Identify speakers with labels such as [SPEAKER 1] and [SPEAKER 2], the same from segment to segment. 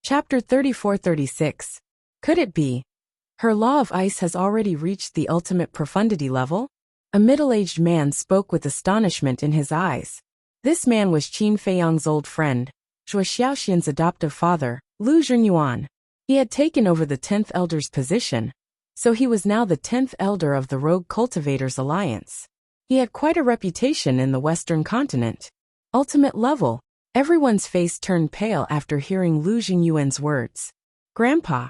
[SPEAKER 1] Chapter 34-36. Could it be? Her law of ice has already reached the ultimate profundity level? A middle-aged man spoke with astonishment in his eyes. This man was Qin Feiyang's old friend, Zhuo Xiaoxian's adoptive father, Lu Zhenyuan. He had taken over the 10th elder's position, so he was now the 10th elder of the Rogue Cultivators Alliance. He had quite a reputation in the Western continent. Ultimate level. Everyone's face turned pale after hearing Lu Zhenyuan's words. Grandpa.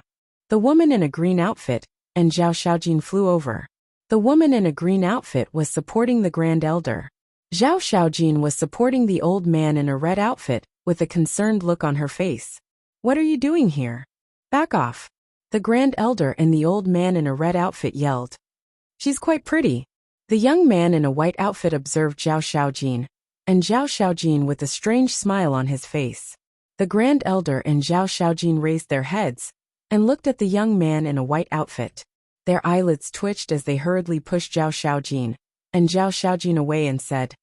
[SPEAKER 1] The woman in a green outfit, and Zhao Xiaojin flew over. The woman in a green outfit was supporting the Grand Elder. Zhao Xiaojin was supporting the old man in a red outfit, with a concerned look on her face. What are you doing here? Back off. The Grand Elder and the old man in a red outfit yelled. She's quite pretty. The young man in a white outfit observed Zhao Xiaojin, and Zhao Xiaojin with a strange smile on his face. The Grand Elder and Zhao Xiaojin raised their heads and looked at the young man in a white outfit. Their eyelids twitched as they hurriedly pushed Zhao Xiaojin and Zhao Xiaojin away and said,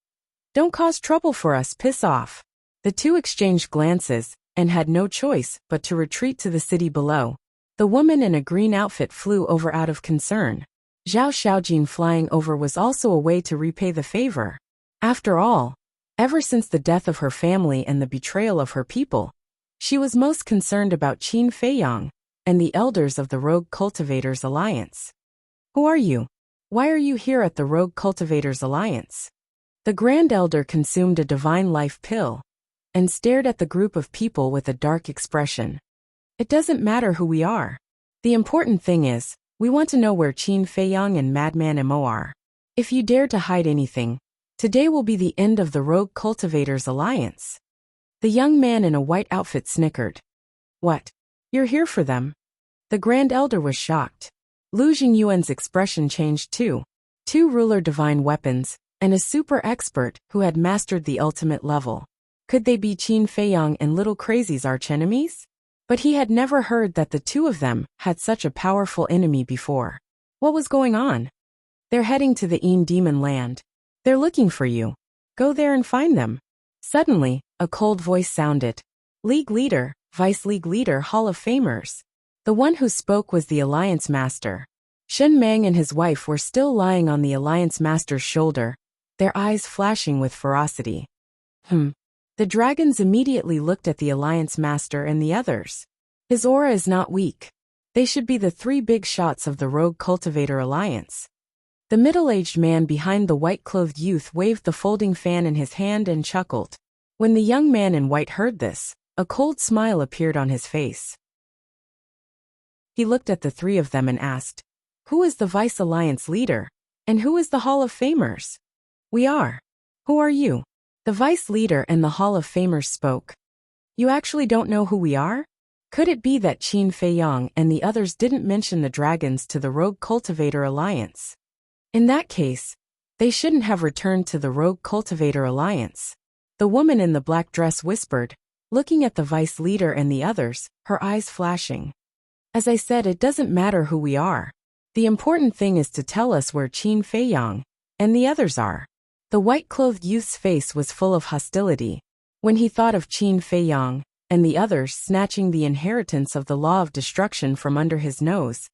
[SPEAKER 1] "Don't cause trouble for us, piss off." The two exchanged glances and had no choice but to retreat to the city below. The woman in a green outfit flew over out of concern. Zhao Xiaojin flying over was also a way to repay the favor. After all, ever since the death of her family and the betrayal of her people, she was most concerned about Qin Feiyang and the elders of the Rogue Cultivators Alliance. Who are you? Why are you here at the Rogue Cultivators Alliance? The Grand Elder consumed a divine life pill and stared at the group of people with a dark expression. It doesn't matter who we are. The important thing is, we want to know where Qin Feiyang and Madman Mo are. If you dare to hide anything, today will be the end of the Rogue Cultivators Alliance. The young man in a white outfit snickered. What? You're here for them? The Grand Elder was shocked. Lu Zhenyuan's expression changed too. Two ruler divine weapons, and a super expert who had mastered the ultimate level. Could they be Qin Feiyang and Little Crazy's archenemies? But he had never heard that the two of them had such a powerful enemy before. What was going on? They're heading to the Een Demon Land. They're looking for you. Go there and find them. Suddenly, a cold voice sounded. League Leader, Vice League Leader, Hall of Famers. The one who spoke was the Alliance Master. Shen Mang and his wife were still lying on the Alliance Master's shoulder, their eyes flashing with ferocity. The dragons immediately looked at the Alliance Master and the others. His aura is not weak. They should be the three big shots of the Rogue Cultivator Alliance. The middle-aged man behind the white-clothed youth waved the folding fan in his hand and chuckled. When the young man in white heard this, a cold smile appeared on his face. He looked at the three of them and asked, "Who is the Vice Alliance leader? And who is the Hall of Famers?" "We are." "Who are you?" The Vice Leader and the Hall of Famers spoke. "You actually don't know who we are? Could it be that Qin Feiyang and the others didn't mention the dragons to the Rogue Cultivator Alliance? In that case, they shouldn't have returned to the Rogue Cultivator Alliance." The woman in the black dress whispered, looking at the Vice Leader and the others, her eyes flashing. "As I said, it doesn't matter who we are. The important thing is to tell us where Qin Feiyang and the others are." The white-clothed youth's face was full of hostility. When he thought of Qin Feiyang and the others snatching the inheritance of the law of destruction from under his nose,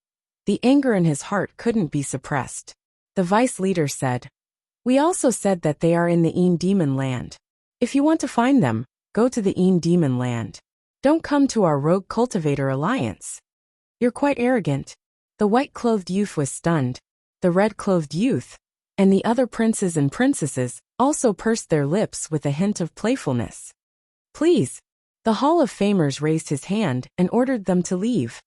[SPEAKER 1] the anger in his heart couldn't be suppressed. The Vice Leader said, "We also said that they are in the Een Demon Land. If you want to find them, go to the Een Demon Land. Don't come to our Rogue Cultivator Alliance. You're quite arrogant." The white-clothed youth was stunned. The red-clothed youth and the other princes and princesses also pursed their lips with a hint of playfulness. "Please." The Hall of Famers raised his hand and ordered them to leave.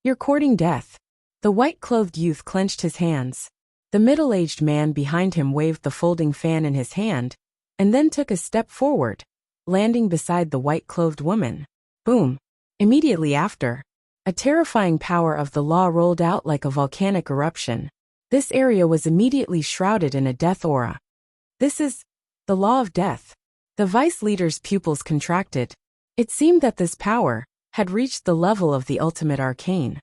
[SPEAKER 1] "You're courting death." The white-clothed youth clenched his hands. The middle-aged man behind him waved the folding fan in his hand, and then took a step forward, landing beside the white-clothed woman. Boom! Immediately after, a terrifying power of the law rolled out like a volcanic eruption. This area was immediately shrouded in a death aura. This is the law of death. The Vice Leader's pupils contracted. It seemed that this power had reached the level of the ultimate arcane.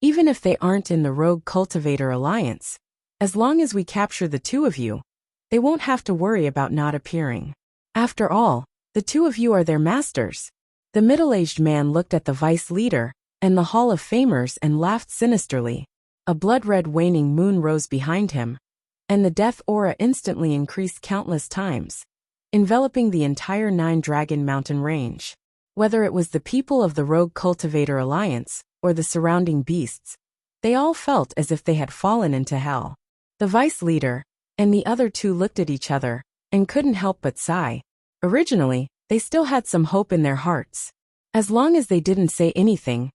[SPEAKER 1] Even if they aren't in the Rogue Cultivator Alliance, as long as we capture the two of you, they won't have to worry about not appearing. After all, the two of you are their masters. The middle-aged man looked at the vice leader and the Hall of Famers and laughed sinisterly. A blood-red waning moon rose behind him, and the death aura instantly increased countless times, enveloping the entire Nine-Dragon Mountain range. Whether it was the people of the Rogue Cultivator Alliance or the surrounding beasts, they all felt as if they had fallen into hell. The vice leader and the other two looked at each other and couldn't help but sigh. Originally, they still had some hope in their hearts. As long as they didn't say anything,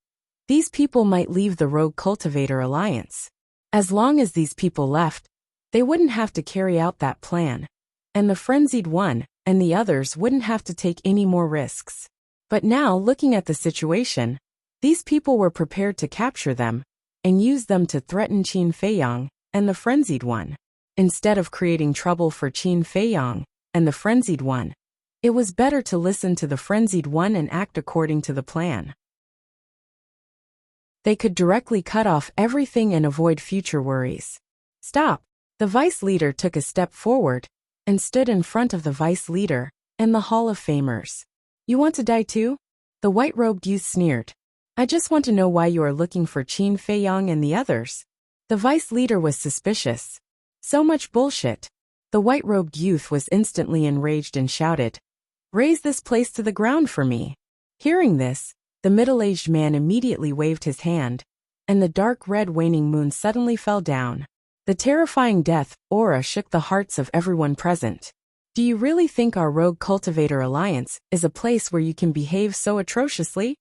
[SPEAKER 1] these people might leave the Rogue Cultivator Alliance. As long as these people left, they wouldn't have to carry out that plan, and the Frenzied One and the others wouldn't have to take any more risks. But now, looking at the situation, these people were prepared to capture them and use them to threaten Qin Feiyang and the Frenzied One. Instead of creating trouble for Qin Feiyang and the Frenzied One, it was better to listen to the Frenzied One and act according to the plan. They could directly cut off everything and avoid future worries. Stop! The vice leader took a step forward and stood in front of the vice leader and the Hall of Famers. You want to die too? The white-robed youth sneered. I just want to know why you are looking for Qin Feiyang and the others. The vice leader was suspicious. So much bullshit. The white-robed youth was instantly enraged and shouted, "Raise this place to the ground for me." Hearing this, the middle-aged man immediately waved his hand, and the dark red waning moon suddenly fell down. The terrifying death aura shook the hearts of everyone present. Do you really think our Rogue Cultivator Alliance is a place where you can behave so atrociously?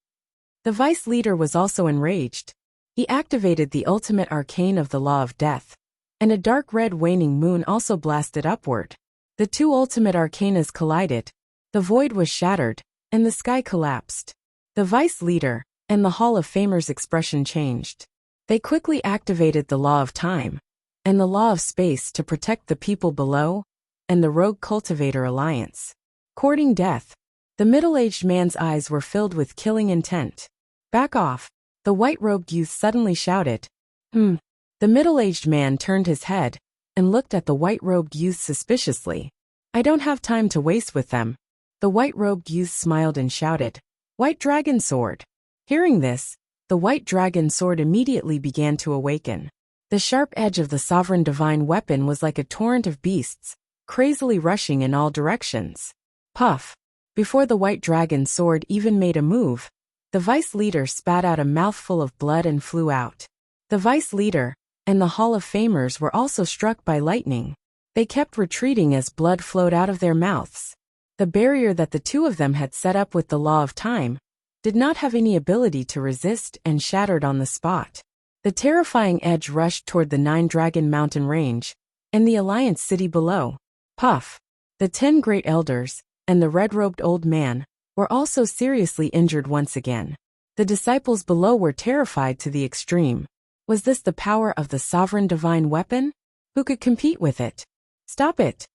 [SPEAKER 1] The vice leader was also enraged. He activated the ultimate arcane of the Law of Death, and a dark red waning moon also blasted upward. The two ultimate arcanas collided, the void was shattered, and the sky collapsed. The vice leader and the Hall of Famers' expression changed. They quickly activated the Law of Time and the Law of Space to protect the people below and the Rogue Cultivator Alliance. Courting death, the middle-aged man's eyes were filled with killing intent. Back off! The white-robed youth suddenly shouted. The middle-aged man turned his head and looked at the white-robed youth suspiciously. I don't have time to waste with them. The white-robed youth smiled and shouted, White Dragon Sword! Hearing this, the White Dragon Sword immediately began to awaken. The sharp edge of the sovereign divine weapon was like a torrent of beasts, crazily rushing in all directions. Puff! Before the White Dragon Sword even made a move, the vice leader spat out a mouthful of blood and flew out. The vice leader and the Hall of Famers were also struck by lightning. They kept retreating as blood flowed out of their mouths. The barrier that the two of them had set up with the Law of Time did not have any ability to resist and shattered on the spot. The terrifying edge rushed toward the Nine-Dragon Mountain range and the Alliance city below. Puff! The 10 great elders and the red-robed old man were also seriously injured once again. The disciples below were terrified to the extreme. Was this the power of the sovereign divine weapon? Who could compete with it? Stop it!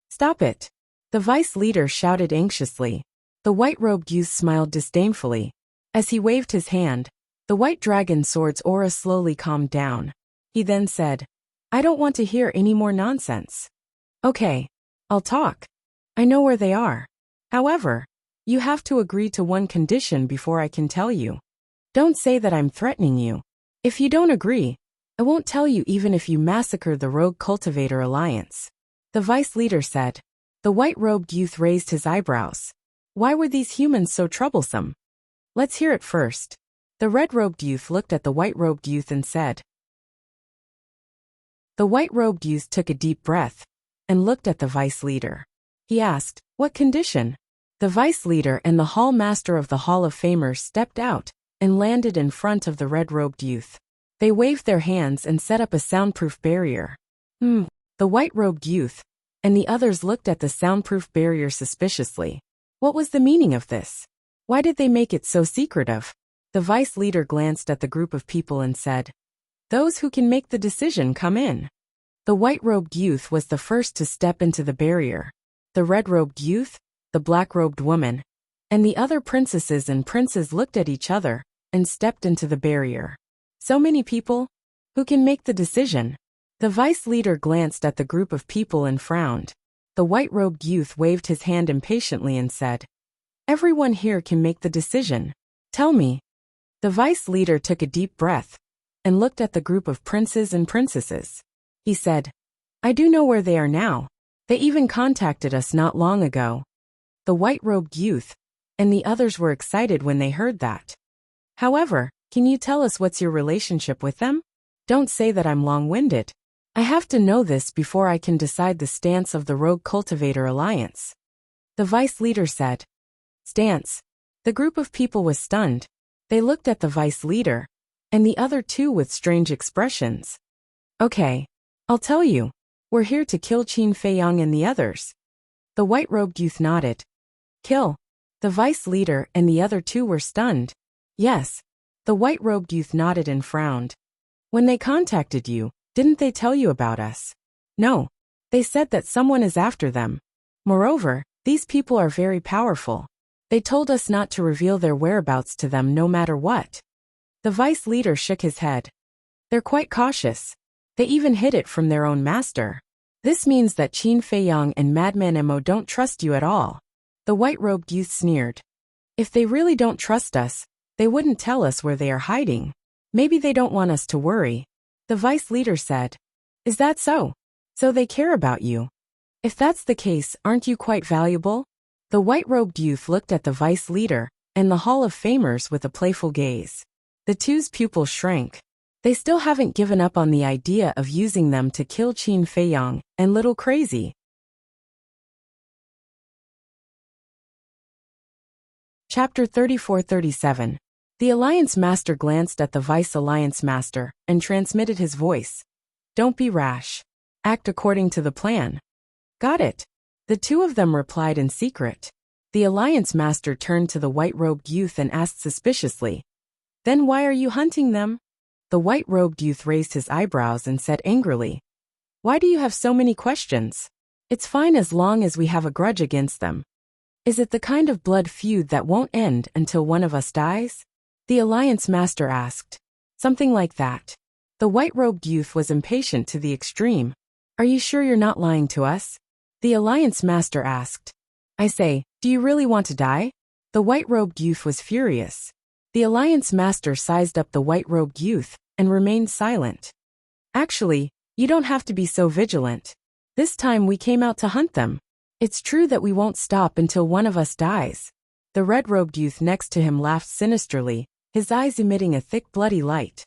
[SPEAKER 1] Stop it! The vice leader shouted anxiously. The white-robed youth smiled disdainfully. As he waved his hand, the White Dragon Sword's aura slowly calmed down. He then said, I don't want to hear any more nonsense. Okay, I'll talk. I know where they are. However, you have to agree to one condition before I can tell you. Don't say that I'm threatening you. If you don't agree, I won't tell you even if you massacre the Rogue Cultivator Alliance. The vice leader said. The white-robed youth raised his eyebrows. Why were these humans so troublesome? Let's hear it first. The red-robed youth looked at the white-robed youth and said. The white-robed youth took a deep breath and looked at the vice leader. He asked, what condition? The vice leader and the hall master of the Hall of Famers stepped out and landed in front of the red-robed youth. They waved their hands and set up a soundproof barrier. The white-robed youth and the others looked at the soundproof barrier suspiciously. What was the meaning of this? Why did they make it so secretive? The vice leader glanced at the group of people and said, Those who can make the decision come in. The white-robed youth was the first to step into the barrier. The red-robed youth, the black-robed woman, and the other princesses and princes looked at each other and stepped into the barrier. So many people? Who can make the decision? The vice leader glanced at the group of people and frowned. The white-robed youth waved his hand impatiently and said, Everyone here can make the decision. Tell me. The vice leader took a deep breath and looked at the group of princes and princesses. He said, I do know where they are now. They even contacted us not long ago. The white-robed youth and the others were excited when they heard that. However, can you tell us what's your relationship with them? Don't say that I'm long-winded. I have to know this before I can decide the stance of the Rogue Cultivator Alliance. The vice leader said. Stance. The group of people was stunned. They looked at the vice leader and the other two with strange expressions. Okay. I'll tell you. We're here to kill Qin Feiyang and the others. The white-robed youth nodded. Kill. The vice leader and the other two were stunned. Yes. The white-robed youth nodded and frowned. When they contacted you, didn't they tell you about us? No. They said that someone is after them. Moreover, these people are very powerful. They told us not to reveal their whereabouts to them no matter what. The vice leader shook his head. They're quite cautious. They even hid it from their own master. This means that Qin Feiyang and Madman Mo don't trust you at all. The white-robed youth sneered. If they really don't trust us, they wouldn't tell us where they are hiding. Maybe they don't want us to worry. The vice leader said. Is that so? So they care about you. If that's the case, aren't you quite valuable? The white-robed youth looked at the vice leader and the Hall of Famers with a playful gaze. The two's pupils shrank. They still haven't given up on the idea of using them to kill Qin Feiyang and Little Crazy. Chapter 34-37. The Alliance Master glanced at the Vice Alliance Master and transmitted his voice. Don't be rash. Act according to the plan. Got it. The two of them replied in secret. The Alliance Master turned to the white-robed youth and asked suspiciously, Then why are you hunting them? The white-robed youth raised his eyebrows and said angrily, Why do you have so many questions? It's fine as long as we have a grudge against them. Is it the kind of blood feud that won't end until one of us dies? The Alliance Master asked. Something like that. The white-robed youth was impatient to the extreme. Are you sure you're not lying to us? The Alliance Master asked. I say, do you really want to die? The white-robed youth was furious. The Alliance Master sized up the white-robed youth and remained silent. Actually, you don't have to be so vigilant. This time we came out to hunt them. It's true that we won't stop until one of us dies. The red-robed youth next to him laughed sinisterly, his eyes emitting a thick bloody light.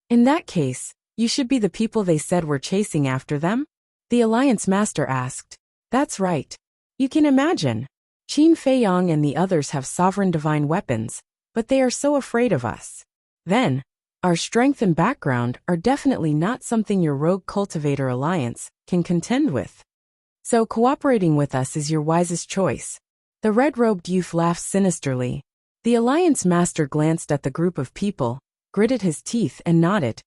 [SPEAKER 1] In that case, you should be the people they said were chasing after them? The Alliance Master asked. That's right. You can imagine. Qin Feiyang and the others have sovereign divine weapons, but they are so afraid of us. Then, our strength and background are definitely not something your Rogue Cultivator Alliance can contend with. So cooperating with us is your wisest choice. The red-robed youth laughed sinisterly. The Alliance Master glanced at the group of people, gritted his teeth and nodded.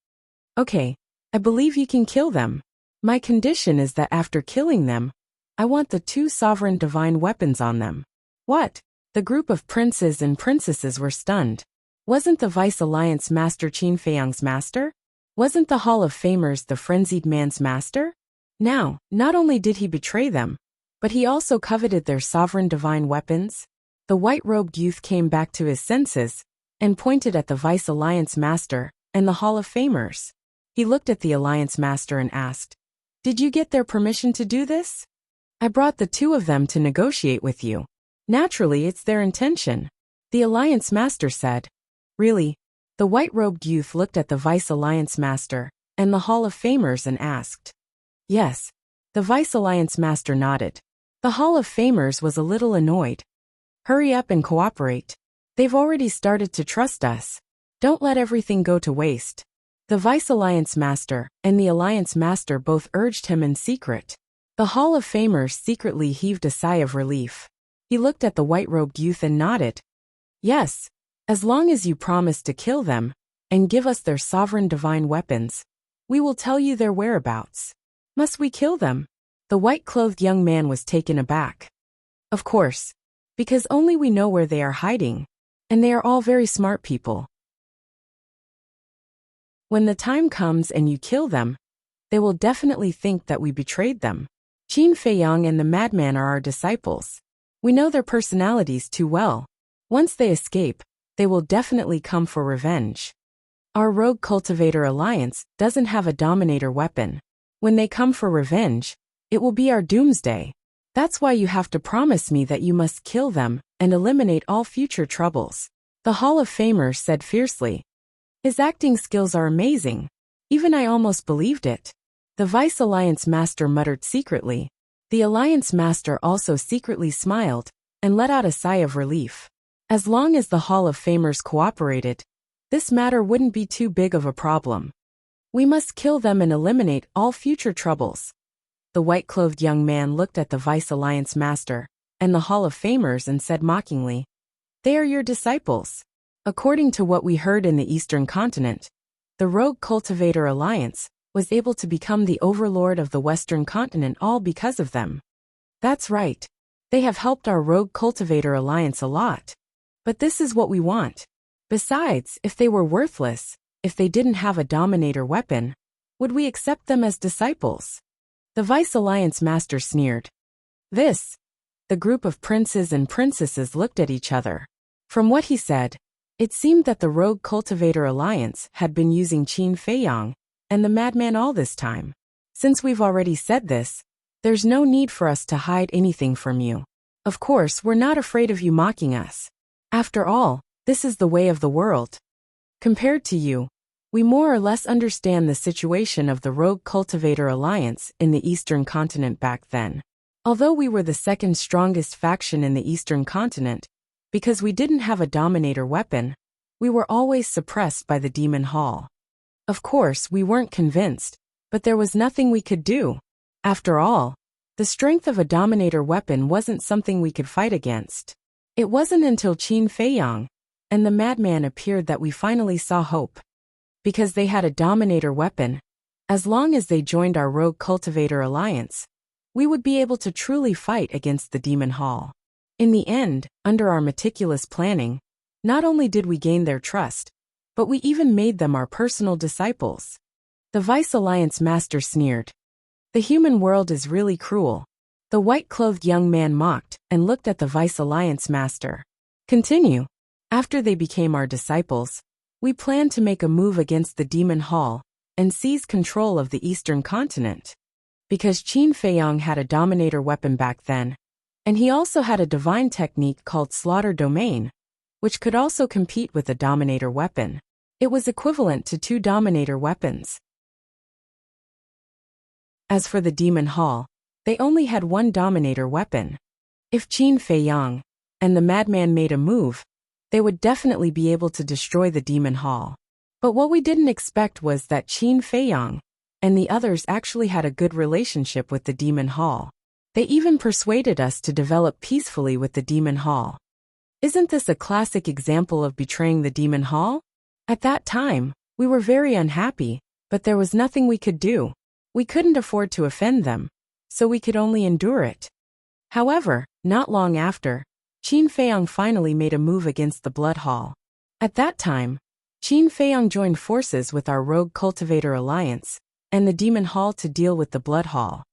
[SPEAKER 1] Okay, I believe you can kill them. My condition is that after killing them, I want the two sovereign divine weapons on them. What? The group of princes and princesses were stunned. Wasn't the Vice Alliance Master Qin Feiyang's master? Wasn't the Hall of Famers the frenzied man's master? Now, not only did he betray them, but he also coveted their sovereign divine weapons. The white-robed youth came back to his senses and pointed at the Vice Alliance Master and the Hall of Famers. He looked at the Alliance Master and asked, Did you get their permission to do this? I brought the two of them to negotiate with you. Naturally, it's their intention. The Alliance Master said. Really? The white-robed youth looked at the Vice Alliance Master and the Hall of Famers and asked. Yes. The Vice Alliance Master nodded. The Hall of Famers was a little annoyed. Hurry up and cooperate. They've already started to trust us. Don't let everything go to waste. The Vice Alliance Master and the Alliance Master both urged him in secret. The Hall of Famers secretly heaved a sigh of relief. He looked at the white-robed youth and nodded. Yes, as long as you promise to kill them and give us their sovereign divine weapons, we will tell you their whereabouts. Must we kill them? The white-clothed young man was taken aback. Of course, because only we know where they are hiding, and they are all very smart people. When the time comes and you kill them, they will definitely think that we betrayed them. Qin Feiyang and the madman are our disciples. We know their personalities too well. Once they escape, they will definitely come for revenge. Our Rogue Cultivator Alliance doesn't have a Dominator weapon. When they come for revenge, it will be our doomsday. That's why you have to promise me that you must kill them and eliminate all future troubles. The Hall of Famer said fiercely. His acting skills are amazing. Even I almost believed it. The Vice Alliance Master muttered secretly. The Alliance Master also secretly smiled and let out a sigh of relief. As long as the Hall of Famers cooperated, this matter wouldn't be too big of a problem. We must kill them and eliminate all future troubles. The white-clothed young man looked at the Vice Alliance Master and the Hall of Famers and said mockingly, "They are your disciples." According to what we heard in the Eastern Continent, the Rogue Cultivator Alliance was able to become the overlord of the Western Continent all because of them. That's right. They have helped our Rogue Cultivator Alliance a lot. But this is what we want. Besides, if they were worthless, if they didn't have a Dominator weapon, would we accept them as disciples? The Vice Alliance Master sneered. The group of princes and princesses looked at each other. From what he said, it seemed that the Rogue Cultivator Alliance had been using Qin Feiyang and the madman all this time. Since we've already said this, there's no need for us to hide anything from you. Of course, we're not afraid of you mocking us. After all, this is the way of the world. Compared to you, we more or less understand the situation of the Rogue Cultivator Alliance in the Eastern Continent back then. Although we were the second strongest faction in the Eastern Continent, because we didn't have a Dominator weapon, we were always suppressed by the Demon Hall. Of course, we weren't convinced, but there was nothing we could do. After all, the strength of a Dominator weapon wasn't something we could fight against. It wasn't until Qin Feiyang and the madman appeared that we finally saw hope. Because they had a Dominator weapon, as long as they joined our Rogue Cultivator Alliance, we would be able to truly fight against the Demon Hall. In the end, under our meticulous planning, not only did we gain their trust, but we even made them our personal disciples. The Vice Alliance Master sneered. The human world is really cruel. The white-clothed young man mocked and looked at the Vice Alliance Master. Continue. After they became our disciples, we planned to make a move against the Demon Hall and seize control of the Eastern Continent. Because Qin Feiyang had a Dominator weapon back then, and he also had a divine technique called Slaughter Domain, which could also compete with a Dominator weapon. It was equivalent to 2 Dominator weapons. As for the Demon Hall, they only had 1 Dominator weapon. If Qin Feiyang and the madman made a move, they would definitely be able to destroy the Demon Hall. But what we didn't expect was that Qin Feiyang and the others actually had a good relationship with the Demon Hall. They even persuaded us to develop peacefully with the Demon Hall. Isn't this a classic example of betraying the Demon Hall? At that time, we were very unhappy, but there was nothing we could do. We couldn't afford to offend them, so we could only endure it. However, not long after, Qin Feiyang finally made a move against the Blood Hall. At that time, Qin Feiyang joined forces with our Rogue Cultivator Alliance and the Demon Hall to deal with the Blood Hall.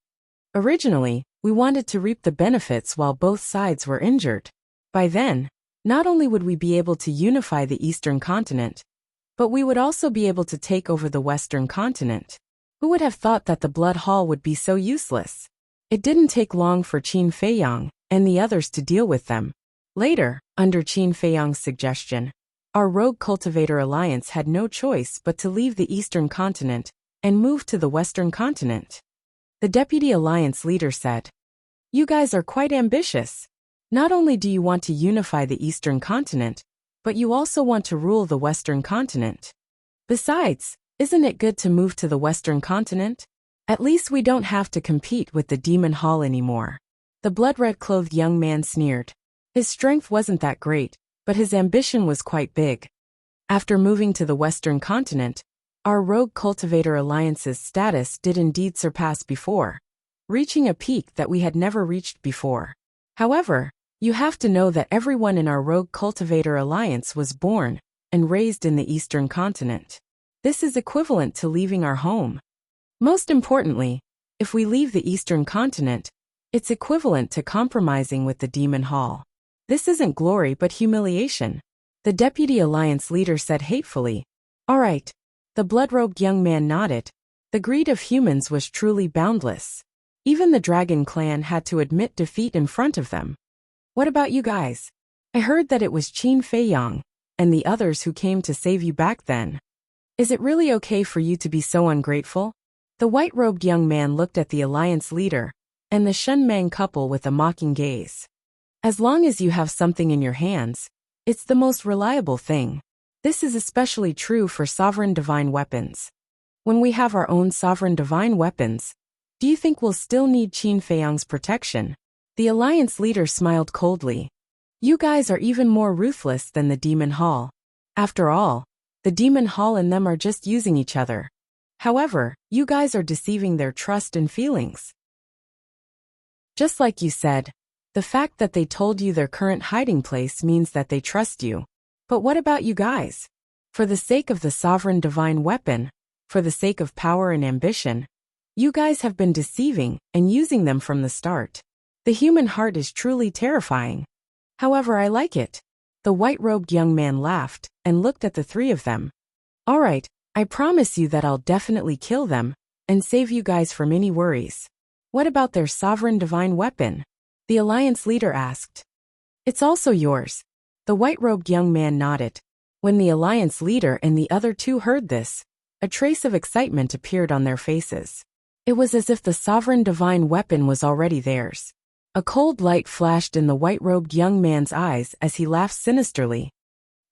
[SPEAKER 1] Originally, we wanted to reap the benefits while both sides were injured. By then, not only would we be able to unify the Eastern Continent, but we would also be able to take over the Western Continent. Who would have thought that the Blood Hall would be so useless? It didn't take long for Qin Feiyang and the others to deal with them. Later, under Qin Feiyang's suggestion, our Rogue Cultivator Alliance had no choice but to leave the Eastern Continent and move to the Western Continent. The Deputy Alliance leader said, "You guys are quite ambitious. Not only do you want to unify the Eastern Continent, but you also want to rule the Western Continent. Besides, isn't it good to move to the Western Continent? At least we don't have to compete with the Demon Hall anymore." The blood-red-clothed young man sneered. His strength wasn't that great, but his ambition was quite big. After moving to the Western Continent, our Rogue Cultivator Alliance's status did indeed surpass before, reaching a peak that we had never reached before. However, you have to know that everyone in our Rogue Cultivator Alliance was born and raised in the Eastern Continent. This is equivalent to leaving our home. Most importantly, if we leave the Eastern Continent, It's equivalent to compromising with the demon hall. This isn't glory but humiliation. The deputy alliance leader said hatefully. All right. The blood-robed young man nodded. The greed of humans was truly boundless. Even the dragon clan had to admit defeat in front of them. What about you guys? I heard that it was Qin Feiyang and the others who came to save you back then. Is it really okay for you to be so ungrateful? The white-robed young man looked at the alliance leader and the Shenmang couple with a mocking gaze. As long as you have something in your hands, it's the most reliable thing. This is especially true for sovereign divine weapons. When we have our own sovereign divine weapons, do you think we'll still need Qin Feiyang's protection? The alliance leader smiled coldly. You guys are even more ruthless than the demon hall. After all, the demon hall and them are just using each other. However, you guys are deceiving their trust and feelings. Just like you said, the fact that they told you their current hiding place means that they trust you. But what about you guys? For the sake of the sovereign divine weapon, for the sake of power and ambition, you guys have been deceiving and using them from the start. The human heart is truly terrifying. However, I like it. The white-robed young man laughed and looked at the three of them. All right, I promise you that I'll definitely kill them and save you guys from any worries. What about their sovereign divine weapon? The alliance leader asked. It's also yours. The white-robed young man nodded. When the alliance leader and the other two heard this, a trace of excitement appeared on their faces. It was as if the sovereign divine weapon was already theirs. A cold light flashed in the white-robed young man's eyes as he laughed sinisterly.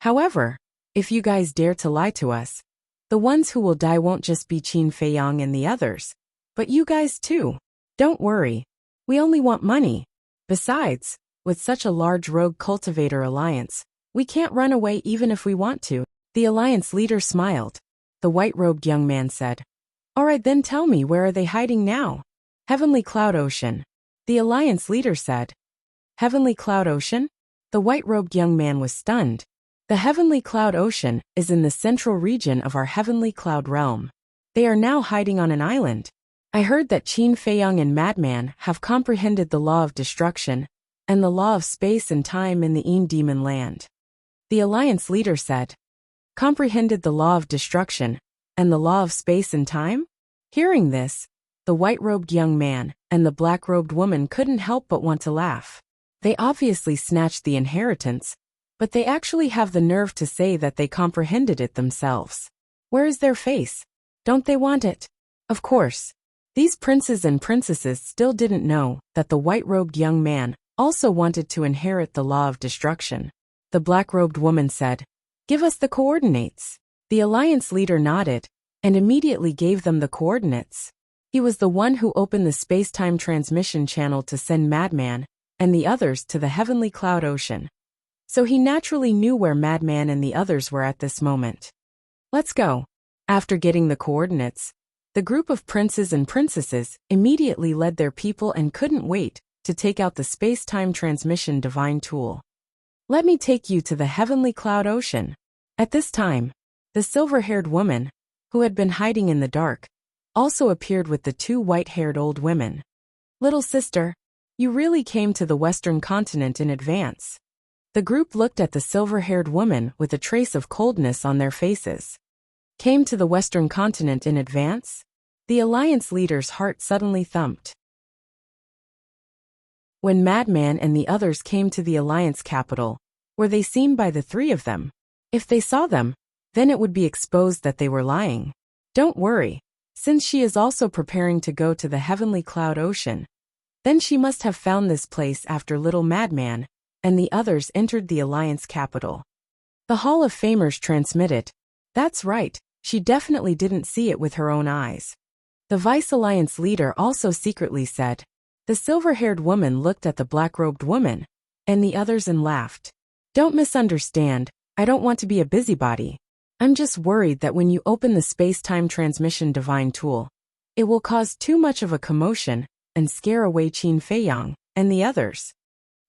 [SPEAKER 1] However, if you guys dare to lie to us, the ones who will die won't just be Qin Feiyang and the others, but you guys too. Don't worry. We only want money. Besides, with such a large rogue cultivator alliance, we can't run away even if we want to. The alliance leader smiled. The white-robed young man said, All right, then tell me, where are they hiding now? Heavenly Cloud Ocean. The alliance leader said. Heavenly Cloud Ocean? The white-robed young man was stunned. The Heavenly Cloud Ocean is in the central region of our Heavenly Cloud realm. They are now hiding on an island. I heard that Qin Feiyang and Madman have comprehended the law of destruction and the law of space and time in the Een Demon land. The alliance leader said. Comprehended the law of destruction and the law of space and time? Hearing this, the white-robed young man and the black-robed woman couldn't help but want to laugh. They obviously snatched the inheritance, but they actually have the nerve to say that they comprehended it themselves. Where is their face? Don't they want it? Of course. These princes and princesses still didn't know that the white-robed young man also wanted to inherit the law of destruction. The black-robed woman said, Give us the coordinates. The alliance leader nodded and immediately gave them the coordinates. He was the one who opened the space-time transmission channel to send Madman and the others to the Heavenly Cloud Ocean. So he naturally knew where Madman and the others were at this moment. Let's go. After getting the coordinates, the group of princes and princesses immediately led their people and couldn't wait to take out the space-time transmission divine tool. Let me take you to the Heavenly Cloud Ocean. At this time, the silver-haired woman, who had been hiding in the dark, also appeared with the two white-haired old women. Little sister, you really came to the Western continent in advance. The group looked at the silver-haired woman with a trace of coldness on their faces. Came to the Western continent in advance? The alliance leader's heart suddenly thumped. When Madman and the others came to the alliance capital, were they seen by the three of them? If they saw them, then it would be exposed that they were lying. Don't worry, since she is also preparing to go to the Heavenly Cloud Ocean, then she must have found this place after little Madman and the others entered the alliance capital. The Hall of Famers transmitted. That's right, she definitely didn't see it with her own eyes. The Vice-Alliance leader also secretly said. The silver-haired woman looked at the black-robed woman and the others and laughed. Don't misunderstand, I don't want to be a busybody. I'm just worried that when you open the space-time transmission divine tool, it will cause too much of a commotion and scare away Qin Feiyang and the others.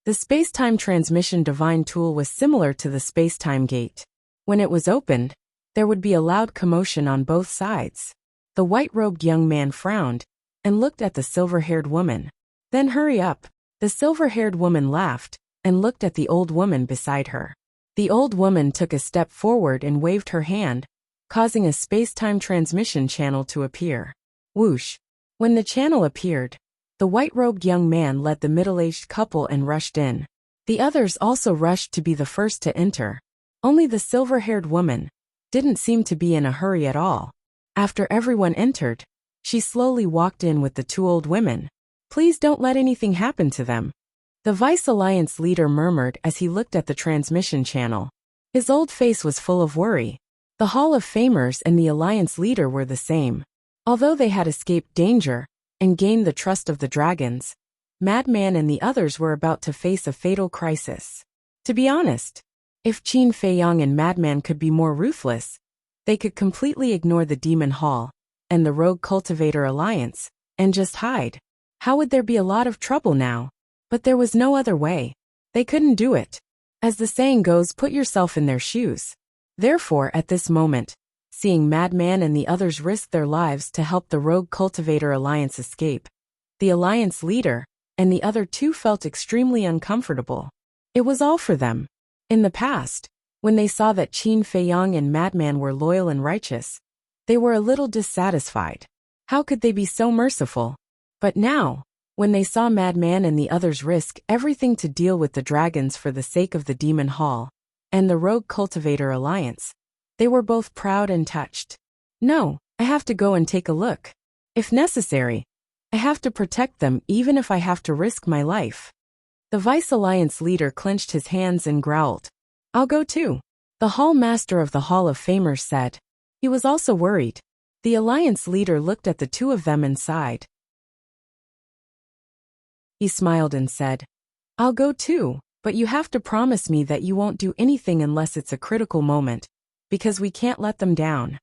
[SPEAKER 1] The space-time transmission divine tool was similar to the space-time gate. When it was opened, there would be a loud commotion on both sides. The white-robed young man frowned and looked at the silver-haired woman. Then hurry up. The silver-haired woman laughed and looked at the old woman beside her. The old woman took a step forward and waved her hand, causing a space-time transmission channel to appear. Whoosh! When the channel appeared, the white-robed young man led the middle-aged couple and rushed in. The others also rushed to be the first to enter. Only the silver-haired woman didn't seem to be in a hurry at all. After everyone entered, she slowly walked in with the two old women. Please don't let anything happen to them, the Vice Alliance leader murmured as he looked at the transmission channel. His old face was full of worry. The Hall of Famers and the Alliance leader were the same. Although they had escaped danger and gained the trust of the dragons, Madman and the others were about to face a fatal crisis. To be honest, if Qin Feiyang and Madman could be more ruthless, they could completely ignore the Demon Hall and the Rogue Cultivator Alliance and just hide. How would there be a lot of trouble now? But there was no other way. They couldn't do it. As the saying goes, put yourself in their shoes. Therefore, at this moment, seeing Madman and the others risk their lives to help the Rogue Cultivator Alliance escape, the Alliance leader and the other two felt extremely uncomfortable. It was all for them. In the past, when they saw that Qin Feiyang and Madman were loyal and righteous, they were a little dissatisfied. How could they be so merciful? But now, when they saw Madman and the others risk everything to deal with the dragons for the sake of the Demon Hall and the Rogue Cultivator Alliance, they were both proud and touched. No, I have to go and take a look. If necessary, I have to protect them even if I have to risk my life. The Vice Alliance leader clenched his hands and growled. I'll go too, the Hall Master of the Hall of Famers said. He was also worried. The Alliance leader looked at the two of them and sighed. He smiled and said, I'll go too, but you have to promise me that you won't do anything unless it's a critical moment, because we can't let them down.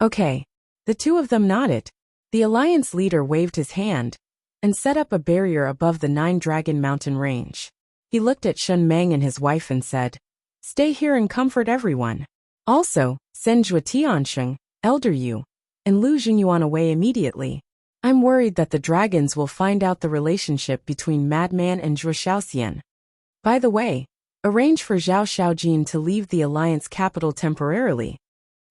[SPEAKER 1] Okay. The two of them nodded. The Alliance leader waved his hand and set up a barrier above the 9-Dragon Mountain range. He looked at Shun Meng and his wife and said, Stay here and comfort everyone. Also, send Zhuo Tiansheng, Elder Yu, and Lu Jingyuan away immediately. I'm worried that the dragons will find out the relationship between Madman and Zhuo Xiaoxian. By the way, arrange for Zhao Xiaojin to leave the Alliance capital temporarily.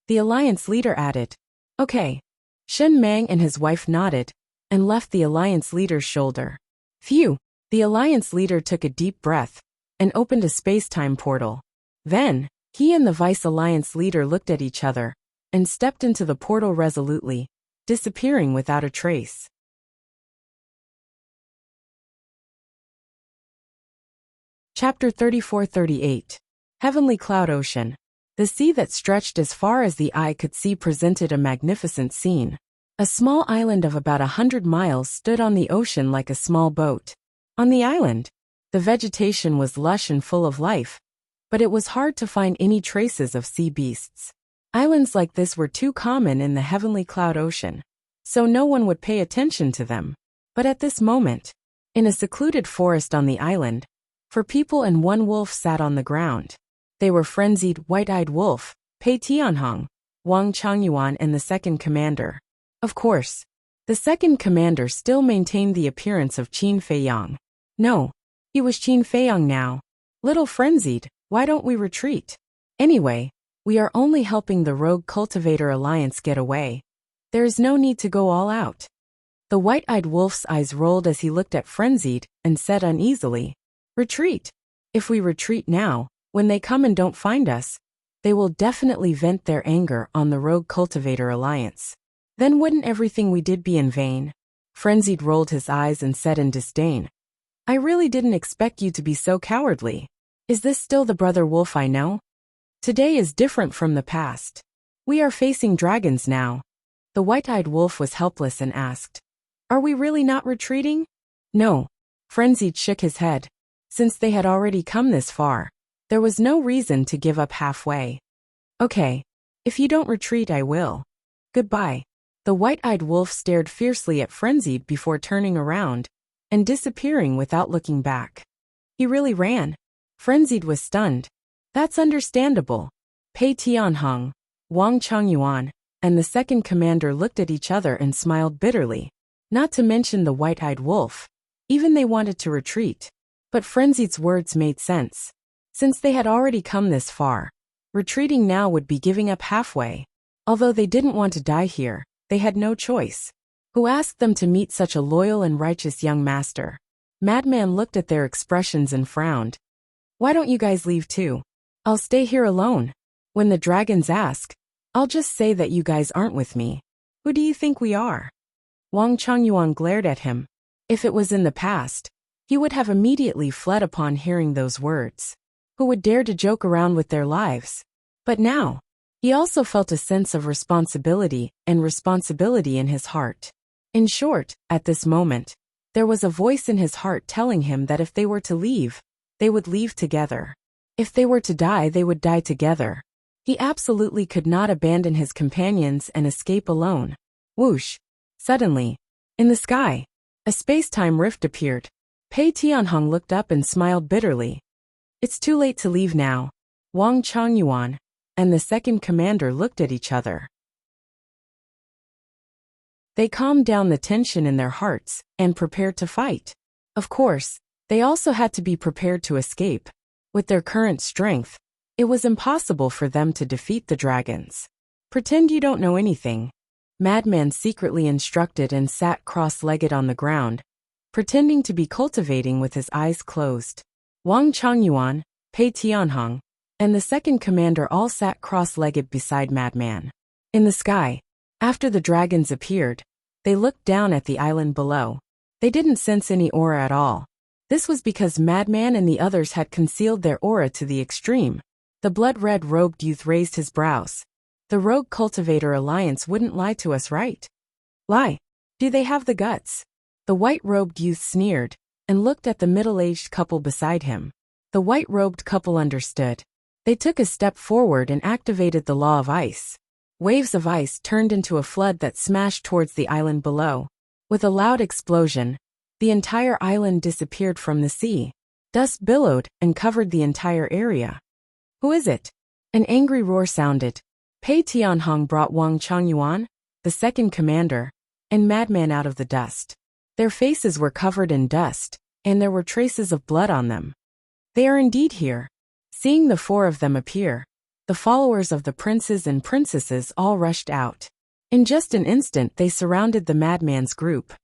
[SPEAKER 1] The Alliance leader added. Okay. Shun Meng and his wife nodded and left the Alliance leader's shoulder. Phew! The Alliance leader took a deep breath and opened a space-time portal. Then, he and the Vice Alliance leader looked at each other and stepped into the portal resolutely, disappearing without a trace. Chapter 34-38. Heavenly Cloud Ocean. The sea that stretched as far as the eye could see presented a magnificent scene. A small island of about 100 miles stood on the ocean like a small boat. On the island, the vegetation was lush and full of life, but it was hard to find any traces of sea beasts. Islands like this were too common in the Heavenly Cloud Ocean, so no one would pay attention to them. But at this moment, in a secluded forest on the island, 4 people and 1 wolf sat on the ground. They were frenzied, white-eyed wolf, Pei Tianhong, Wang Changyuan and the second commander. Of course, the second commander still maintained the appearance of Qin Feiyang. No, he was Qin Feiyang now. Little frenzied, why don't we retreat? Anyway, we are only helping the Rogue Cultivator Alliance get away. There is no need to go all out. The white-eyed wolf's eyes rolled as he looked at Frenzied and said uneasily, Retreat. If we retreat now, when they come and don't find us, they will definitely vent their anger on the Rogue Cultivator Alliance. Then wouldn't everything we did be in vain? Frenzied rolled his eyes and said in disdain, I really didn't expect you to be so cowardly. Is this still the brother wolf I know? Today is different from the past. We are facing dragons now. The white-eyed wolf was helpless and asked, Are we really not retreating? No. Frenzied shook his head. Since they had already come this far, there was no reason to give up halfway. Okay. If you don't retreat, I will. Goodbye. The white-eyed wolf stared fiercely at Frenzied before turning around and disappearing without looking back. He really ran. Frenzied was stunned. That's understandable. Pei Tianhong, Wang Changyuan, and the second commander looked at each other and smiled bitterly. Not to mention the white-eyed wolf. Even they wanted to retreat. But Frenzied's words made sense. Since they had already come this far, retreating now would be giving up halfway. Although they didn't want to die here, they had no choice. Who asked them to meet such a loyal and righteous young master? Madman looked at their expressions and frowned. Why don't you guys leave too? I'll stay here alone. When the dragons ask, I'll just say that you guys aren't with me. Who do you think we are? Wang Changyuan glared at him. If it was in the past, he would have immediately fled upon hearing those words. Who would dare to joke around with their lives? But now, he also felt a sense of responsibility in his heart. In short, at this moment, there was a voice in his heart telling him that if they were to leave, they would leave together. If they were to die, they would die together. He absolutely could not abandon his companions and escape alone. Whoosh! Suddenly, in the sky, a space-time rift appeared. Pei Tianhong looked up and smiled bitterly. It's too late to leave now. Wang Changyuan and the second commander looked at each other. They calmed down the tension in their hearts and prepared to fight. Of course, they also had to be prepared to escape. With their current strength, it was impossible for them to defeat the dragons. Pretend you don't know anything. Madman secretly instructed and sat cross-legged on the ground, pretending to be cultivating with his eyes closed. Wang Changyuan, Pei Tianhong, and the second commander all sat cross-legged beside Madman. In the sky, after the dragons appeared, they looked down at the island below. They didn't sense any aura at all. This was because Madman and the others had concealed their aura to the extreme. The blood-red robed youth raised his brows. The Rogue Cultivator Alliance wouldn't lie to us, right? Lie. Do they have the guts? The white-robed youth sneered and looked at the middle-aged couple beside him. The white-robed couple understood. They took a step forward and activated the law of ice. Waves of ice turned into a flood that smashed towards the island below. With a loud explosion, the entire island disappeared from the sea. Dust billowed and covered the entire area. Who is it? An angry roar sounded. Pei Tianhong brought Wang Changyuan, the second commander, and Madman out of the dust. Their faces were covered in dust, and there were traces of blood on them. They are indeed here. Seeing the four of them appear, the followers of the princes and princesses all rushed out. In just an instant they surrounded the Madman's group.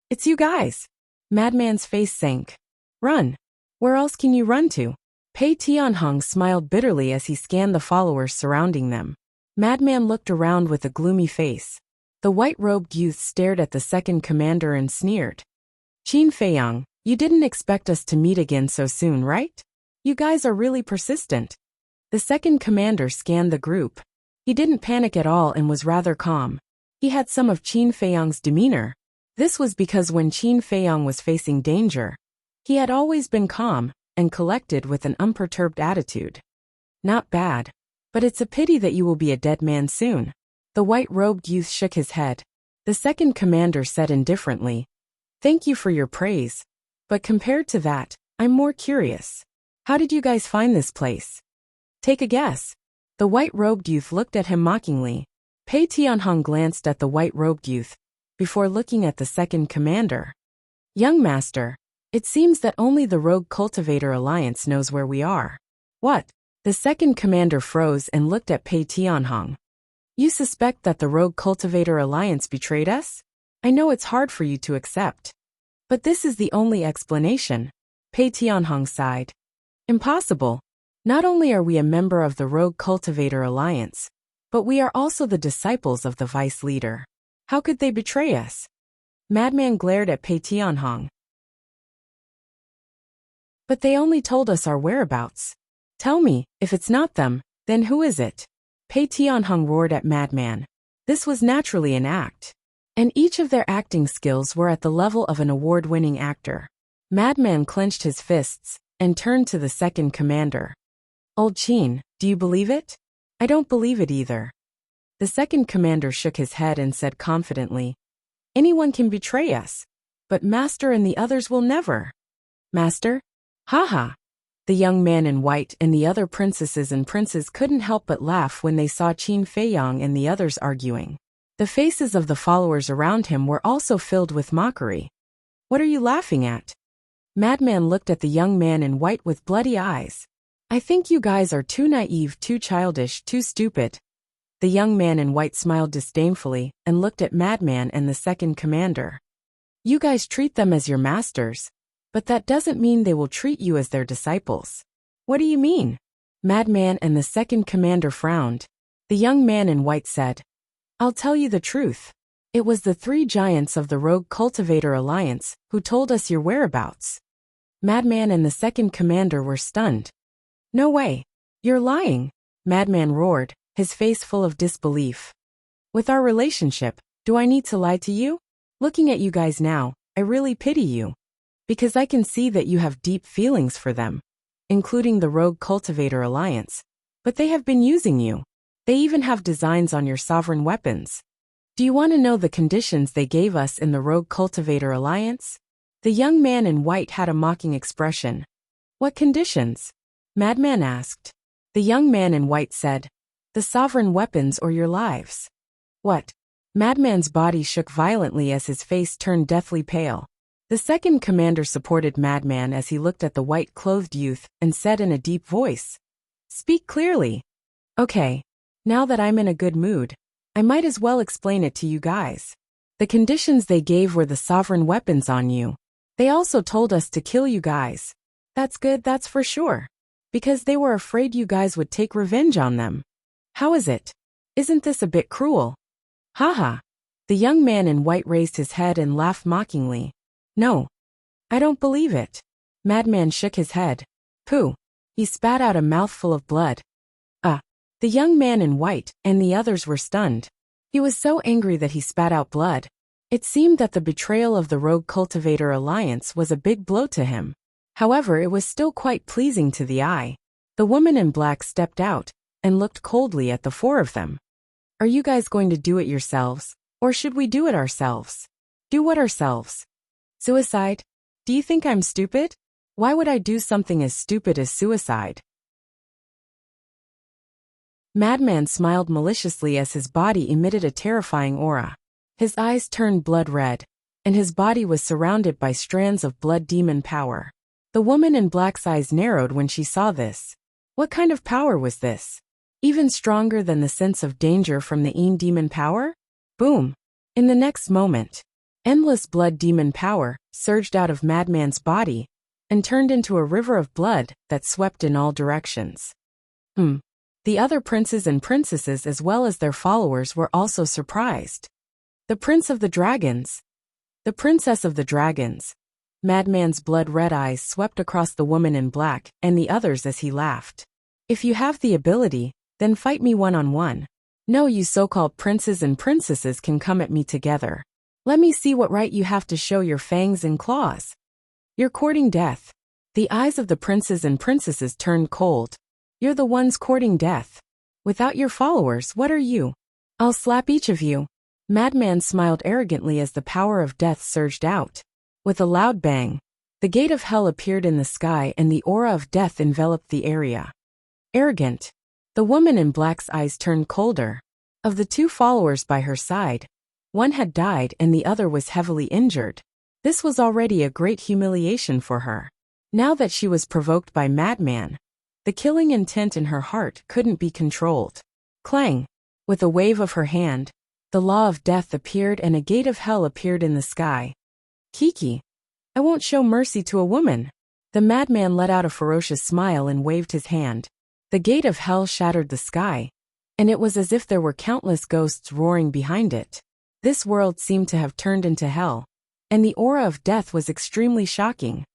[SPEAKER 1] It's you guys! Madman's face sank. Run! Where else can you run to? Pei Tianhong smiled bitterly as he scanned the followers surrounding them. Madman looked around with a gloomy face. The white-robed youth stared at the second commander and sneered. Qin Feiyang, you didn't expect us to meet again so soon, right? You guys are really persistent. The second commander scanned the group. He didn't panic at all and was rather calm. He had some of Qin Feiyang's demeanor. This was because when Qin Feiyang was facing danger, he had always been calm and collected with an unperturbed attitude. Not bad, but it's a pity that you will be a dead man soon. The white-robed youth shook his head. The second commander said indifferently, Thank you for your praise, but compared to that, I'm more curious. How did you guys find this place? Take a guess. The white-robed youth looked at him mockingly. Pei Tianhong glanced at the white-robed youth, before looking at the second commander. Young master, it seems that only the Rogue Cultivator Alliance knows where we are. What? The second commander froze and looked at Pei Tianhong. You suspect that the Rogue Cultivator Alliance betrayed us? I know it's hard for you to accept. But this is the only explanation. Pei Tianhong sighed. Impossible. Not only are we a member of the Rogue Cultivator Alliance, but we are also the disciples of the vice leader. How could they betray us? Madman glared at Pei Tianhong. But they only told us our whereabouts. Tell me, if it's not them, then who is it? Pei Tianhong roared at Madman. This was naturally an act. And each of their acting skills were at the level of an award-winning actor. Madman clenched his fists and turned to the second commander. Old Qin, do you believe it? I don't believe it either. The second commander shook his head and said confidently, Anyone can betray us, but Master and the others will never. Master? Haha. The young man in white and the other princesses and princes couldn't help but laugh when they saw Qin Feiyang and the others arguing. The faces of the followers around him were also filled with mockery. What are you laughing at? Madman looked at the young man in white with bloody eyes. I think you guys are too naive, too childish, too stupid. The young man in white smiled disdainfully and looked at Madman and the second commander. You guys treat them as your masters, but that doesn't mean they will treat you as their disciples. What do you mean? Madman and the second commander frowned. The young man in white said, I'll tell you the truth. It was the 3 giants of the Rogue Cultivator Alliance who told us your whereabouts. Madman and the second commander were stunned. No way. You're lying, Madman roared, his face full of disbelief. With our relationship, do I need to lie to you? Looking at you guys now, I really pity you. Because I can see that you have deep feelings for them, including the Rogue Cultivator Alliance. But they have been using you. They even have designs on your sovereign weapons. Do you want to know the conditions they gave us in the Rogue Cultivator Alliance? The young man in white had a mocking expression. What conditions? Madman asked. The young man in white said, the sovereign weapons or your lives. What? Madman's body shook violently as his face turned deathly pale. The second commander supported Madman as he looked at the white-clothed youth and said in a deep voice, Speak clearly. Okay, now that I'm in a good mood, I might as well explain it to you guys. The conditions they gave were the sovereign weapons on you. They also told us to kill you guys. That's good, that's for sure. Because they were afraid you guys would take revenge on them. How is it? Isn't this a bit cruel? Haha. The young man in white raised his head and laughed mockingly. No. I don't believe it. Madman shook his head. Pooh. He spat out a mouthful of blood. The young man in white and the others were stunned. He was so angry that he spat out blood. It seemed that the betrayal of the Rogue Cultivator Alliance was a big blow to him. However, it was still quite pleasing to the eye. The woman in black stepped out and looked coldly at the 4 of them. Are you guys going to do it yourselves, or should we do it ourselves? Do what ourselves? Suicide? Do you think I'm stupid? Why would I do something as stupid as suicide? Madman smiled maliciously as his body emitted a terrifying aura. His eyes turned blood red, and his body was surrounded by strands of blood demon power. The woman in black's eyes narrowed when she saw this. What kind of power was this? Even stronger than the sense of danger from the demon power? Boom! In the next moment, endless blood demon power surged out of Madman's body and turned into a river of blood that swept in all directions. The other princes and princesses as well as their followers were also surprised. The Prince of the Dragons. The Princess of the Dragons. Madman's blood-red eyes swept across the woman in black and the others as he laughed. If you have the ability, then fight me one-on-one. No, you so-called princes and princesses can come at me together. Let me see what right you have to show your fangs and claws. You're courting death. The eyes of the princes and princesses turned cold. You're the ones courting death. Without your followers, what are you? I'll slap each of you. Madman smiled arrogantly as the power of death surged out. With a loud bang, the gate of hell appeared in the sky and the aura of death enveloped the area. Arrogant. The woman in black's eyes turned colder. Of the 2 followers by her side, one had died and the other was heavily injured. This was already a great humiliation for her. Now that she was provoked by Madman, the killing intent in her heart couldn't be controlled. Clang! With a wave of her hand, the law of death appeared and a gate of hell appeared in the sky. Kiki! I won't show mercy to a woman. The madman let out a ferocious smile and waved his hand. The gate of hell shattered the sky, and it was as if there were countless ghosts roaring behind it. This world seemed to have turned into hell, and the aura of death was extremely shocking.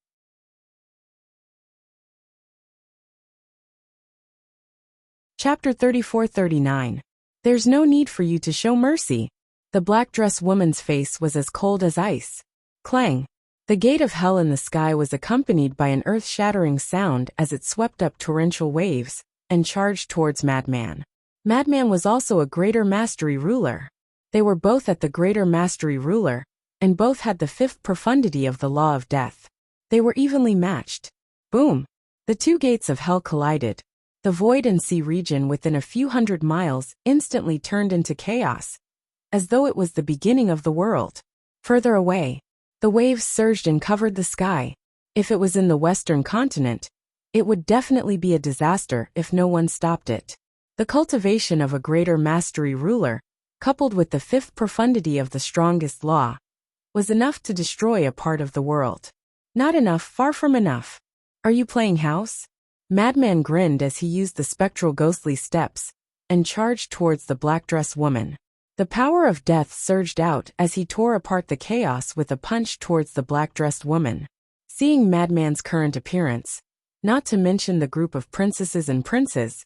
[SPEAKER 1] Chapter 34-39. There's no need for you to show mercy. The black-dressed woman's face was as cold as ice. Clang! The gate of hell in the sky was accompanied by an earth-shattering sound as it swept up torrential waves and charged towards Madman. Madman was also a greater mastery ruler. They were both at the greater mastery ruler, and both had the 5th profundity of the law of death. They were evenly matched. Boom! The 2 gates of hell collided. The void and sea region within a few hundred miles instantly turned into chaos, as though it was the beginning of the world. Further away, The waves surged and covered the sky. If it was in the western continent, it would definitely be a disaster if no one stopped it. The cultivation of a greater mastery ruler, coupled with the fifth profundity of the strongest law, was enough to destroy a part of the world. Not enough, far from enough. Are you playing house? Madman grinned as he used the spectral ghostly steps and charged towards the black-dressed woman. The power of death surged out as he tore apart the chaos with a punch towards the black-dressed woman. Seeing Madman's current appearance, not to mention the group of princesses and princes,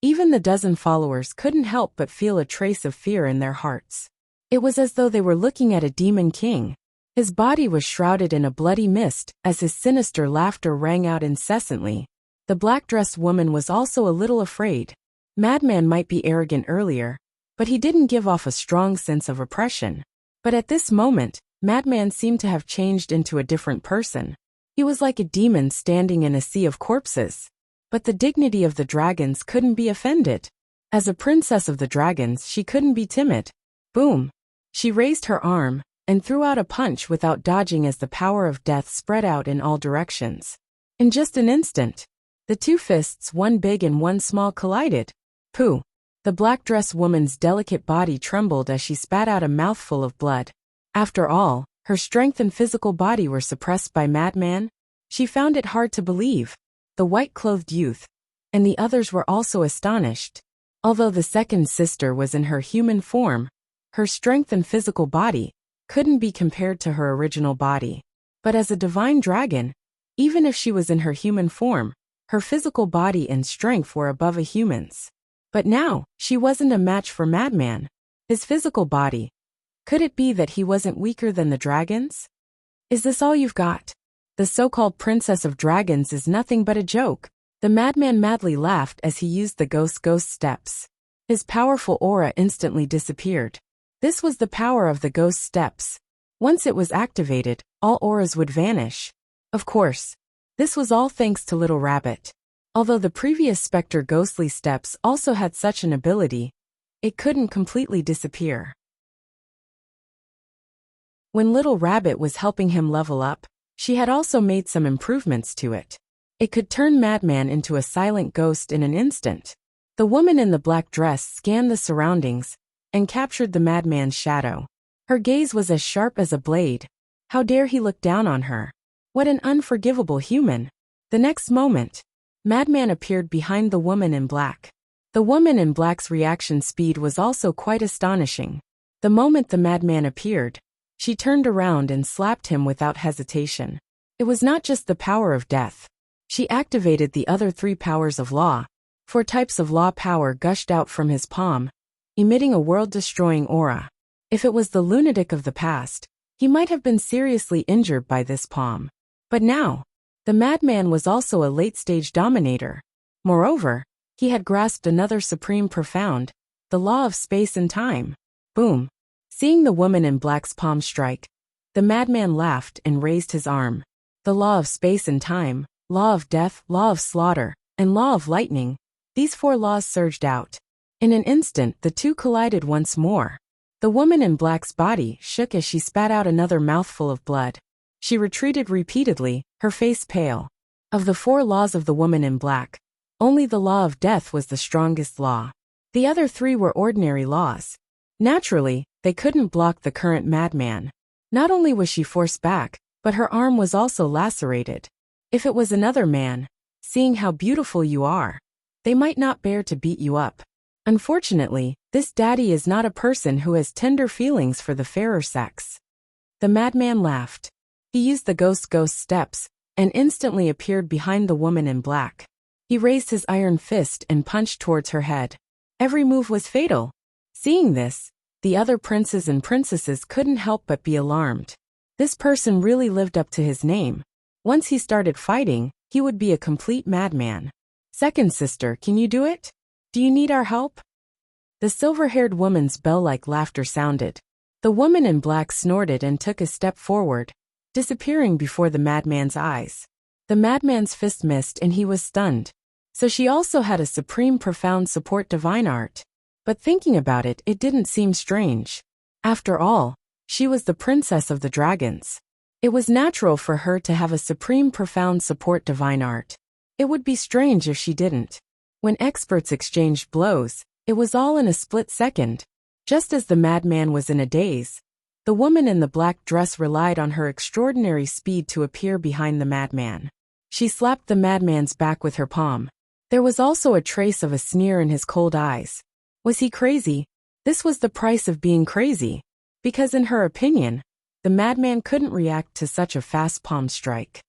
[SPEAKER 1] even the dozen followers couldn't help but feel a trace of fear in their hearts. It was as though they were looking at a demon king. His body was shrouded in a bloody mist as his sinister laughter rang out incessantly. The black-dressed woman was also a little afraid. Madman might be arrogant earlier, but he didn't give off a strong sense of oppression. But at this moment, Madman seemed to have changed into a different person. He was like a demon standing in a sea of corpses. But the dignity of the dragons couldn't be offended. As a princess of the dragons, she couldn't be timid. Boom! She raised her arm and threw out a punch without dodging as the power of death spread out in all directions. In just an instant, the two fists, one big and one small, collided. Pooh! The black-dressed woman's delicate body trembled as she spat out a mouthful of blood. After all, her strength and physical body were suppressed by Madman. She found it hard to believe. The white-clothed youth and the others were also astonished. Although the second sister was in her human form, her strength and physical body couldn't be compared to her original body. But as a divine dragon, even if she was in her human form, her physical body and strength were above a human's. But now, she wasn't a match for Madman. His physical body. Could it be that he wasn't weaker than the dragons? Is this all you've got? The so-called princess of dragons is nothing but a joke. The madman madly laughed as he used the ghost steps. His powerful aura instantly disappeared. This was the power of the ghost steps. Once it was activated, all auras would vanish. Of course, this was all thanks to Little Rabbit. Although the previous Spectre ghostly steps also had such an ability, it couldn't completely disappear. When Little Rabbit was helping him level up, she had also made some improvements to it. It could turn Madman into a silent ghost in an instant. The woman in the black dress scanned the surroundings and captured the madman's shadow. Her gaze was as sharp as a blade. How dare he look down on her? What an unforgivable human. The next moment, Madman appeared behind the woman in black. The woman in black's reaction speed was also quite astonishing. The moment the madman appeared, she turned around and slapped him without hesitation. It was not just the power of death. She activated the other 3 powers of law. 4 types of law power gushed out from his palm, emitting a world-destroying aura. If it was the lunatic of the past, he might have been seriously injured by this palm. But now, the madman was also a late-stage dominator. Moreover, he had grasped another supreme profound, the law of space and time. Boom! Seeing the woman in black's palm strike, the madman laughed and raised his arm. The law of space and time, law of death, law of slaughter, and law of lightning, these 4 laws surged out. In an instant, the two collided once more. The woman in black's body shook as she spat out another mouthful of blood. She retreated repeatedly, her face pale. Of the 4 laws of the woman in black, only the law of death was the strongest law. The other 3 were ordinary laws. Naturally, they couldn't block the current madman. Not only was she forced back, but her arm was also lacerated. If it was another man, seeing how beautiful you are, they might not bear to beat you up. Unfortunately, this daddy is not a person who has tender feelings for the fairer sex. The madman laughed. He used the ghost steps and instantly appeared behind the woman in black. He raised his iron fist and punched towards her head. Every move was fatal. Seeing this, the other princes and princesses couldn't help but be alarmed. This person really lived up to his name. Once he started fighting, he would be a complete madman. Second sister, can you do it? Do you need our help? The silver-haired woman's bell-like laughter sounded. The woman in black snorted and took a step forward, disappearing before the madman's eyes. The madman's fist missed and he was stunned. So she also had a supreme profound support divine art. But thinking about it, it didn't seem strange. After all, she was the princess of the dragons. It was natural for her to have a supreme profound support divine art. It would be strange if she didn't. When experts exchanged blows, it was all in a split second. Just as the madman was in a daze, the woman in the black dress relied on her extraordinary speed to appear behind the madman. She slapped the madman's back with her palm. There was also a trace of a sneer in his cold eyes. Was he crazy? This was the price of being crazy. Because in her opinion, the madman couldn't react to such a fast palm strike.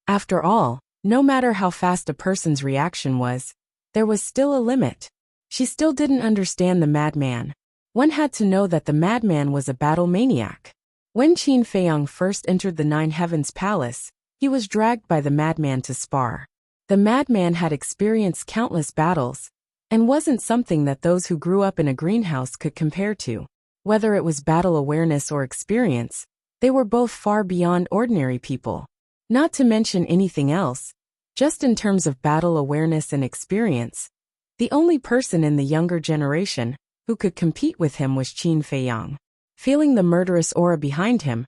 [SPEAKER 1] After all, no matter how fast a person's reaction was, there was still a limit. She still didn't understand the madman. One had to know that the madman was a battle maniac. When Qin Feiyang first entered the Nine Heavens Palace, he was dragged by the madman to spar. The madman had experienced countless battles, and wasn't something that those who grew up in a greenhouse could compare to. Whether it was battle awareness or experience, they were both far beyond ordinary people. Not to mention anything else, just in terms of battle awareness and experience, the only person in the younger generation who could compete with him was Qin Feiyang. Feeling the murderous aura behind him,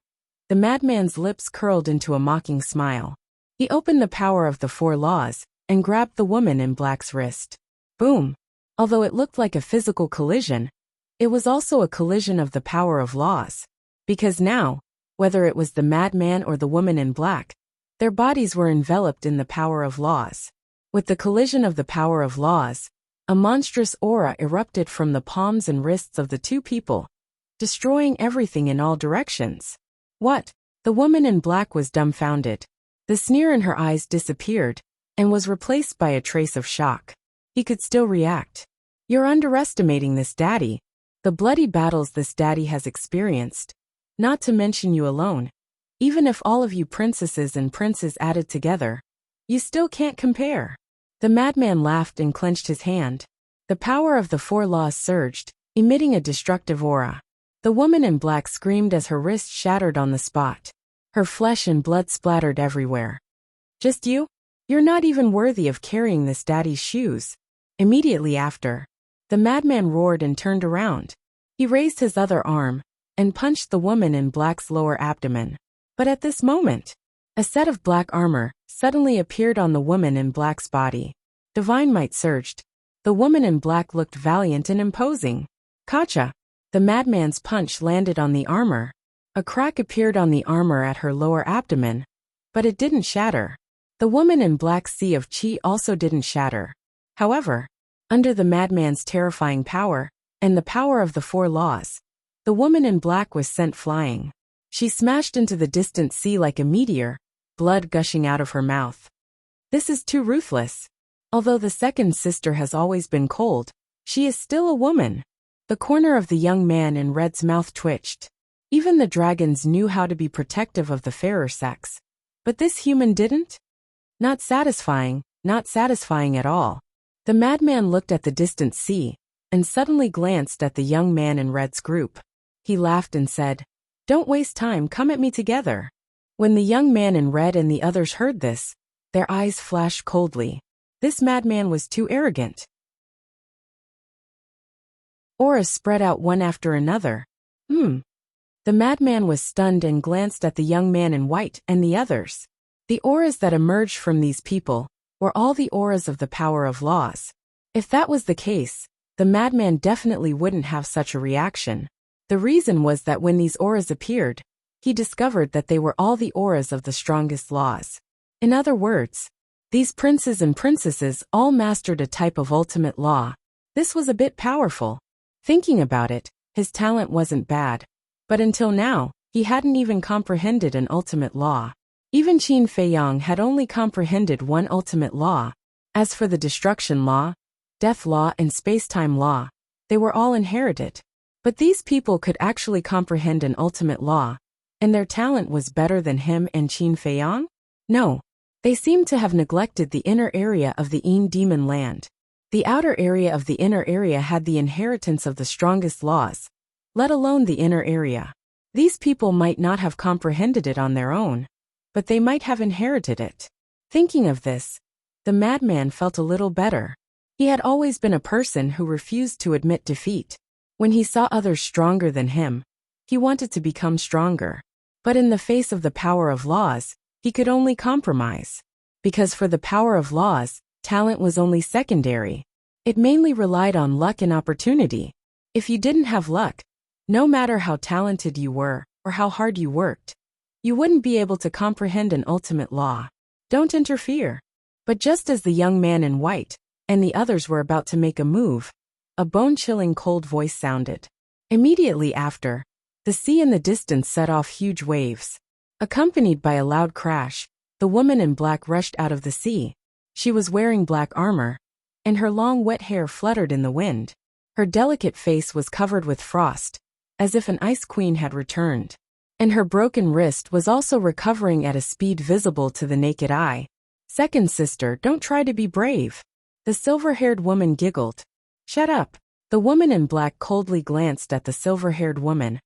[SPEAKER 1] the madman's lips curled into a mocking smile. He opened the power of the four laws and grabbed the woman in black's wrist. Boom! Although it looked like a physical collision, it was also a collision of the power of laws. Because now, whether it was the madman or the woman in black, their bodies were enveloped in the power of laws. With the collision of the power of laws, a monstrous aura erupted from the palms and wrists of the two people, destroying everything in all directions. What? The woman in black was dumbfounded. The sneer in her eyes disappeared, and was replaced by a trace of shock. He could still react. You're underestimating this daddy. The bloody battles this daddy has experienced. Not to mention you alone. Even if all of you princesses and princes added together, you still can't compare. The madman laughed and clenched his hand. The power of the four laws surged, emitting a destructive aura. The woman in black screamed as her wrist shattered on the spot. Her flesh and blood splattered everywhere. Just you? You're not even worthy of carrying this daddy's shoes. Immediately after, the madman roared and turned around. He raised his other arm and punched the woman in black's lower abdomen. But at this moment, a set of black armor suddenly appeared on the woman in black's body. Divine might surged. The woman in black looked valiant and imposing. Kacha! The madman's punch landed on the armor. A crack appeared on the armor at her lower abdomen, but it didn't shatter. The woman in black's sea of qi also didn't shatter. However, under the madman's terrifying power, and the power of the four laws, the woman in black was sent flying. She smashed into the distant sea like a meteor, blood gushing out of her mouth. This is too ruthless. Although the second sister has always been cold, she is still a woman. The corner of the young man in red's mouth twitched. Even the dragons knew how to be protective of the fairer sex. But this human didn't? Not satisfying at all. The madman looked at the distant sea, and suddenly glanced at the young man in red's group. He laughed and said, "Don't waste time, come at me together." When the young man in red and the others heard this, their eyes flashed coldly. This madman was too arrogant. Auras spread out one after another. The madman was stunned and glanced at the young man in white and the others. The auras that emerged from these people were all the auras of the power of laws. If that was the case, the madman definitely wouldn't have such a reaction. The reason was that when these auras appeared, he discovered that they were all the auras of the strongest laws. In other words, these princes and princesses all mastered a type of ultimate law. This was a bit powerful. Thinking about it, his talent wasn't bad. But until now, he hadn't even comprehended an ultimate law. Even Qin Feiyang had only comprehended one ultimate law. As for the destruction law, death law and space-time law, they were all inherited. But these people could actually comprehend an ultimate law, and their talent was better than him and Qin Feiyang? No. They seemed to have neglected the inner area of the Yin demon land. The outer area of the inner area had the inheritance of the strongest laws, let alone the inner area. These people might not have comprehended it on their own, but they might have inherited it. Thinking of this, the madman felt a little better. He had always been a person who refused to admit defeat. When he saw others stronger than him, He wanted to become stronger. But in the face of the power of laws, he could only compromise. Because for the power of laws, talent was only secondary. It mainly relied on luck and opportunity. If you didn't have luck, no matter how talented you were or how hard you worked, you wouldn't be able to comprehend an ultimate law. Don't interfere. But just as the young man in white and the others were about to make a move, a bone-chilling cold voice sounded. Immediately after, the sea in the distance set off huge waves. Accompanied by a loud crash, the woman in black rushed out of the sea. She was wearing black armor, and her long wet hair fluttered in the wind. Her delicate face was covered with frost, as if an ice queen had returned. And her broken wrist was also recovering at a speed visible to the naked eye. Second sister, don't try to be brave. The silver-haired woman giggled. Shut up. The woman in black coldly glanced at the silver-haired woman,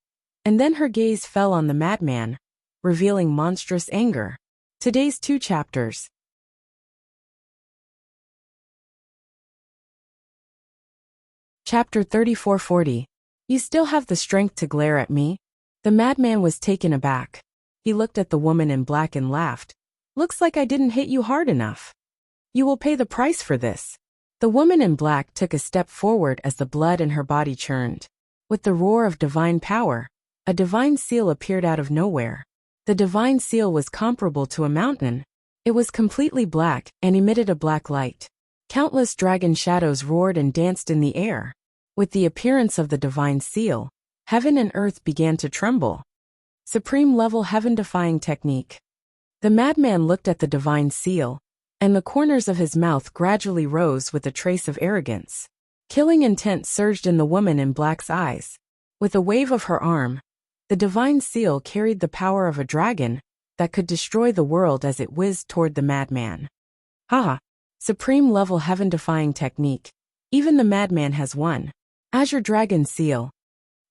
[SPEAKER 1] and then her gaze fell on the madman, revealing monstrous anger. Today's 2 chapters. Chapter 3440. You still have the strength to glare at me? The madman was taken aback. He looked at the woman in black and laughed. Looks like I didn't hit you hard enough. You will pay the price for this. The woman in black took a step forward as the blood in her body churned. With the roar of divine power, a divine seal appeared out of nowhere. The divine seal was comparable to a mountain. It was completely black and emitted a black light. Countless dragon shadows roared and danced in the air. With the appearance of the divine seal, heaven and earth began to tremble. Supreme-level heaven-defying technique. The madman looked at the divine seal, and the corners of his mouth gradually rose with a trace of arrogance. Killing intent surged in the woman in black's eyes. With a wave of her arm, the divine seal carried the power of a dragon that could destroy the world as it whizzed toward the madman. Haha! Supreme-level heaven-defying technique. Even the madman has won. Azure Dragon Seal.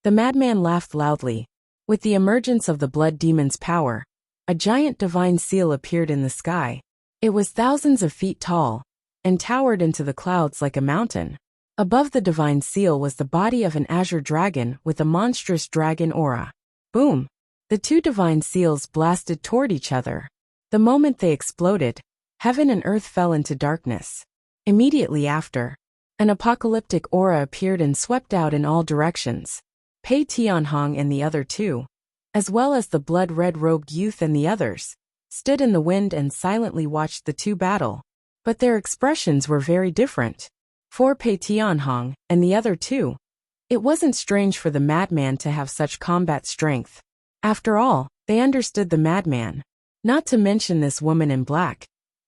[SPEAKER 1] The madman laughed loudly. With the emergence of the blood demon's power, a giant divine seal appeared in the sky. It was thousands of feet tall and towered into the clouds like a mountain. Above the divine seal was the body of an azure dragon with a monstrous dragon aura. Boom! The 2 divine seals blasted toward each other. The moment they exploded, heaven and earth fell into darkness. Immediately after, an apocalyptic aura appeared and swept out in all directions. Pei Tianhong and the other 2, as well as the blood-red robed youth and the others, stood in the wind and silently watched the 2 battle. But their expressions were very different. For Pei Tianhong and the other 2, it wasn't strange for the madman to have such combat strength. After all, they understood the madman. Not to mention this woman in black.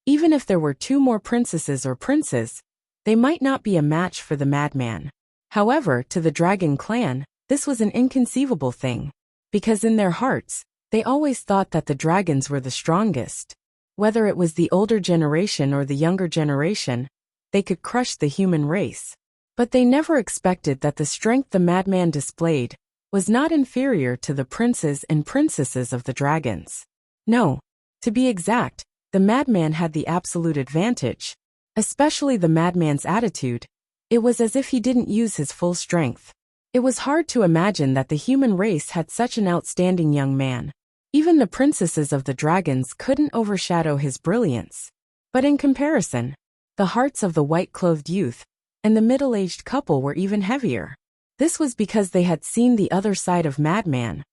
[SPEAKER 1] Even if there were 2 more princesses or princes, they might not be a match for the madman. However, to the dragon clan, this was an inconceivable thing. Because in their hearts, they always thought that the dragons were the strongest. Whether it was the older generation or the younger generation, they could crush the human race. But they never expected that the strength the madman displayed was not inferior to the princes and princesses of the dragons. No, to be exact, the madman had the absolute advantage. Especially the madman's attitude. It was as if he didn't use his full strength. It was hard to imagine that the human race had such an outstanding young man. Even the princesses of the dragons couldn't overshadow his brilliance. But in comparison, the hearts of the white-clothed youth and the middle-aged couple were even heavier. This was because they had seen the other side of Madman,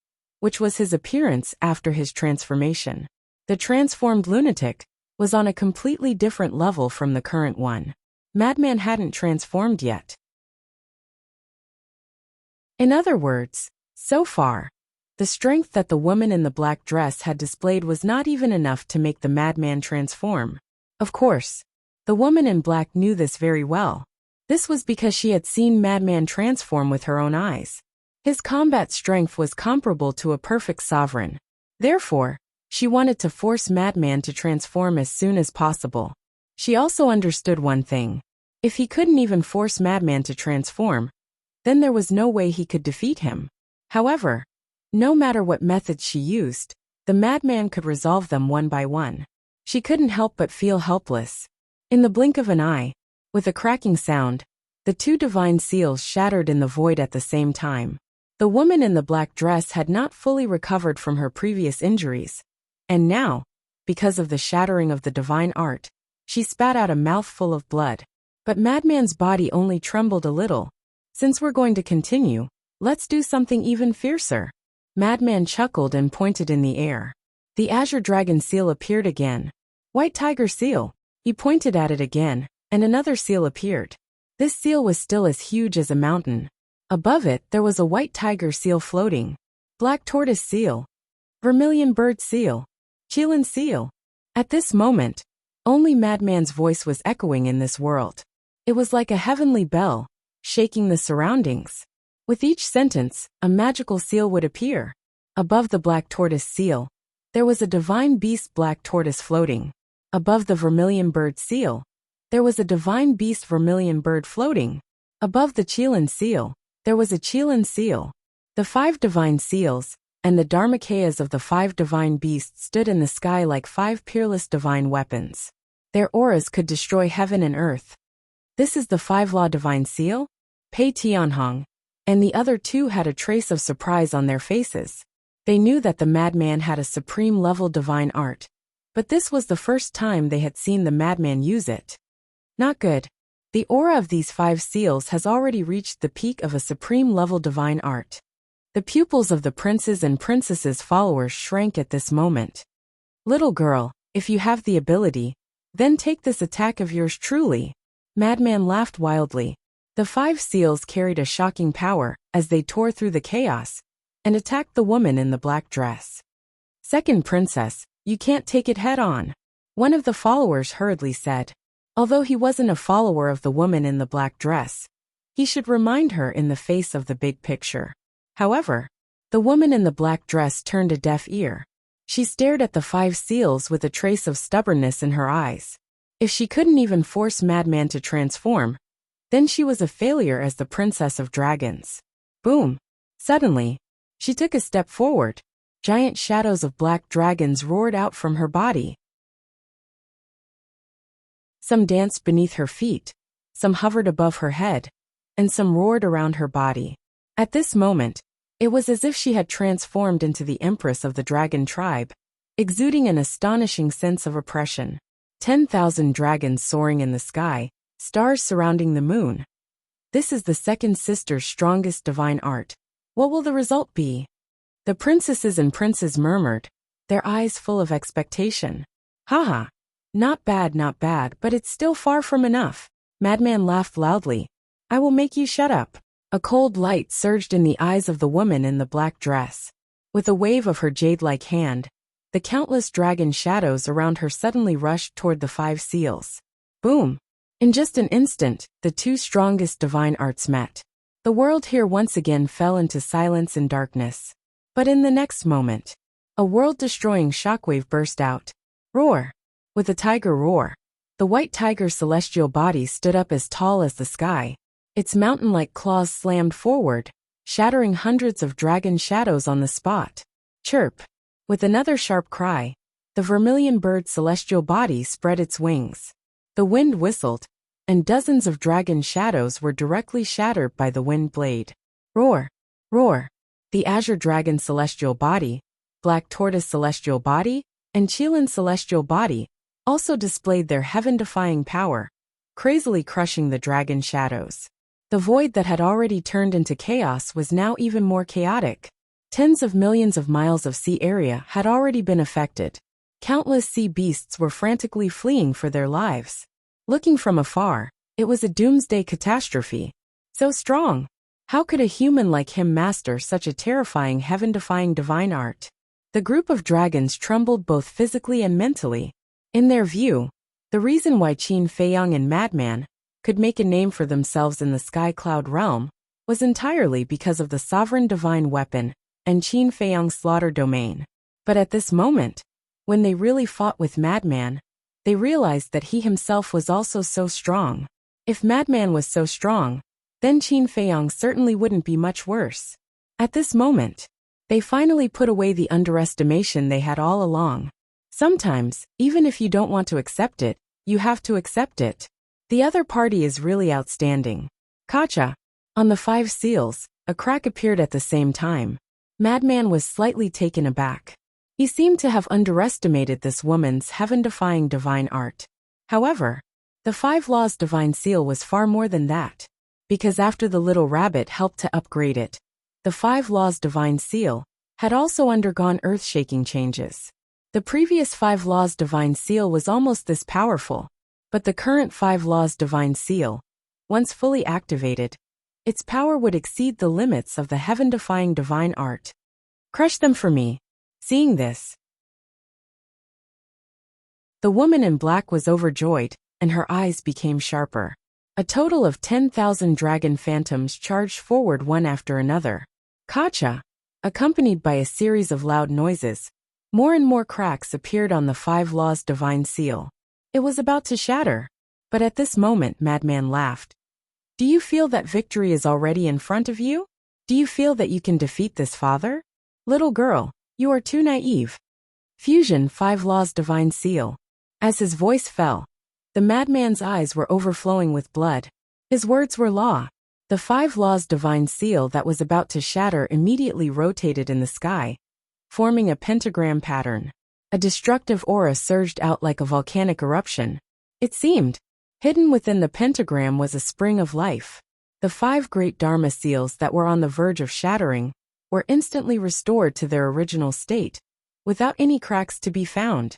[SPEAKER 1] which was his appearance after his transformation. The transformed lunatic was on a completely different level from the current one. Madman hadn't transformed yet. In other words, so far, the strength that the woman in the black dress had displayed was not even enough to make the madman transform. Of course, the woman in black knew this very well. This was because she had seen Madman transform with her own eyes. His combat strength was comparable to a perfect sovereign. Therefore, she wanted to force Madman to transform as soon as possible. She also understood one thing. If he couldn't even force Madman to transform, then there was no way he could defeat him. However, no matter what methods she used, the madman could resolve them one by one. She couldn't help but feel helpless. In the blink of an eye, with a cracking sound, the two divine seals shattered in the void at the same time. The woman in the black dress had not fully recovered from her previous injuries, and now, because of the shattering of the divine art, she spat out a mouthful of blood. But Madman's body only trembled a little. Since we're going to continue, let's do something even fiercer. Madman chuckled and pointed in the air. The azure dragon seal appeared again. White tiger seal. He pointed at it again, and another seal appeared. This seal was still as huge as a mountain. Above it, there was a white tiger seal floating. Black tortoise seal. Vermilion bird seal. Chelan seal. At this moment, only Madman's voice was echoing in this world. It was like a heavenly bell, shaking the surroundings. With each sentence, a magical seal would appear. Above the black tortoise seal, there was a divine beast black tortoise floating. Above the vermilion bird seal, there was a divine beast vermilion bird floating. Above the Chelan seal, there was a Chelan seal. The 5 divine seals, and the dharmakayas of the 5 divine beasts stood in the sky like 5 peerless divine weapons. Their auras could destroy heaven and earth. This is the 5-law divine seal? Pei Tianhong. And the other 2 had a trace of surprise on their faces. They knew that the madman had a supreme-level divine art, but this was the first time they had seen the madman use it. Not good. The aura of these 5 seals has already reached the peak of a supreme-level divine art. The pupils of the prince's and princess's followers shrank at this moment. Little girl, if you have the ability, then take this attack of yours truly. Madman laughed wildly. The 5 seals carried a shocking power as they tore through the chaos and attacked the woman in the black dress. Second princess, you can't take it head on. One of the followers hurriedly said. Although he wasn't a follower of the woman in the black dress, he should remind her in the face of the big picture. However, the woman in the black dress turned a deaf ear. She stared at the 5 seals with a trace of stubbornness in her eyes. If she couldn't even force Madman to transform, then she was a failure as the princess of dragons. Boom! Suddenly, she took a step forward. Giant shadows of black dragons roared out from her body. Some danced beneath her feet, some hovered above her head, and some roared around her body. At this moment, it was as if she had transformed into the empress of the dragon tribe, exuding an astonishing sense of oppression. 10,000 dragons soaring in the sky, stars surrounding the moon. This is the second sister's strongest divine art. What will the result be? The princesses and princes murmured, their eyes full of expectation. Haha. Not bad, but it's still far from enough. Madman laughed loudly. I will make you shut up. A cold light surged in the eyes of the woman in the black dress. With a wave of her jade-like hand, the countless dragon shadows around her suddenly rushed toward the 5 seals. Boom! In just an instant, the 2 strongest divine arts met. The world here once again fell into silence and darkness. But in the next moment, a world-destroying shockwave burst out. Roar! With a tiger roar, the white tiger's celestial body stood up as tall as the sky. Its mountain-like claws slammed forward, shattering hundreds of dragon shadows on the spot. Chirp! With another sharp cry, the vermilion bird's celestial body spread its wings. The wind whistled, and dozens of dragon shadows were directly shattered by the wind blade. Roar! Roar! The azure dragon celestial body, black tortoise celestial body, and Chelan celestial body also displayed their heaven-defying power, crazily crushing the dragon shadows. The void that had already turned into chaos was now even more chaotic. Tens of millions of miles of sea area had already been affected. Countless sea beasts were frantically fleeing for their lives. Looking from afar, it was a doomsday catastrophe. So strong! How could a human like him master such a terrifying heaven-defying divine art? The group of dragons trembled both physically and mentally. In their view, the reason why Qin Feiyang and Madman could make a name for themselves in the Sky Cloud realm was entirely because of the sovereign divine weapon and Qin Feiyang's slaughter domain. But at this moment, when they really fought with Madman, they realized that he himself was also so strong. If Madman was so strong, then Qin Feiyang certainly wouldn't be much worse. At this moment, they finally put away the underestimation they had all along. Sometimes, even if you don't want to accept it, you have to accept it. The other party is really outstanding. Kacha. On the 5 seals, a crack appeared at the same time. Madman was slightly taken aback. He seemed to have underestimated this woman's heaven-defying divine art. However, the 5 laws divine seal was far more than that. Because after the little rabbit helped to upgrade it, the 5 laws divine seal had also undergone earth-shaking changes. The previous 5 laws divine seal was almost this powerful, but the current 5 laws divine seal, once fully activated, its power would exceed the limits of the heaven-defying divine art. Crush them for me. Seeing this, the woman in black was overjoyed, and her eyes became sharper. A total of 10,000 dragon phantoms charged forward one after another. Kacha, accompanied by a series of loud noises, more and more cracks appeared on the 5 laws divine seal. It was about to shatter. But at this moment Madman laughed. Do you feel that victory is already in front of you? Do you feel that you can defeat this father? Little girl, you are too naive. Fusion 5 laws divine seal. As his voice fell, the madman's eyes were overflowing with blood. His words were law. The 5 laws divine seal that was about to shatter immediately rotated in the sky, forming a pentagram pattern. A destructive aura surged out like a volcanic eruption. It seemed, hidden within the pentagram was a spring of life. The 5 great Dharma seals that were on the verge of shattering were instantly restored to their original state, without any cracks to be found.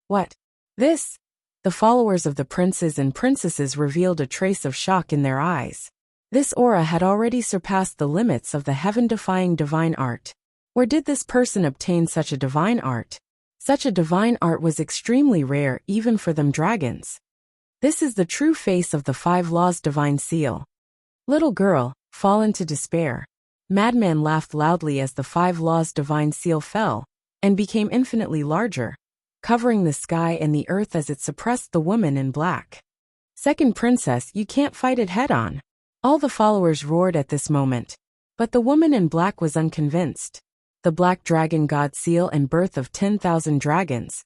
[SPEAKER 1] What? This? The followers of the princes and princesses revealed a trace of shock in their eyes. This aura had already surpassed the limits of the heaven-defying divine art. Where did this person obtain such a divine art? Such a divine art was extremely rare even for them dragons. This is the true face of the 5 laws divine seal. Little girl, fall into despair. Madman laughed loudly as the 5 laws divine seal fell, and became infinitely larger, covering the sky and the earth as it suppressed the woman in black. Second princess, you can't fight it head-on. All the followers roared at this moment. But the woman in black was unconvinced. The black dragon god seal and birth of 10,000 dragons.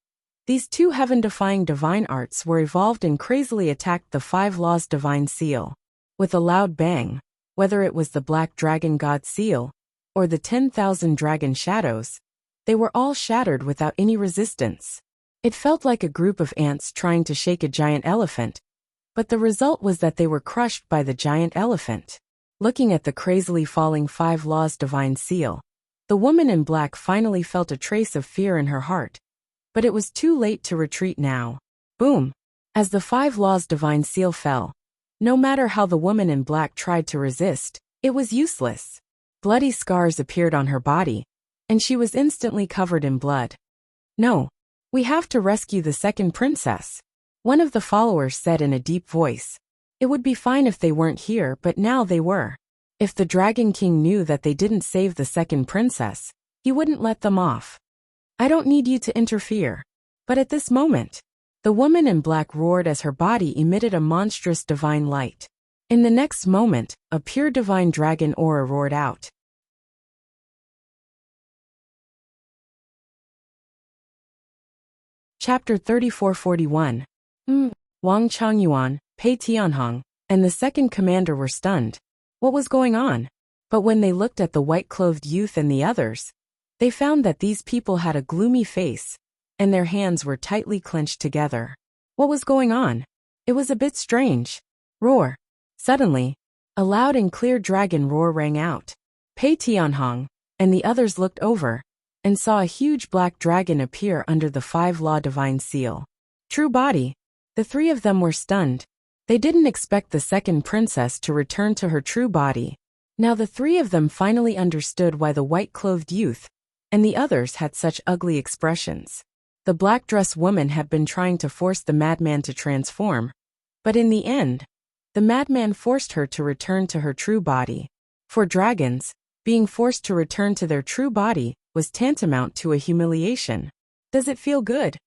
[SPEAKER 1] These 2 heaven-defying divine arts were evolved and crazily attacked the 5 laws divine seal. With a loud bang, whether it was the black dragon god seal, or the 10,000 dragon shadows, they were all shattered without any resistance. It felt like a group of ants trying to shake a giant elephant, but the result was that they were crushed by the giant elephant. Looking at the crazily falling 5 laws divine seal, the woman in black finally felt a trace of fear in her heart. But it was too late to retreat now. Boom! As the 5 laws divine seal fell, no matter how the woman in black tried to resist, it was useless. Bloody scars appeared on her body, and she was instantly covered in blood. No. We have to rescue the second princess. One of the followers said in a deep voice. It would be fine if they weren't here, but now they were. If the Dragon King knew that they didn't save the second princess, he wouldn't let them off. I don't need you to interfere. But at this moment, the woman in black roared as her body emitted a monstrous divine light. In the next moment, a pure divine dragon aura roared out. Chapter 3441. Wang Changyuan, Pei Tianhong, and the second commander were stunned. What was going on? But when they looked at the white-clothed youth and the others, they found that these people had a gloomy face, and their hands were tightly clenched together. What was going on? It was a bit strange. Roar! Suddenly, a loud and clear dragon roar rang out. Pei Tianhong and the others looked over, and saw a huge black dragon appear under the 5 law divine seal. True body. The 3 of them were stunned. They didn't expect the second princess to return to her true body. Now the 3 of them finally understood why the white-clothed youth and the others had such ugly expressions. The black-dressed woman had been trying to force the madman to transform, but in the end, the madman forced her to return to her true body. For dragons, being forced to return to their true body was tantamount to a humiliation. Does it feel good?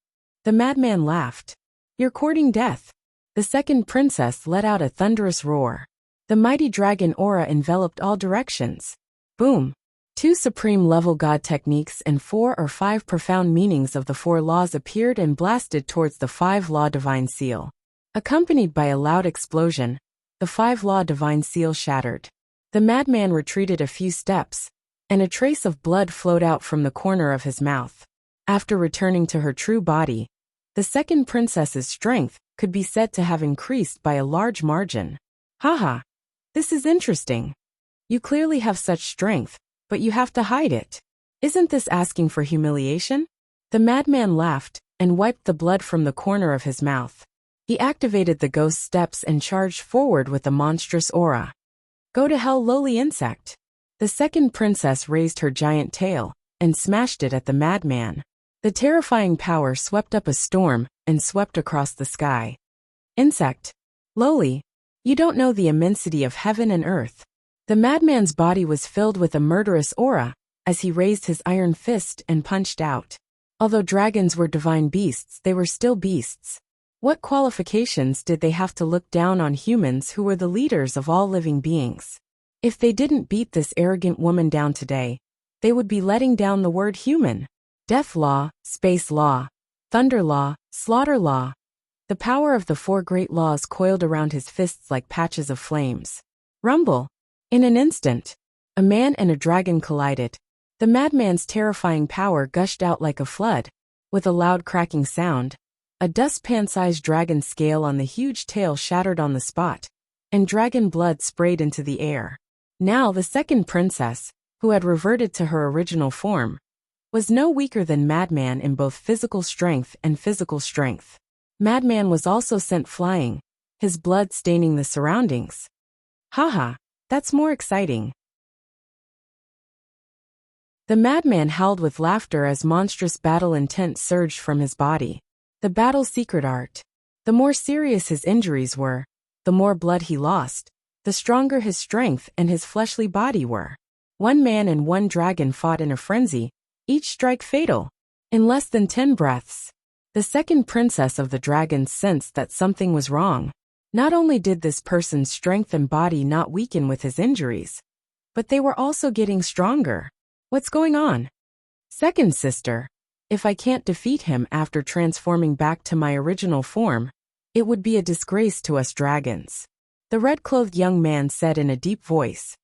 [SPEAKER 1] The madman laughed. You're courting death. The second princess let out a thunderous roar. The mighty dragon aura enveloped all directions. Boom! 2 supreme-level god techniques and 4 or 5 profound meanings of the 4 laws appeared and blasted towards the 5 law divine seal. Accompanied by a loud explosion, the 5 law divine seal shattered. The madman retreated a few steps, and a trace of blood flowed out from the corner of his mouth. After returning to her true body, the second princess's strength could be said to have increased by a large margin. Haha, this is interesting. You clearly have such strength, but you have to hide it. Isn't this asking for humiliation? The madman laughed and wiped the blood from the corner of his mouth. He activated the ghost steps and charged forward with a monstrous aura. Go to hell, lowly insect. The second princess raised her giant tail and smashed it at the madman. The terrifying power swept up a storm and swept across the sky. Insect. Lowly. You don't know the immensity of heaven and earth. The madman's body was filled with a murderous aura as he raised his iron fist and punched out. Although dragons were divine beasts, they were still beasts. What qualifications did they have to look down on humans who were the leaders of all living beings? If they didn't beat this arrogant woman down today, they would be letting down the word human. Death law, space law, thunder law, slaughter law. The power of the four great laws coiled around his fists like patches of flames. Rumble. In an instant, a man and a dragon collided. The madman's terrifying power gushed out like a flood. With a loud cracking sound, a dustpan-sized dragon scale on the huge tail shattered on the spot, and dragon blood sprayed into the air. Now the second princess, who had reverted to her original form, was no weaker than Madman in both physical strength and physical strength. Madman was also sent flying, his blood staining the surroundings. Haha, that's more exciting. The madman howled with laughter as monstrous battle intent surged from his body. The battle's secret art. The more serious his injuries were, the more blood he lost, the stronger his strength and his fleshly body were. One man and one dragon fought in a frenzy, each strike fatal. In less than 10 breaths, the second princess of the dragons sensed that something was wrong. Not only did this person's strength and body not weaken with his injuries, but they were also getting stronger. What's going on? Second sister, if I can't defeat him after transforming back to my original form, it would be a disgrace to us dragons. The red-clothed young man said in a deep voice.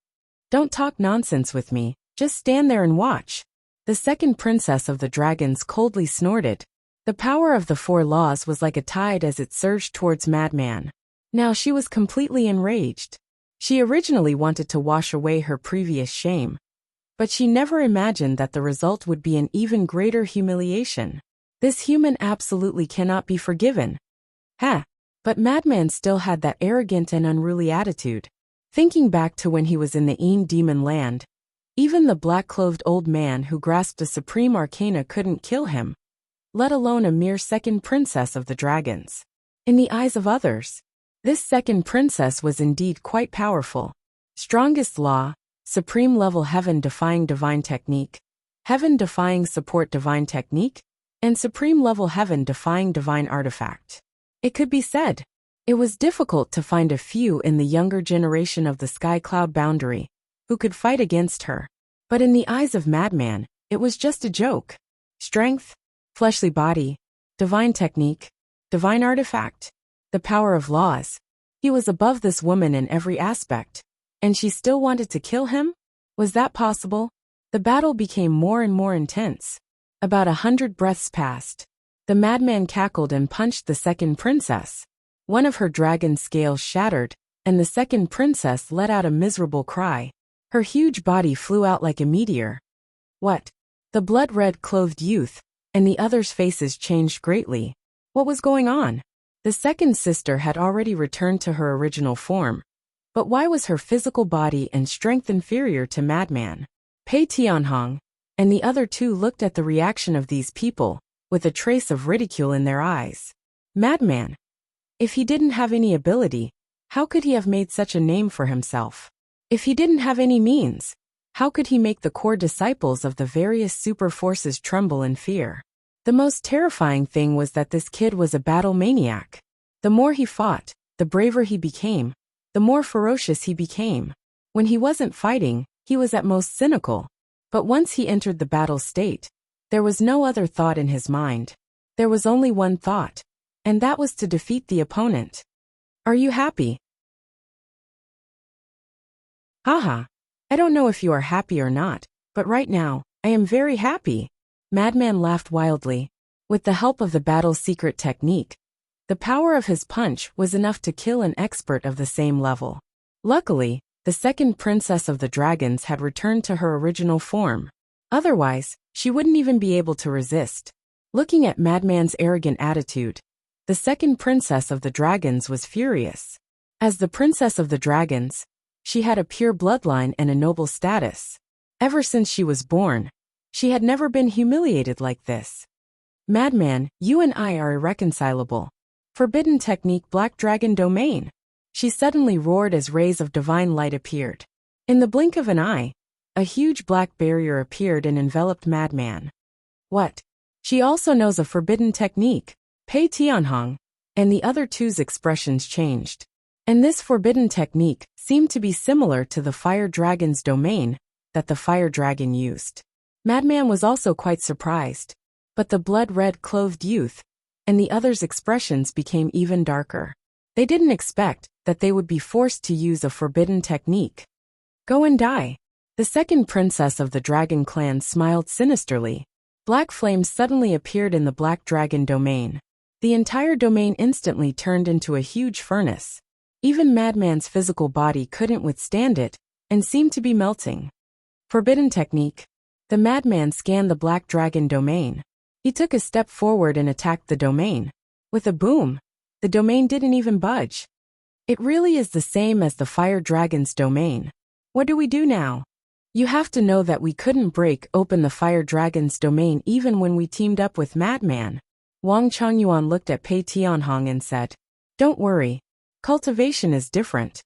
[SPEAKER 1] Don't talk nonsense with me, just stand there and watch. The second princess of the dragons coldly snorted. The power of the four laws was like a tide as it surged towards Madman. Now she was completely enraged. She originally wanted to wash away her previous shame, but she never imagined that the result would be an even greater humiliation. This human absolutely cannot be forgiven. But Madman still had that arrogant and unruly attitude. Thinking back to when he was in the Demon Land, even the black-clothed old man who grasped a supreme arcana couldn't kill him, let alone a mere second princess of the dragons. In the eyes of others, this second princess was indeed quite powerful. Strongest law, supreme level heaven-defying divine technique, heaven-defying support divine technique, and supreme level heaven-defying divine artifact. It could be said, it was difficult to find a few in the younger generation of the Sky Cloud boundary who could fight against her. But in the eyes of Madman, it was just a joke. Strength, fleshly body, divine technique, divine artifact, the power of laws. He was above this woman in every aspect, and she still wanted to kill him? Was that possible? The battle became more and more intense. About 100 breaths passed. The madman cackled and punched the second princess. One of her dragon scales shattered, and the second princess let out a miserable cry. Her huge body flew out like a meteor. What? The blood-red clothed youth and the others' faces changed greatly. What was going on? The second sister had already returned to her original form. But why was her physical body and strength inferior to Madman? Pei Tianhong and the other two looked at the reaction of these people, with a trace of ridicule in their eyes. Madman. If he didn't have any ability, how could he have made such a name for himself? If he didn't have any means, how could he make the core disciples of the various super forces tremble in fear? The most terrifying thing was that this kid was a battle maniac. The more he fought, the braver he became, the more ferocious he became. When he wasn't fighting, he was at most cynical. But once he entered the battle state, there was no other thought in his mind. There was only one thought, and that was to defeat the opponent. Are you happy? Haha. I don't know if you are happy or not, but right now, I am very happy. Madman laughed wildly. With the help of the battle's secret technique, the power of his punch was enough to kill an expert of the same level. Luckily, the second princess of the dragons had returned to her original form. Otherwise, she wouldn't even be able to resist. Looking at Madman's arrogant attitude, the second princess of the dragons was furious. As the princess of the dragons, she had a pure bloodline and a noble status. Ever since she was born, she had never been humiliated like this. Madman, you and I are irreconcilable. Forbidden technique Black Dragon Domain. She suddenly roared as rays of divine light appeared. In the blink of an eye, a huge black barrier appeared and enveloped Madman. What? She also knows a forbidden technique, Pei Tianhong, and the other two's expressions changed. And this forbidden technique seemed to be similar to the Fire Dragon's domain that the Fire Dragon used. Madman was also quite surprised, but the blood-red clothed youth and the others' expressions became even darker. They didn't expect that they would be forced to use a forbidden technique. Go and die. The second princess of the dragon clan smiled sinisterly. Black flames suddenly appeared in the Black Dragon domain. The entire domain instantly turned into a huge furnace. Even Madman's physical body couldn't withstand it and seemed to be melting. Forbidden technique. The Madman scanned the Black Dragon domain. He took a step forward and attacked the domain. With a boom, the domain didn't even budge. It really is the same as the Fire Dragon's domain. What do we do now? You have to know that we couldn't break open the Fire Dragon's domain even when we teamed up with Madman. Wang Chongyuan looked at Pei Tianhong and said, "Don't worry. Cultivation is different.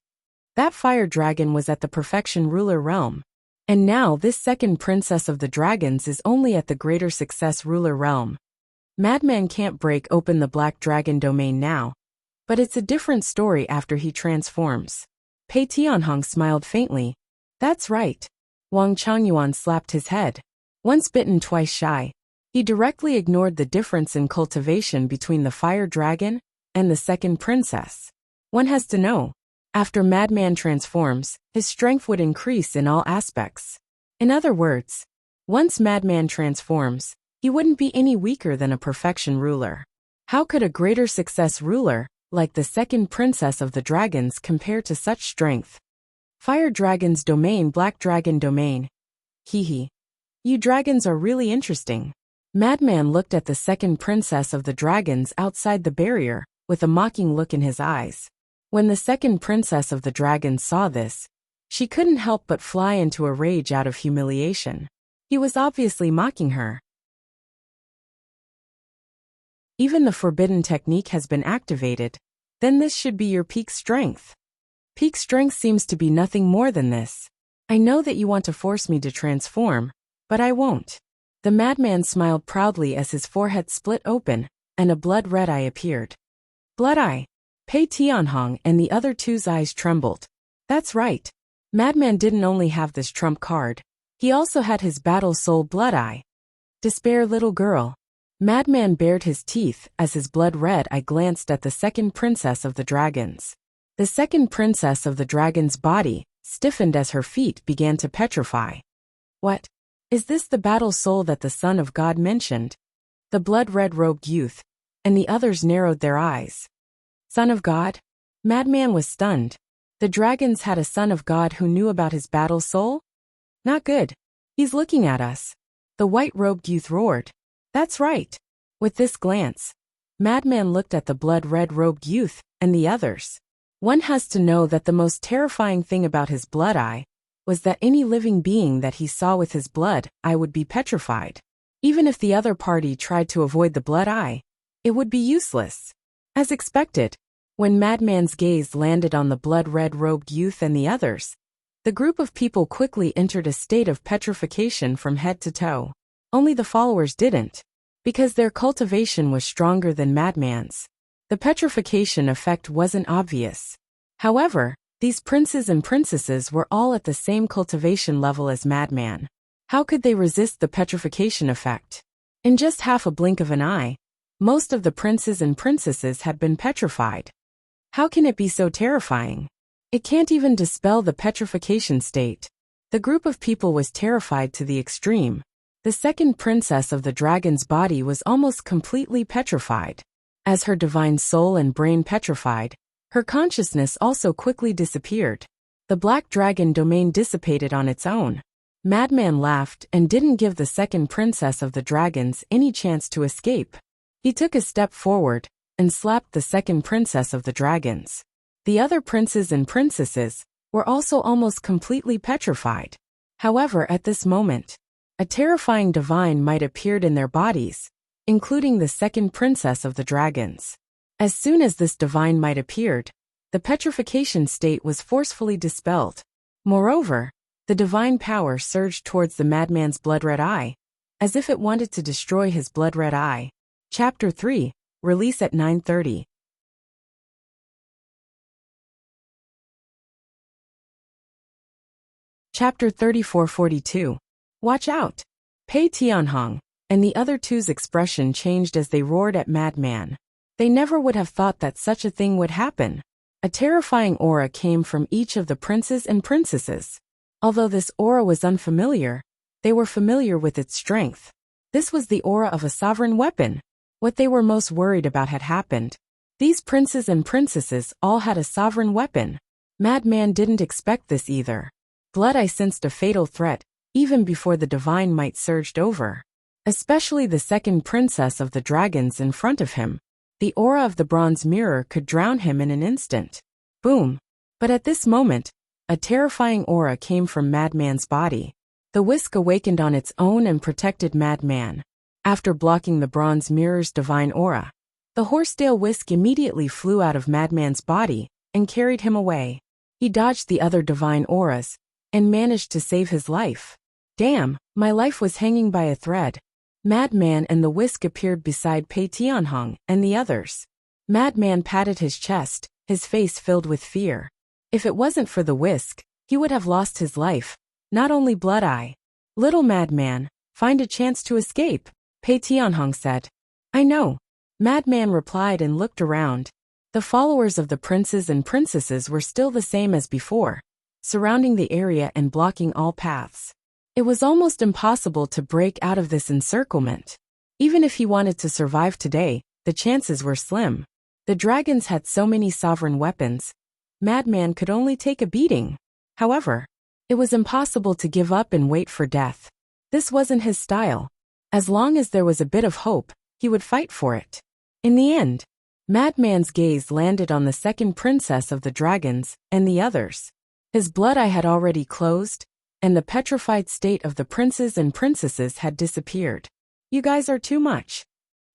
[SPEAKER 1] That Fire Dragon was at the Perfection Ruler realm. And now this second princess of the dragons is only at the Greater Success Ruler realm. Madman can't break open the Black Dragon domain now, but it's a different story after he transforms." Pei Tianhong smiled faintly. "That's right." Wang Chongyuan slapped his head. Once bitten, twice shy. He directly ignored the difference in cultivation between the Fire Dragon and the second princess. One has to know, after Madman transforms, his strength would increase in all aspects. In other words, once Madman transforms, he wouldn't be any weaker than a Perfection Ruler. How could a Greater Success Ruler, like the second princess of the dragons, compare to such strength? Fire Dragon's domain, Black Dragon domain. Hee. You dragons are really interesting. Madman looked at the second princess of the dragons outside the barrier, with a mocking look in his eyes. When the second princess of the dragons saw this, she couldn't help but fly into a rage out of humiliation. He was obviously mocking her. Even the forbidden technique has been activated. Then this should be your peak strength. Peak strength seems to be nothing more than this. I know that you want to force me to transform, but I won't. The madman smiled proudly as his forehead split open, and a blood-red eye appeared. Blood eye. Pei Tianhong and the other two's eyes trembled. That's right. Madman didn't only have this trump card. He also had his battle soul blood eye. Despair, little girl. Madman bared his teeth as his blood-red eye glanced at the second princess of the dragons. The second princess of the dragon's body stiffened as her feet began to petrify. What? Is this the battle soul that the Son of God mentioned? The blood-red robed youth and the others narrowed their eyes. Son of God? Madman was stunned. The dragons had a Son of God who knew about his battle soul? Not good. He's looking at us. The white-robed youth roared. That's right. With this glance, Madman looked at the blood-red robed youth and the others. One has to know that the most terrifying thing about his blood eye was that any living being that he saw with his blood eye would be petrified. Even if the other party tried to avoid the blood eye, it would be useless. As expected, when Madman's gaze landed on the blood-red robed youth and the others, the group of people quickly entered a state of petrification from head to toe. Only the followers didn't, because their cultivation was stronger than Madman's. The petrification effect wasn't obvious. However, these princes and princesses were all at the same cultivation level as Madman. How could they resist the petrification effect? In just half a blink of an eye, most of the princes and princesses had been petrified. How can it be so terrifying? It can't even dispel the petrification state. The group of people was terrified to the extreme. The second princess of the dragon's body was almost completely petrified. As her divine soul and brain petrified, her consciousness also quickly disappeared. The black dragon domain dissipated on its own. Madman laughed and didn't give the second princess of the dragons any chance to escape. He took a step forward and slapped the second princess of the dragons. The other princes and princesses were also almost completely petrified. However, at this moment, a terrifying divine might appeared in their bodies, including the second princess of the dragons. As soon as this divine might appeared, the petrification state was forcefully dispelled. Moreover, the divine power surged towards the madman's blood-red eye, as if it wanted to destroy his blood-red eye. Chapter 3, release at 9:30. Chapter 3442. Watch out! Pei Tianhong and the other two's expression changed as they roared at Madman. They never would have thought that such a thing would happen. A terrifying aura came from each of the princes and princesses. Although this aura was unfamiliar, they were familiar with its strength. This was the aura of a sovereign weapon. What they were most worried about had happened. These princes and princesses all had a sovereign weapon. Madman didn't expect this either. Blood-Eye sensed a fatal threat, even before the divine might surged over. Especially the second princess of the dragons in front of him. The aura of the bronze mirror could drown him in an instant. Boom! But at this moment, a terrifying aura came from Madman's body. The whisk awakened on its own and protected Madman. After blocking the bronze mirror's divine aura, the horsetail whisk immediately flew out of Madman's body and carried him away. He dodged the other divine auras and managed to save his life. Damn, my life was hanging by a thread. Madman and the whisk appeared beside Pei Tianhong and the others. Madman patted his chest, his face filled with fear. If it wasn't for the whisk, he would have lost his life. Not only Blood-Eye. Little Madman, find a chance to escape, Pei Tianhong said. I know. Madman replied and looked around. The followers of the princes and princesses were still the same as before, surrounding the area and blocking all paths. It was almost impossible to break out of this encirclement. Even if he wanted to survive today, the chances were slim. The dragons had so many sovereign weapons. Madman could only take a beating. However, it was impossible to give up and wait for death. This wasn't his style. As long as there was a bit of hope, he would fight for it. In the end, Madman's gaze landed on the second princess of the dragons and the others. His blood-eye had already closed, and the petrified state of the princes and princesses had disappeared. You guys are too much.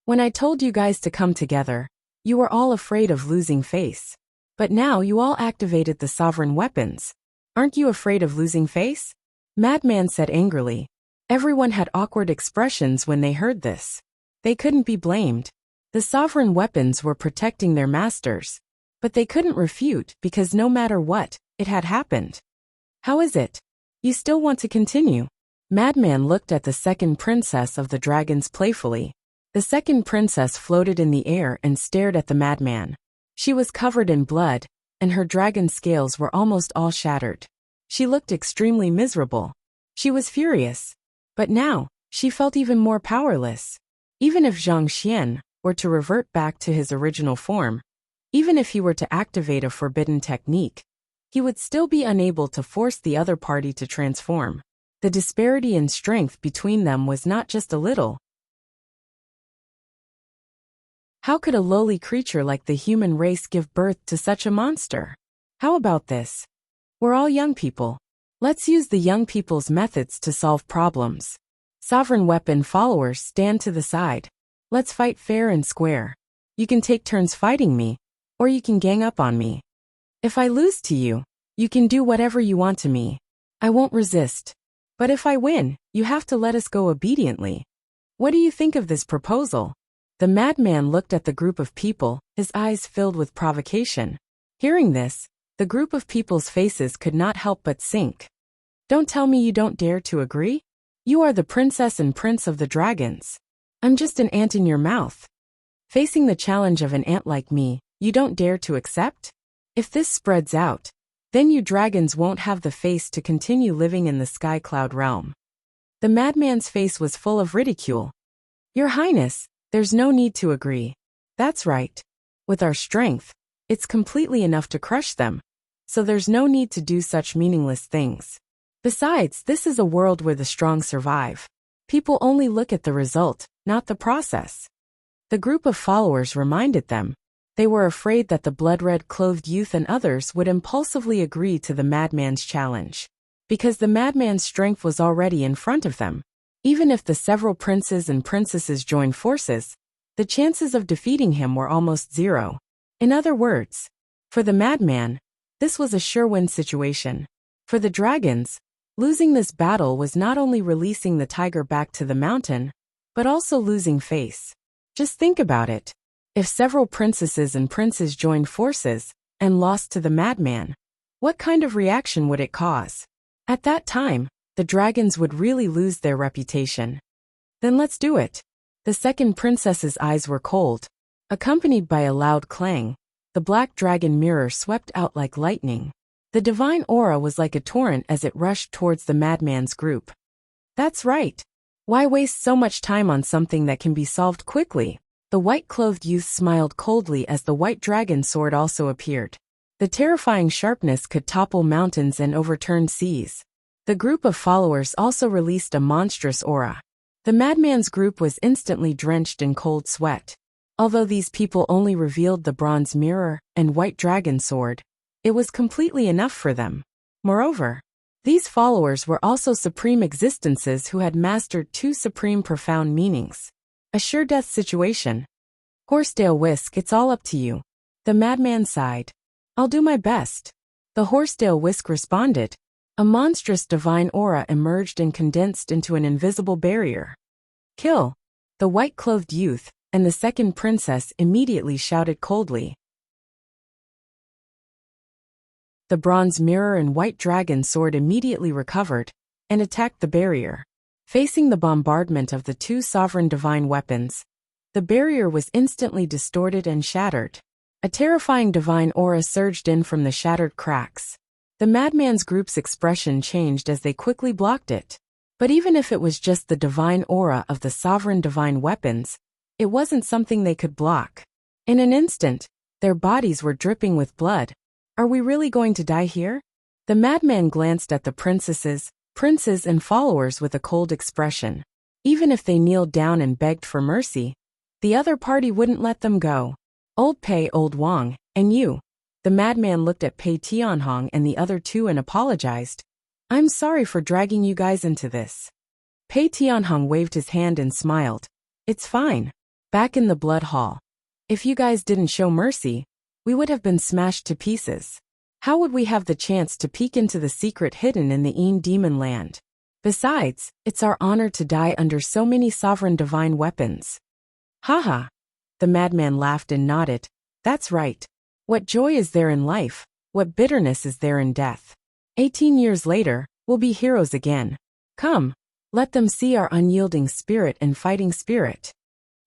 [SPEAKER 1] When I told you guys to come together, you were all afraid of losing face. But now you all activated the sovereign weapons. Aren't you afraid of losing face? Madman said angrily. Everyone had awkward expressions when they heard this. They couldn't be blamed. The sovereign weapons were protecting their masters. But they couldn't refute because no matter what, it had happened. How is it? You still want to continue? Madman looked at the second princess of the dragons playfully. The second princess floated in the air and stared at the madman. She was covered in blood, and her dragon scales were almost all shattered. She looked extremely miserable. She was furious. But now, she felt even more powerless. Even if Zhang Xian were to revert back to his original form, even if he were to activate a forbidden technique, he would still be unable to force the other party to transform. The disparity in strength between them was not just a little. How could a lowly creature like the human race give birth to such a monster? How about this? We're all young people. Let's use the young people's methods to solve problems. Sovereign weapon followers, stand to the side. Let's fight fair and square. You can take turns fighting me, or you can gang up on me. If I lose to you, you can do whatever you want to me. I won't resist. But if I win, you have to let us go obediently. What do you think of this proposal? The madman looked at the group of people, his eyes filled with provocation. Hearing this, the group of people's faces could not help but sink. Don't tell me you don't dare to agree? You are the princess and prince of the dragons. I'm just an ant in your mouth. Facing the challenge of an ant like me, you don't dare to accept? If this spreads out, Then you dragons won't have the face to continue living in the sky cloud realm. The madman's face was full of ridicule. Your Highness, there's no need to agree. That's right. With our strength, it's completely enough to crush them, so there's no need to do such meaningless things. Besides, this is a world where the strong survive. People only look at the result, not the process. The group of followers reminded them. They were afraid that the blood-red-clothed youth and others would impulsively agree to the madman's challenge. Because the madman's strength was already in front of them. Even if the several princes and princesses joined forces, the chances of defeating him were almost zero. In other words, for the madman, this was a sure-win situation. For the dragons, losing this battle was not only releasing the tiger back to the mountain, but also losing face. Just think about it. If several princesses and princes joined forces and lost to the madman, what kind of reaction would it cause? At that time, the dragons would really lose their reputation. Then let's do it. The second princess's eyes were cold. Accompanied by a loud clang, the black dragon mirror swept out like lightning. The divine aura was like a torrent as it rushed towards the madman's group. That's right. Why waste so much time on something that can be solved quickly? The white-clothed youth smiled coldly as the white dragon sword also appeared. The terrifying sharpness could topple mountains and overturn seas. The group of followers also released a monstrous aura. The madman's group was instantly drenched in cold sweat. Although these people only revealed the bronze mirror and white dragon sword, it was completely enough for them. Moreover, these followers were also supreme existences who had mastered two supreme profound meanings. A sure-death situation. Horsedale Whisk, it's all up to you. The madman sighed. I'll do my best. The Horsedale Whisk responded. A monstrous divine aura emerged and condensed into an invisible barrier. Kill. The white-clothed youth and the second princess immediately shouted coldly. The bronze mirror and white dragon sword immediately recovered and attacked the barrier. Facing the bombardment of the two sovereign divine weapons, the barrier was instantly distorted and shattered. A terrifying divine aura surged in from the shattered cracks. The madman's group's expression changed as they quickly blocked it. But even if it was just the divine aura of the sovereign divine weapons, it wasn't something they could block. In an instant, their bodies were dripping with blood. Are we really going to die here? The madman glanced at the princesses, princes and followers with a cold expression. Even if they kneeled down and begged for mercy, the other party wouldn't let them go. Old Pei, Old Wang, and you. The madman looked at Pei Tianhong and the other two and apologized. I'm sorry for dragging you guys into this. Pei Tianhong waved his hand and smiled. It's fine. Back in the blood hall. If you guys didn't show mercy, we would have been smashed to pieces. How would we have the chance to peek into the secret hidden in the Een demon land? Besides, it's our honor to die under so many sovereign divine weapons. Haha. The madman laughed and nodded. That's right. What joy is there in life? What bitterness is there in death? 18 years later, we'll be heroes again. Come, let them see our unyielding spirit and fighting spirit.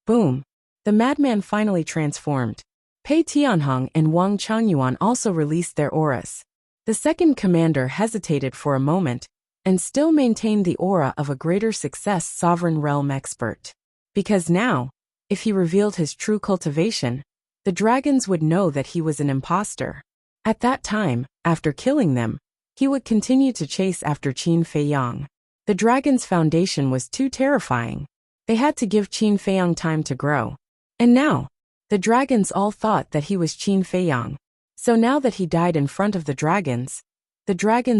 [SPEAKER 1] Boom. The madman finally transformed. Pei Tianhong and Wang Changyuan also released their auras. The second commander hesitated for a moment, and still maintained the aura of a greater success sovereign realm expert. Because now, if he revealed his true cultivation, the dragons would know that he was an imposter. At that time, after killing them, he would continue to chase after Qin Feiyang. The dragon's foundation was too terrifying. They had to give Qin Feiyang time to grow. And now, the dragons all thought that he was Qin Feiyang. So now that he died in front of the dragons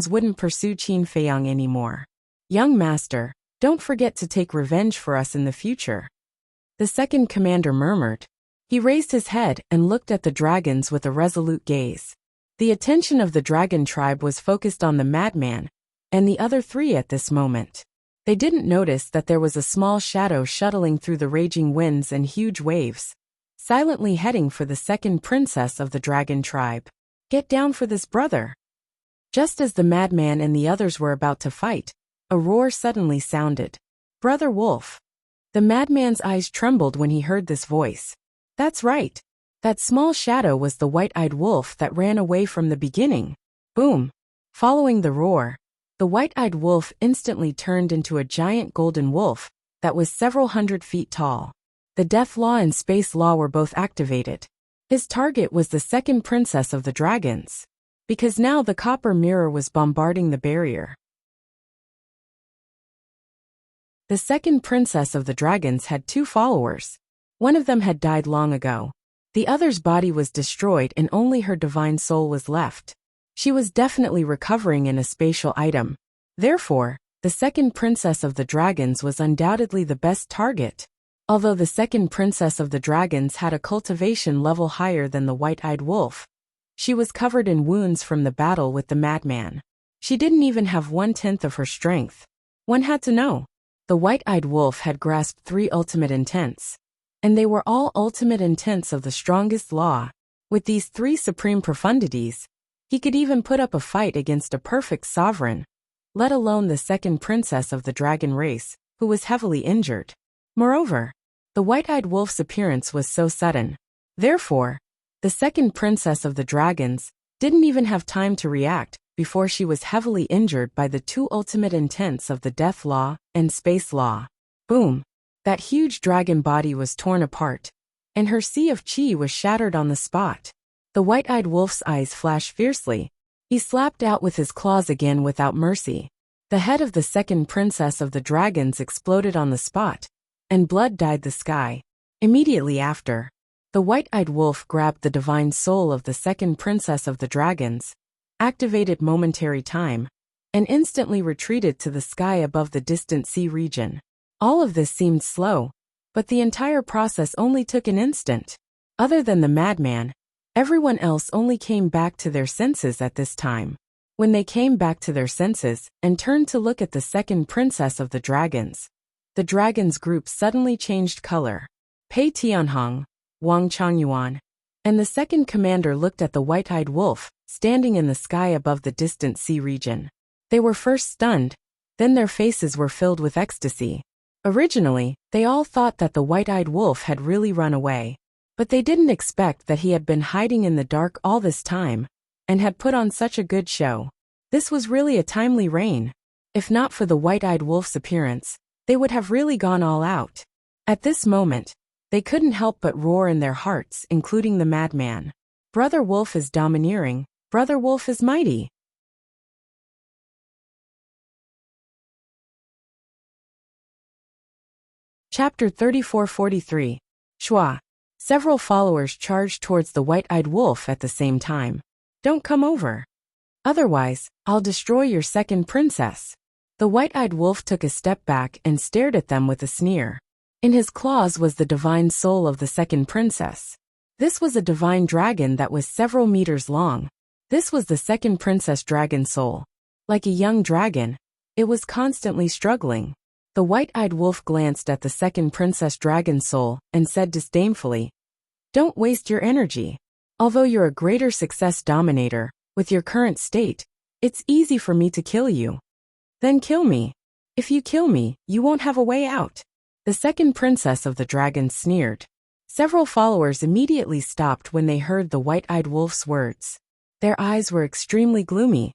[SPEAKER 1] wouldn't pursue Qin Feiyang anymore. Young master, don't forget to take revenge for us in the future. The second commander murmured. He raised his head and looked at the dragons with a resolute gaze. The attention of the dragon tribe was focused on the madman and the other three at this moment. They didn't notice that there was a small shadow shuttling through the raging winds and huge waves, silently heading for the second princess of the dragon tribe. Get down for this, brother. Just as the madman and the others were about to fight, a roar suddenly sounded. Brother Wolf. The madman's eyes trembled when he heard this voice. That's right. That small shadow was the white-eyed wolf that ran away from the beginning. Boom! Following the roar, the white-eyed wolf instantly turned into a giant golden wolf that was several hundred feet tall. The death law and space law were both activated. His target was the second princess of the dragons, because now the copper mirror was bombarding the barrier. The second princess of the dragons had 2 followers. One of them had died long ago. The other's body was destroyed and only her divine soul was left. She was definitely recovering in a spatial item. Therefore, the second princess of the dragons was undoubtedly the best target. Although the second princess of the dragons had a cultivation level higher than the white-eyed wolf, she was covered in wounds from the battle with the madman. She didn't even have 1/10 of her strength. One had to know. The white-eyed wolf had grasped 3 ultimate intents, and they were all ultimate intents of the strongest law. With these 3 supreme profundities, he could even put up a fight against a perfect sovereign, let alone the second princess of the dragon race, who was heavily injured. Moreover, the white-eyed wolf's appearance was so sudden. Therefore, the second princess of the dragons didn't even have time to react before she was heavily injured by the 2 ultimate intents of the death law and space law. Boom! That huge dragon body was torn apart, and her sea of chi was shattered on the spot. The white-eyed wolf's eyes flashed fiercely. He slapped out with his claws again without mercy. The head of the second princess of the dragons exploded on the spot, and blood dyed the sky. Immediately after, the white-eyed wolf grabbed the divine soul of the second princess of the dragons, activated momentary time, and instantly retreated to the sky above the distant sea region. All of this seemed slow, but the entire process only took an instant. Other than the madman, everyone else only came back to their senses at this time. When they came back to their senses and turned to look at the second princess of the dragon's group suddenly changed color. Pei Tianhong, Wang Changyuan, and the second commander looked at the white-eyed wolf, standing in the sky above the distant sea region. They were first stunned, then their faces were filled with ecstasy. Originally, they all thought that the white-eyed wolf had really run away, but they didn't expect that he had been hiding in the dark all this time, and had put on such a good show. This was really a timely reign. If not for the white-eyed wolf's appearance, they would have really gone all out. At this moment, they couldn't help but roar in their hearts, including the madman. Brother Wolf is domineering, Brother Wolf is mighty. Chapter 3443. Shua. Several followers charged towards the white-eyed wolf at the same time. Don't come over. Otherwise, I'll destroy your second princess. The white-eyed wolf took a step back and stared at them with a sneer. In his claws was the divine soul of the second princess. This was a divine dragon that was several meters long. This was the second princess dragon soul. Like a young dragon, it was constantly struggling. The white-eyed wolf glanced at the second princess dragon soul and said disdainfully, "Don't waste your energy. Although you're a greater success dominator, with your current state, it's easy for me to kill you. Then kill me. If you kill me, you won't have a way out." The second princess of the dragons sneered. Several followers immediately stopped when they heard the white-eyed wolf's words. Their eyes were extremely gloomy.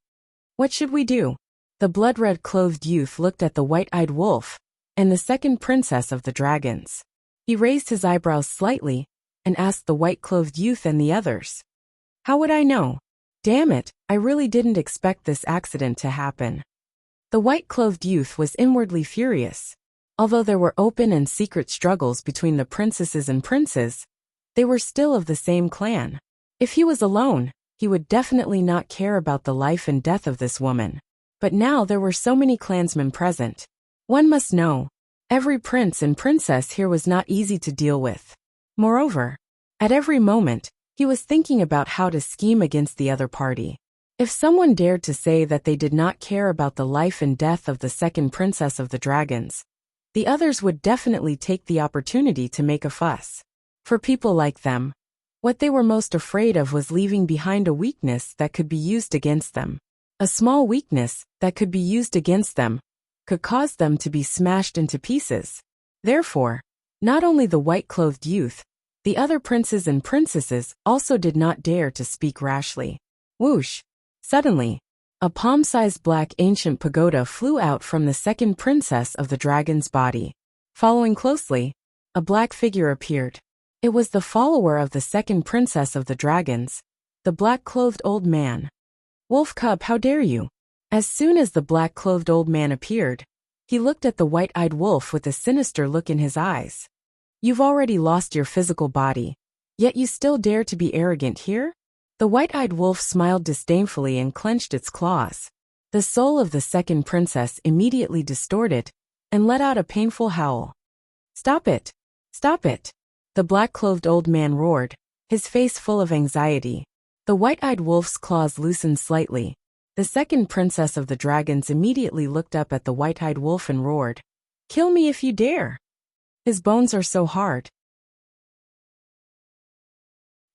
[SPEAKER 1] What should we do? The blood-red clothed youth looked at the white-eyed wolf and the second princess of the dragons. He raised his eyebrows slightly and asked the white-clothed youth and the others, "How would I know? Damn it, I really didn't expect this accident to happen." The white-clothed youth was inwardly furious. Although there were open and secret struggles between the princesses and princes, they were still of the same clan. If he was alone, he would definitely not care about the life and death of this woman. But now there were so many clansmen present. One must know, every prince and princess here was not easy to deal with. Moreover, at every moment, he was thinking about how to scheme against the other party. If someone dared to say that they did not care about the life and death of the second princess of the dragons, the others would definitely take the opportunity to make a fuss. For people like them, what they were most afraid of was leaving behind a weakness that could be used against them. A small weakness that could be used against them could cause them to be smashed into pieces. Therefore, not only the white-clothed youth, the other princes and princesses also did not dare to speak rashly. Whoosh! Suddenly, a palm-sized black ancient pagoda flew out from the second princess of the dragon's body. Following closely, a black figure appeared. It was the follower of the second princess of the dragons, the black-clothed old man. Wolf cub, how dare you? As soon as the black-clothed old man appeared, he looked at the white-eyed wolf with a sinister look in his eyes. You've already lost your physical body, yet you still dare to be arrogant here? The white-eyed wolf smiled disdainfully and clenched its claws. The soul of the second princess immediately distorted and let out a painful howl. Stop it! Stop it! The black-clothed old man roared, his face full of anxiety. The white-eyed wolf's claws loosened slightly. The second princess of the dragons immediately looked up at the white-eyed wolf and roared, "Kill me if you dare! His bones are so hard."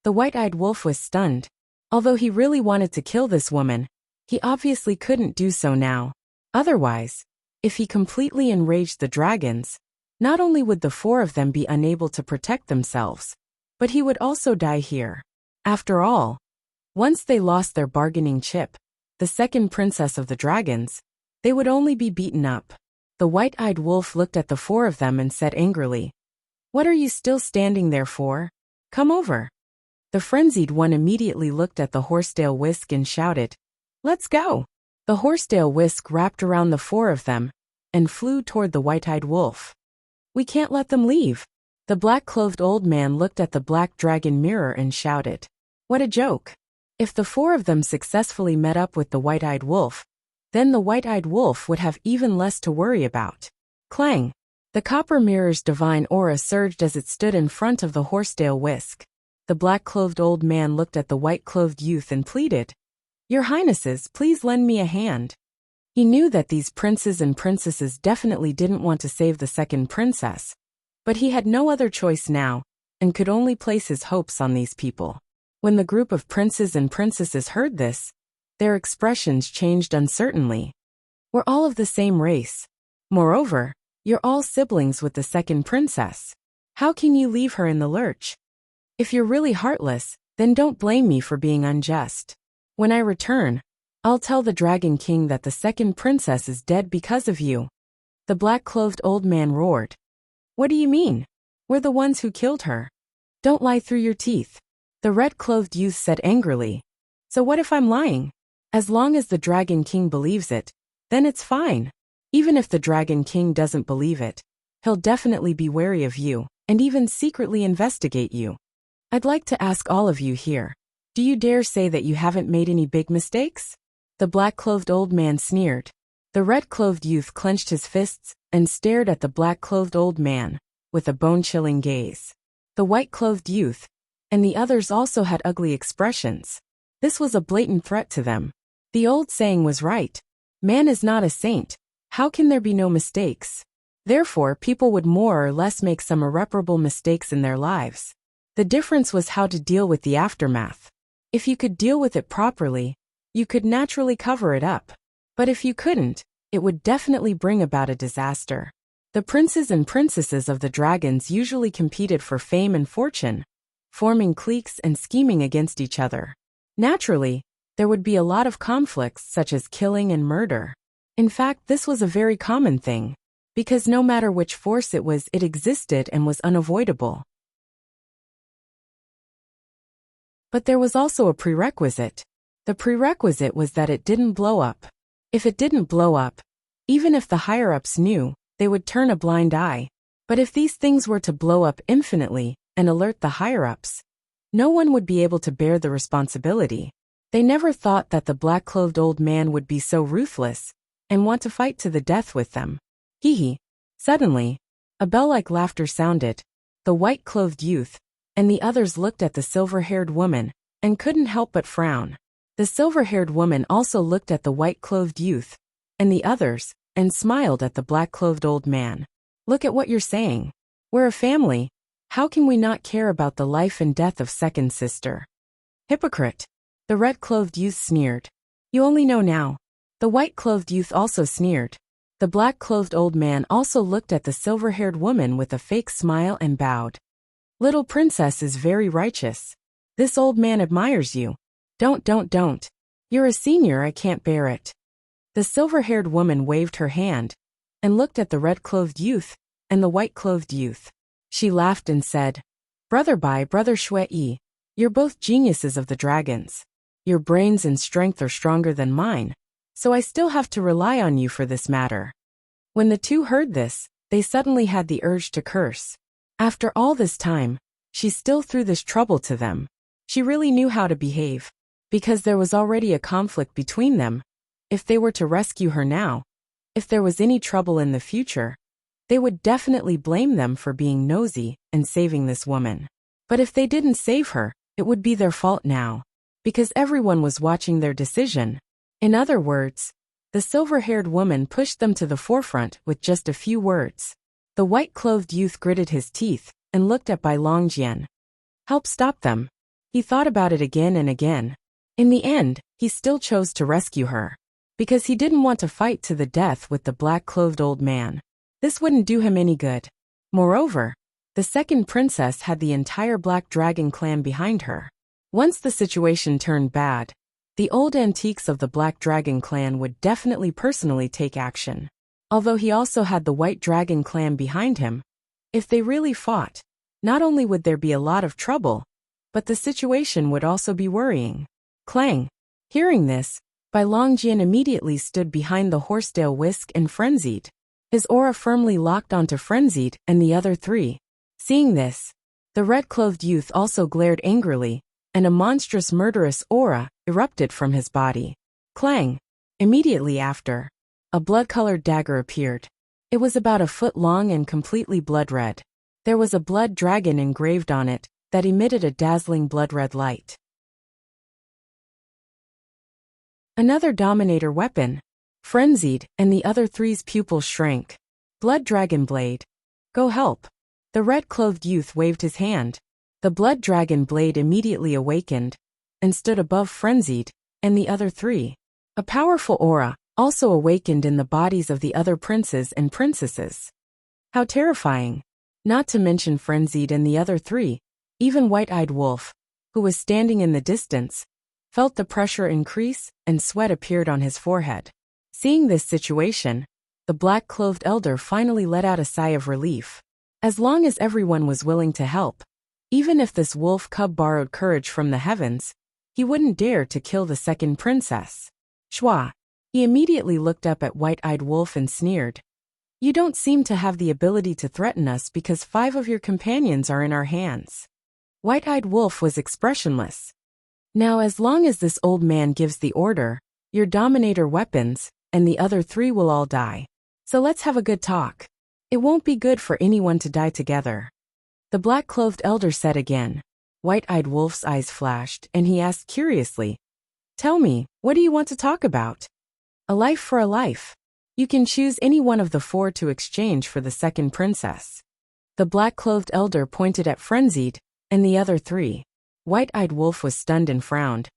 [SPEAKER 1] The white-eyed wolf was stunned. Although he really wanted to kill this woman, he obviously couldn't do so now. Otherwise, if he completely enraged the dragons, not only would the four of them be unable to protect themselves, but he would also die here. After all, once they lost their bargaining chip, the second princess of the dragons, they would only be beaten up. The white-eyed wolf looked at the four of them and said angrily, "What are you still standing there for? Come over." The frenzied one immediately looked at the horsetail whisk and shouted, "Let's go!" The horsetail whisk wrapped around the four of them and flew toward the white-eyed wolf. "We can't let them leave." The black-clothed old man looked at the black dragon mirror and shouted, "What a joke! If the four of them successfully met up with the white-eyed wolf, then the white-eyed wolf would have even less to worry about." Clang! The copper mirror's divine aura surged as it stood in front of the horsetail whisk. The black-clothed old man looked at the white-clothed youth and pleaded, "Your Highnesses, please lend me a hand." He knew that these princes and princesses definitely didn't want to save the second princess, but he had no other choice now, and could only place his hopes on these people. When the group of princes and princesses heard this, their expressions changed uncertainly. "We're all of the same race. Moreover, you're all siblings with the second princess. How can you leave her in the lurch? If you're really heartless, then don't blame me for being unjust. When I return, I'll tell the Dragon King that the second princess is dead because of you." The black-clothed old man roared, "What do you mean? We're the ones who killed her. Don't lie through your teeth." The red-clothed youth said angrily, "So what if I'm lying? As long as the Dragon King believes it, then it's fine. Even if the Dragon King doesn't believe it, he'll definitely be wary of you, and even secretly investigate you. I'd like to ask all of you here, do you dare say that you haven't made any big mistakes?" The black-clothed old man sneered. The red-clothed youth clenched his fists and stared at the black-clothed old man with a bone-chilling gaze. The white-clothed youth and the others also had ugly expressions. This was a blatant threat to them. The old saying was right. Man is not a saint. How can there be no mistakes? Therefore, people would more or less make some irreparable mistakes in their lives. The difference was how to deal with the aftermath. If you could deal with it properly, you could naturally cover it up. But if you couldn't, it would definitely bring about a disaster. The princes and princesses of the dragons usually competed for fame and fortune, forming cliques and scheming against each other. Naturally, there would be a lot of conflicts such as killing and murder. In fact, this was a very common thing, because no matter which force it was, it existed and was unavoidable. But there was also a prerequisite. The prerequisite was that it didn't blow up. If it didn't blow up, even if the higher-ups knew, they would turn a blind eye. But if these things were to blow up infinitely and alert the higher-ups, no one would be able to bear the responsibility. They never thought that the black-clothed old man would be so ruthless and want to fight to the death with them. Hee hee. Suddenly, a bell-like laughter sounded. The white-clothed youth and the others looked at the silver-haired woman and couldn't help but frown. The silver-haired woman also looked at the white-clothed youth and the others and smiled at the black-clothed old man. "Look at what you're saying. We're a family. How can we not care about the life and death of second sister?" "Hypocrite." The red-clothed youth sneered. "You only know now." The white-clothed youth also sneered. The black-clothed old man also looked at the silver-haired woman with a fake smile and bowed. "Little princess is very righteous. This old man admires you. Don't. You're a senior, I can't bear it. The silver-haired woman waved her hand and looked at the red-clothed youth and the white-clothed youth. She laughed and said, Brother Bai, Brother Shui, you're both geniuses of the dragons. Your brains and strength are stronger than mine, so I still have to rely on you for this matter. When the two heard this, they suddenly had the urge to curse. After all this time, she still threw this trouble to them. She really knew how to behave. Because there was already a conflict between them. If they were to rescue her now, if there was any trouble in the future, they would definitely blame them for being nosy and saving this woman. But if they didn't save her, it would be their fault now. Because everyone was watching their decision. In other words, the silver-haired woman pushed them to the forefront with just a few words. The white-clothed youth gritted his teeth and looked at Bai Longjian. Help stop them. He thought about it again and again. In the end, he still chose to rescue her. Because he didn't want to fight to the death with the black-clothed old man. This wouldn't do him any good. Moreover, the second princess had the entire Black Dragon clan behind her. Once the situation turned bad, the old antiques of the Black Dragon clan would definitely personally take action. Although he also had the White Dragon clan behind him. If they really fought, not only would there be a lot of trouble, but the situation would also be worrying. Clang! Hearing this, Bai Longjian immediately stood behind the Horsetail Whisk and Frenzied. His aura firmly locked onto Frenzied and the other three. Seeing this, the red-clothed youth also glared angrily, and a monstrous murderous aura erupted from his body. Clang! Immediately after, a blood-colored dagger appeared. It was about a foot long and completely blood-red. There was a blood dragon engraved on it that emitted a dazzling blood-red light. Another Dominator weapon. Frenzied, and the other three's pupils shrank. Blood Dragon Blade. Go help. The red-clothed youth waved his hand. The Blood Dragon Blade immediately awakened and stood above Frenzied and the other three. A powerful aura also awakened in the bodies of the other princes and princesses. How terrifying. Not to mention Frenzied and the other three, even White-Eyed Wolf, who was standing in the distance, felt the pressure increase and sweat appeared on his forehead. Seeing this situation, the black-clothed elder finally let out a sigh of relief. As long as everyone was willing to help, even if this wolf cub borrowed courage from the heavens, he wouldn't dare to kill the second princess. Schwa. He immediately looked up at White-Eyed Wolf and sneered. You don't seem to have the ability to threaten us because 5 of your companions are in our hands. White-Eyed Wolf was expressionless. Now as long as this old man gives the order, your Dominator weapons, and the other 3 will all die. So let's have a good talk. It won't be good for anyone to die together. The black-clothed elder said again. White-Eyed Wolf's eyes flashed, and he asked curiously, Tell me, what do you want to talk about? A life for a life. You can choose any one of the 4 to exchange for the second princess. The black-clothed elder pointed at Frenzied, and the other 3. White-Eyed Wolf was stunned and frowned.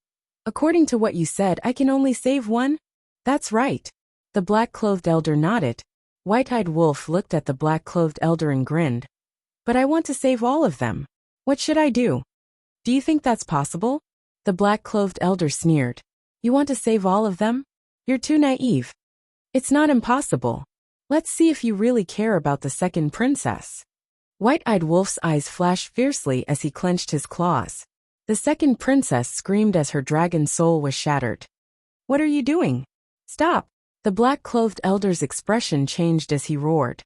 [SPEAKER 1] According to what you said, I can only save one? That's right. The black-clothed elder nodded. White-Eyed Wolf looked at the black-clothed elder and grinned. But I want to save all of them. What should I do? Do you think that's possible? The black-clothed elder sneered. You want to save all of them? You're too naive. It's not impossible. Let's see if you really care about the second princess. White-Eyed Wolf's eyes flashed fiercely as he clenched his claws. The second princess screamed as her dragon soul was shattered. What are you doing? Stop! The black-clothed elder's expression changed as he roared.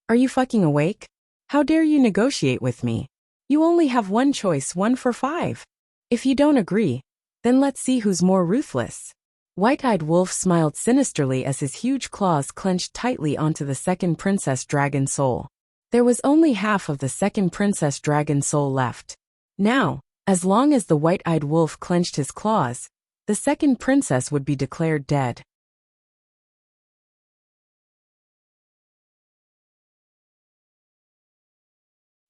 [SPEAKER 1] Are you fucking awake? How dare you negotiate with me? You only have one choice, 1 for 5. If you don't agree, then let's see who's more ruthless. White-Eyed Wolf smiled sinisterly as his huge claws clenched tightly onto the second princess dragon soul. There was only half of the second princess dragon soul left. Now, as long as the White-Eyed Wolf clenched his claws, the second princess would be declared dead.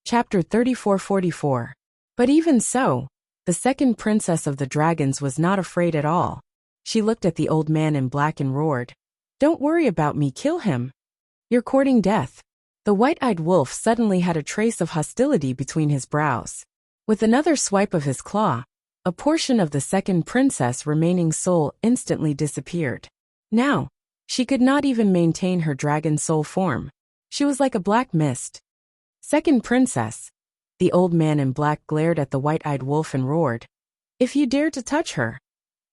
[SPEAKER 1] Chapter 3444. But even so, the second princess of the dragons was not afraid at all. She looked at the old man in black and roared. Don't worry about me, kill him. You're courting death. The White-Eyed Wolf suddenly had a trace of hostility between his brows. With another swipe of his claw, a portion of the second princess' remaining soul instantly disappeared. Now, she could not even maintain her dragon soul form. She was like a black mist. Second princess. The old man in black glared at the white-eyed wolf and roared, "If you dare to touch her!"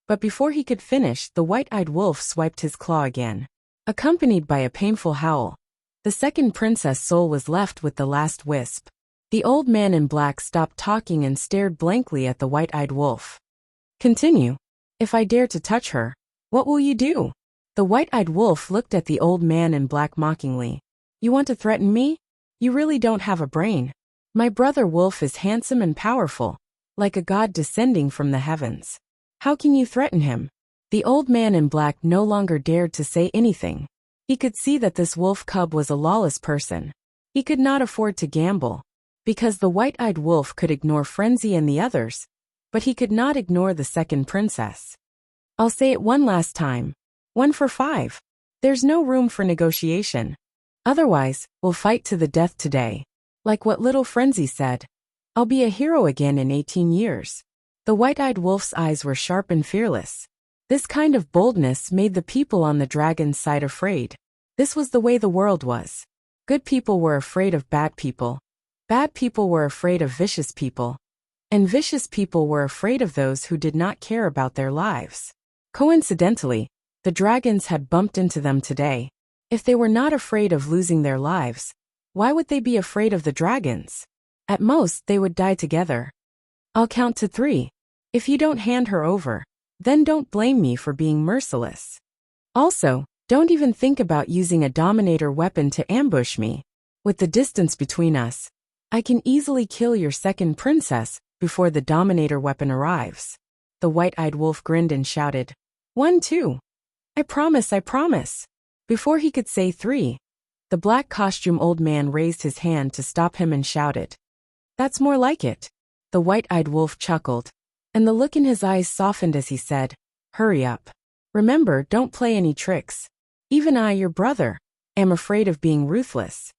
[SPEAKER 1] But before he could finish, the white-eyed wolf swiped his claw again. Accompanied by a painful howl, the second princess' soul was left with the last wisp. The old man in black stopped talking and stared blankly at the white-eyed wolf. "Continue. If I dare to touch her, what will you do?" The white-eyed wolf looked at the old man in black mockingly. "You want to threaten me? You really don't have a brain. My brother wolf is handsome and powerful, like a god descending from the heavens. How can you threaten him?" The old man in black no longer dared to say anything. He could see that this wolf cub was a lawless person. He could not afford to gamble, because the white-eyed wolf could ignore Frenzy and the others, but he could not ignore the second princess. "I'll say it one last time. 1 for 5. There's no room for negotiation. Otherwise, we'll fight to the death today. Like what little Frenzy said, I'll be a hero again in 18 years. The white-eyed wolf's eyes were sharp and fearless. This kind of boldness made the people on the dragon's side afraid. This was the way the world was. Good people were afraid of bad people. Bad people were afraid of vicious people. And vicious people were afraid of those who did not care about their lives. Coincidentally, the dragons had bumped into them today. If they were not afraid of losing their lives, why would they be afraid of the dragons? At most, they would die together. "I'll count to 3. If you don't hand her over, then don't blame me for being merciless. Also, don't even think about using a dominator weapon to ambush me. With the distance between us, I can easily kill your second princess before the dominator weapon arrives." The white-eyed wolf grinned and shouted, 1, 2. I promise, I promise." Before he could say 3, the black costume old man raised his hand to stop him and shouted, "That's more like it." The white-eyed wolf chuckled, and the look in his eyes softened as he said, "Hurry up. Remember, don't play any tricks. Even I, your brother, am afraid of being ruthless."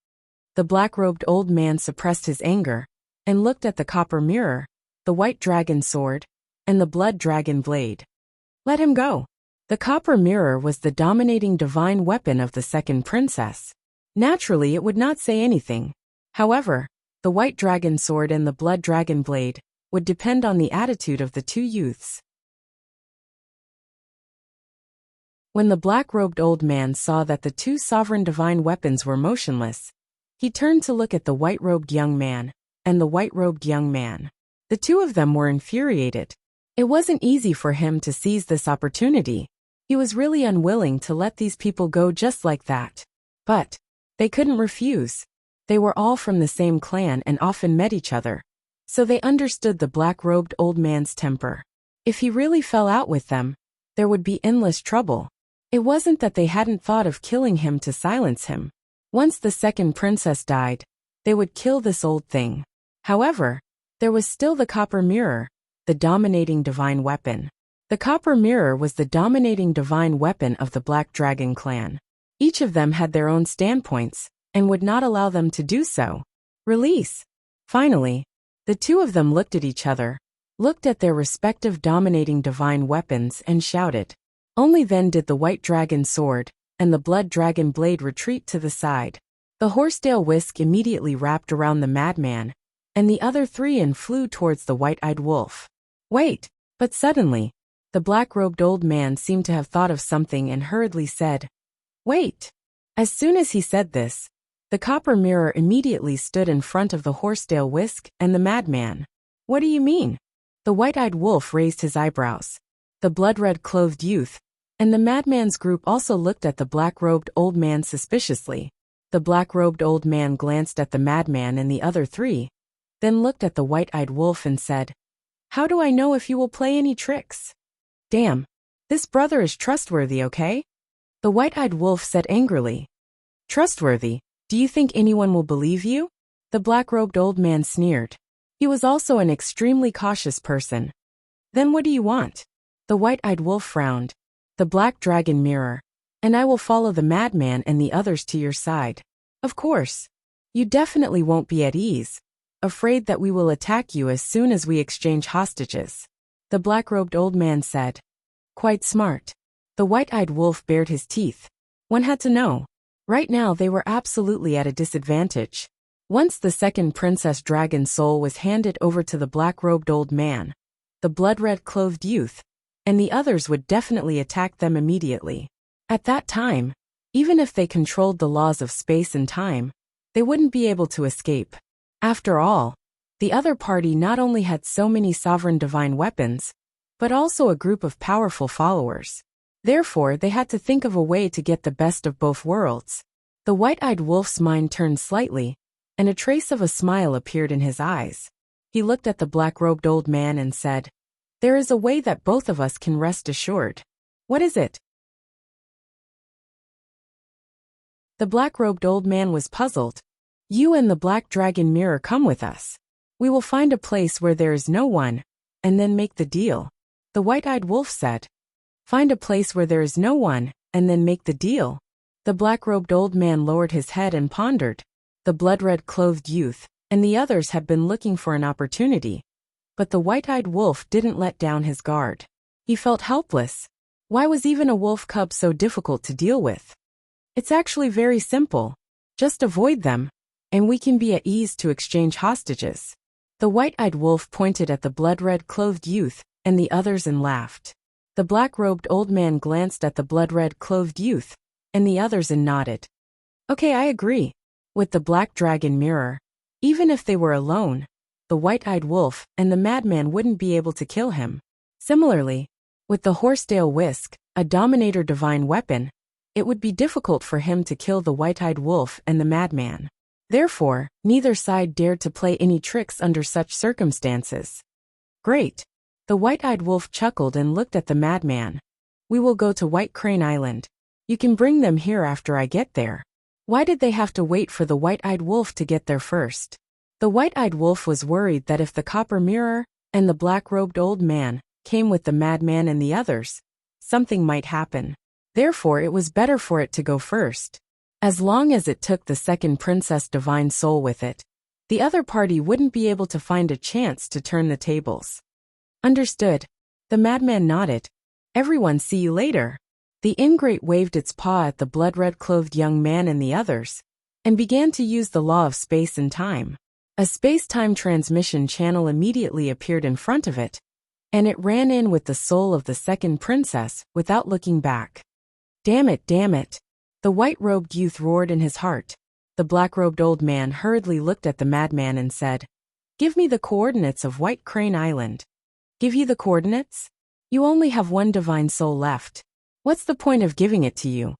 [SPEAKER 1] The black-robed old man suppressed his anger and looked at the copper mirror, the white dragon sword, and the blood dragon blade. "Let him go." The copper mirror was the dominating divine weapon of the second princess. Naturally, it would not say anything. However, the white dragon sword and the blood dragon blade would depend on the attitude of the two youths. When the black-robed old man saw that the two sovereign divine weapons were motionless, he turned to look at the white-robed young man and the white-robed young man. The two of them were infuriated. It wasn't easy for him to seize this opportunity. He was really unwilling to let these people go just like that. But they couldn't refuse. They were all from the same clan and often met each other, so they understood the black-robed old man's temper. If he really fell out with them, there would be endless trouble. It wasn't that they hadn't thought of killing him to silence him. Once the second princess died, they would kill this old thing. However, there was still the copper mirror, the dominating divine weapon. The copper mirror was the dominating divine weapon of the Black Dragon clan. Each of them had their own standpoints, and would not allow them to do so. Release. Finally, the two of them looked at each other, looked at their respective dominating divine weapons and shouted. Only then did the white dragon sword and the blood dragon blade retreat to the side. The horsetail whisk immediately wrapped around the madman, and the other three and flew towards the white-eyed wolf. Wait! But suddenly, the black-robed old man seemed to have thought of something and hurriedly said, "Wait!" As soon as he said this, the copper mirror immediately stood in front of the horsetail whisk and the madman. "What do you mean?" The white-eyed wolf raised his eyebrows. The blood-red-clothed youth and the madman's group also looked at the black-robed old man suspiciously. The black-robed old man glanced at the madman and the other three, then looked at the white-eyed wolf and said, "How do I know if you will play any tricks?" "Damn, this brother is trustworthy, okay?" The white-eyed wolf said angrily. "Trustworthy? Do you think anyone will believe you?" The black-robed old man sneered. He was also an extremely cautious person. "Then what do you want?" The white-eyed wolf frowned. "The black dragon mirror, and I will follow the madman and the others to your side." "Of course. You definitely won't be at ease, afraid that we will attack you as soon as we exchange hostages." The black-robed old man said. Quite smart. The white-eyed wolf bared his teeth. One had to know. Right now they were absolutely at a disadvantage. Once the second princess dragon soul was handed over to the black-robed old man, the blood-red clothed youth, and the others would definitely attack them immediately. At that time, even if they controlled the laws of space and time, they wouldn't be able to escape. After all, the other party not only had so many sovereign divine weapons, but also a group of powerful followers. Therefore, they had to think of a way to get the best of both worlds. The white-eyed wolf's mind turned slightly, and a trace of a smile appeared in his eyes. He looked at the black-robed old man and said, "There is a way that both of us can rest assured." "What is it?" The black-robed old man was puzzled. "You and the black dragon mirror come with us. We will find a place where there is no one, and then make the deal." The white-eyed wolf said. "Find a place where there is no one, and then make the deal." The black-robed old man lowered his head and pondered. The blood-red clothed youth and the others had been looking for an opportunity, but the white-eyed wolf didn't let down his guard. He felt helpless. Why was even a wolf cub so difficult to deal with? It's actually very simple. Just avoid them, and we can be at ease to exchange hostages. The white-eyed wolf pointed at the blood-red clothed youth and the others and laughed. The black-robed old man glanced at the blood-red clothed youth and the others and nodded. "Okay, I agree." With the black dragon mirror, even if they were alone, the white-eyed wolf and the madman wouldn't be able to kill him. Similarly, with the horsetail whisk, a dominator divine weapon, it would be difficult for him to kill the white-eyed wolf and the madman. Therefore, neither side dared to play any tricks under such circumstances. "Great." The white-eyed wolf chuckled and looked at the madman. "We will go to White Crane Island. You can bring them here after I get there." Why did they have to wait for the white-eyed wolf to get there first? The white-eyed wolf was worried that if the copper mirror and the black-robed old man came with the madman and the others, something might happen. Therefore, it was better for it to go first. As long as it took the second princess divine soul with it, the other party wouldn't be able to find a chance to turn the tables. Understood. The madman nodded. "Everyone, see you later." The ingrate waved its paw at the blood-red clothed young man and the others, and began to use the law of space and time. A space-time transmission channel immediately appeared in front of it, and it ran in with the soul of the second princess without looking back. Damn it, damn it. The white-robed youth roared in his heart. The black-robed old man hurriedly looked at the madman and said, "Give me the coordinates of White Crane Island." "Give you the coordinates? You only have one divine soul left. What's the point of giving it to you?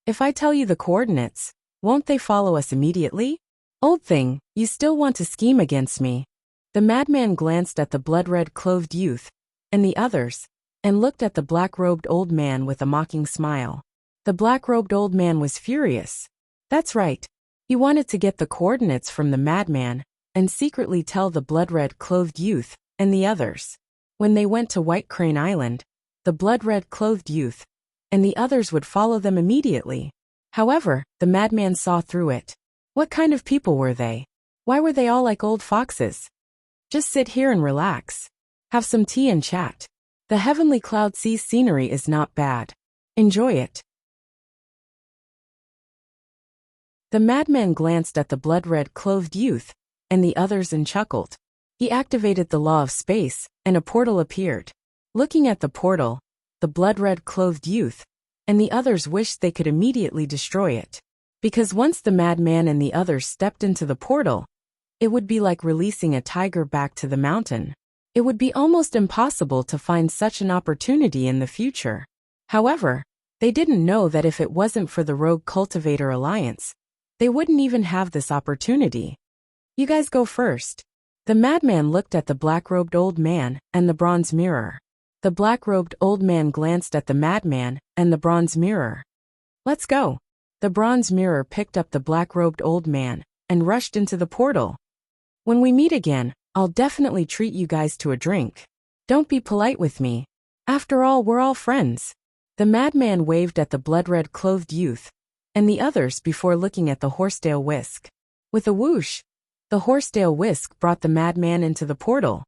[SPEAKER 1] If I tell you the coordinates, won't they follow us immediately? Old thing, you still want to scheme against me." The madman glanced at the blood-red clothed youth and the others, and looked at the black-robed old man with a mocking smile. The black-robed old man was furious. That's right. He wanted to get the coordinates from the madman and secretly tell the blood-red clothed youth and the others. When they went to White Crane Island, the blood-red clothed youth and the others would follow them immediately. However, the madman saw through it. What kind of people were they? Why were they all like old foxes? Just sit here and relax. Have some tea and chat. The heavenly cloud sea scenery is not bad. Enjoy it. The madman glanced at the blood-red clothed youth and the others and chuckled. He activated the law of space, and a portal appeared. Looking at the portal, the blood-red clothed youth and the others wished they could immediately destroy it. Because once the madman and the others stepped into the portal, it would be like releasing a tiger back to the mountain. It would be almost impossible to find such an opportunity in the future. However, they didn't know that if it wasn't for the Rogue Cultivator Alliance, they wouldn't even have this opportunity. "You guys go first." The madman looked at the black-robed old man and the bronze mirror. The black-robed old man glanced at the madman and the bronze mirror. "Let's go." The bronze mirror picked up the black-robed old man and rushed into the portal. "When we meet again, I'll definitely treat you guys to a drink. Don't be polite with me. After all, we're all friends." The madman waved at the blood-red clothed youth and the others before looking at the horsetail whisk. With a whoosh, the horsetail whisk brought the madman into the portal.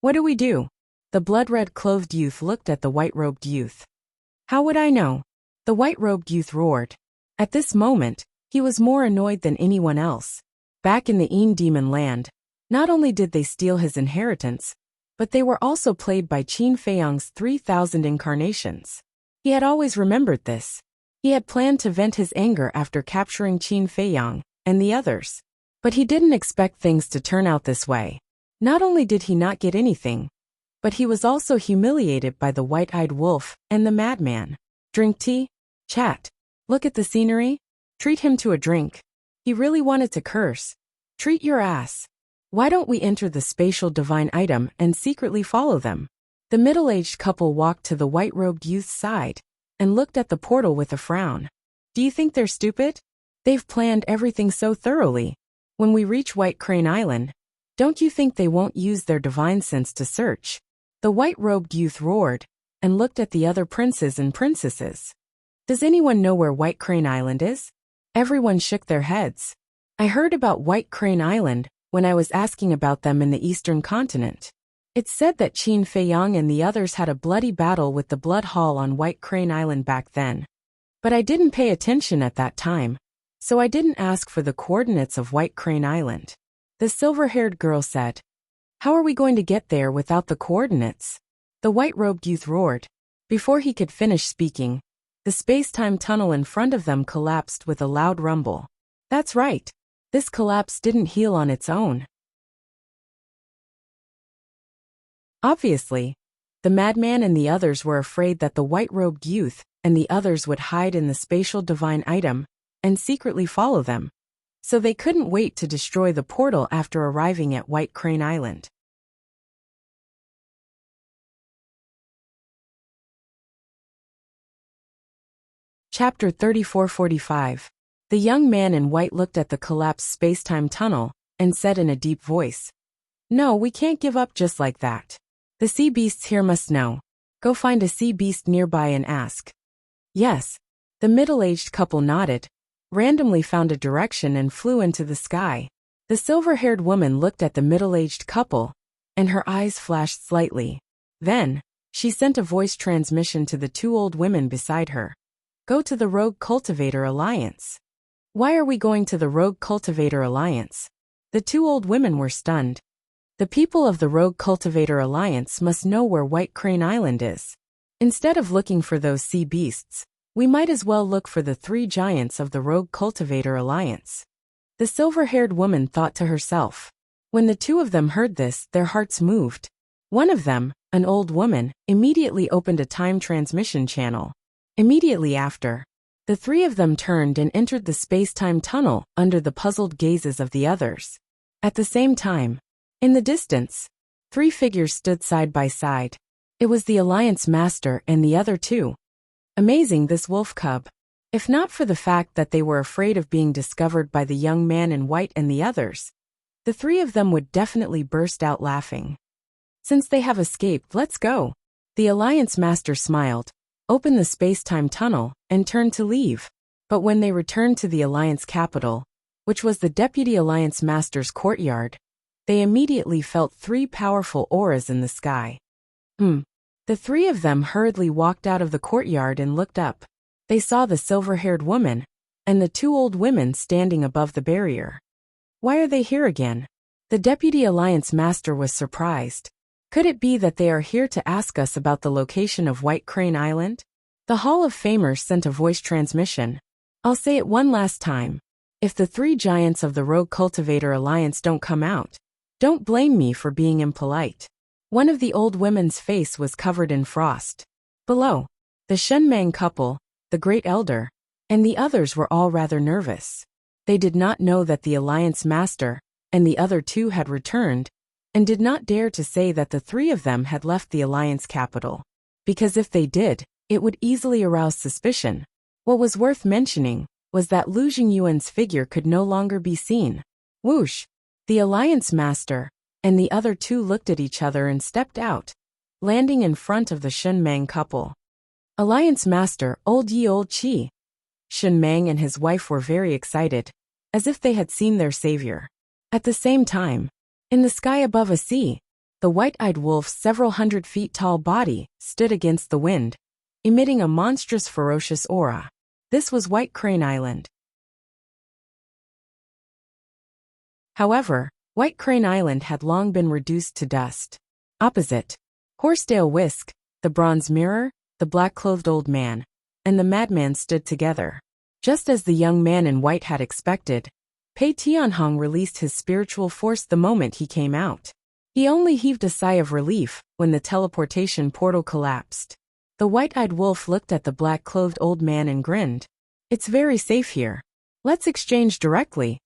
[SPEAKER 1] "What do we do?" The blood-red clothed youth looked at the white-robed youth. How would I know? The white-robed youth roared. At this moment, he was more annoyed than anyone else. Back in the Demon land, not only did they steal his inheritance, but they were also played by Qin Feiyang's 3,000 incarnations. He had always remembered this. He had planned to vent his anger after capturing Qin Feiyang and the others. But he didn't expect things to turn out this way. Not only did he not get anything, but he was also humiliated by the white-eyed wolf and the madman. Drink tea? Chat. Look at the scenery? Treat him to a drink. He really wanted to curse. Treat your ass. Why don't we enter the spatial divine item and secretly follow them? The middle-aged couple walked to the white-robed youth's side and looked at the portal with a frown. Do you think they're stupid? They've planned everything so thoroughly. When we reach White Crane Island, don't you think they won't use their divine sense to search? The white-robed youth roared and looked at the other princes and princesses. Does anyone know where White Crane Island is? Everyone shook their heads. I heard about White Crane Island when I was asking about them in the Eastern continent. It's said that Qin Feiyang and the others had a bloody battle with the Blood Hall on White Crane Island back then. But I didn't pay attention at that time, so I didn't ask for the coordinates of White Crane Island. The silver-haired girl said, How are we going to get there without the coordinates? The white-robed youth roared. Before he could finish speaking, the space-time tunnel in front of them collapsed with a loud rumble. That's right. This collapse didn't heal on its own. Obviously, the madman and the others were afraid that the white-robed youth and the others would hide in the spatial divine item and secretly follow them. So they couldn't wait to destroy the portal after arriving at White Crane Island. Chapter 3445. The young man in white looked at the collapsed space-time tunnel and said in a deep voice, No, we can't give up just like that. The sea beasts here must know. Go find a sea beast nearby and ask. Yes. The middle-aged couple nodded, randomly found a direction and flew into the sky. The silver-haired woman looked at the middle-aged couple, and her eyes flashed slightly. Then, she sent a voice transmission to the two old women beside her. Go to the Rogue Cultivator Alliance. Why are we going to the Rogue Cultivator Alliance? The two old women were stunned. The people of the Rogue Cultivator Alliance must know where White Crane Island is. Instead of looking for those sea beasts, we might as well look for the three giants of the Rogue Cultivator Alliance. The silver-haired woman thought to herself. When the two of them heard this, their hearts moved. One of them, an old woman, immediately opened a time transmission channel. Immediately after, the three of them turned and entered the space-time tunnel under the puzzled gazes of the others. At the same time, in the distance, three figures stood side by side. It was the Alliance Master and the other two. Amazing, this wolf cub. If not for the fact that they were afraid of being discovered by the young man in white and the others, the three of them would definitely burst out laughing. Since they have escaped, let's go. The Alliance Master smiled, opened the space-time tunnel, and turned to leave. But when they returned to the Alliance capital, which was the Deputy Alliance Master's courtyard, they immediately felt three powerful auras in the sky. The three of them hurriedly walked out of the courtyard and looked up. They saw the silver-haired woman and the two old women standing above the barrier. Why are they here again? The Deputy Alliance Master was surprised. Could it be that they are here to ask us about the location of White Crane Island? The Hall of Famers sent a voice transmission. I'll say it one last time. If the three giants of the Rogue Cultivator Alliance don't come out, don't blame me for being impolite. One of the old women's face was covered in frost. Below, the Shenmang couple, the Great Elder, and the others were all rather nervous. They did not know that the Alliance Master and the other two had returned, and did not dare to say that the three of them had left the Alliance capital. Because if they did, it would easily arouse suspicion. What was worth mentioning was that Lu Jingyuan's figure could no longer be seen. Whoosh! The Alliance Master and the other two looked at each other and stepped out, landing in front of the Shenmang couple. Alliance Master, old ye old Qi. Shenmang and his wife were very excited, as if they had seen their savior. At the same time, in the sky above a sea, The white-eyed wolf's several hundred feet tall body stood against the wind, emitting a monstrous ferocious aura. This was White Crane Island. However, White Crane Island had long been reduced to dust. Opposite, Horsedale Whisk, the Bronze Mirror, the black-clothed old man, and the madman stood together. Just as the young man in white had expected, Pei Tianhong released his spiritual force the moment he came out. He only heaved a sigh of relief when the teleportation portal collapsed. The white-eyed wolf looked at the black-clothed old man and grinned. "It's very safe here. Let's exchange directly."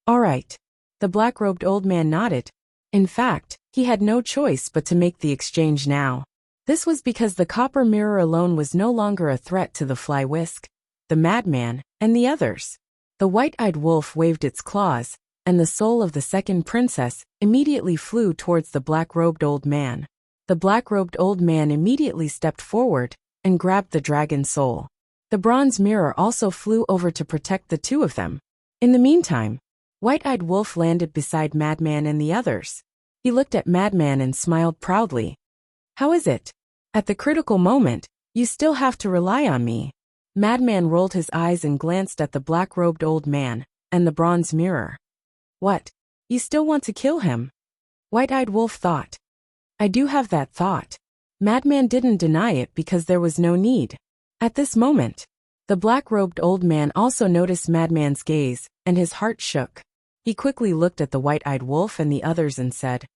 [SPEAKER 1] "All right." The black-robed old man nodded. In fact, he had no choice but to make the exchange now. This was because the copper mirror alone was no longer a threat to the Fly Whisk, the madman, and the others. The white-eyed wolf waved its claws, and the soul of the second princess immediately flew towards the black-robed old man. The black-robed old man immediately stepped forward and grabbed the dragon soul. The bronze mirror also flew over to protect the two of them. In the meantime, White-eyed wolf landed beside Madman and the others. He looked at Madman and smiled proudly. "How is it? At the critical moment, you still have to rely on me." Madman rolled his eyes and glanced at the black-robed old man and the bronze mirror. "What? You still want to kill him?" White-eyed wolf thought. "I do have that thought." Madman didn't deny it because there was no need. At this moment, the black-robed old man also noticed Madman's gaze, and his heart shook. He quickly looked at the white-eyed wolf and the others and said,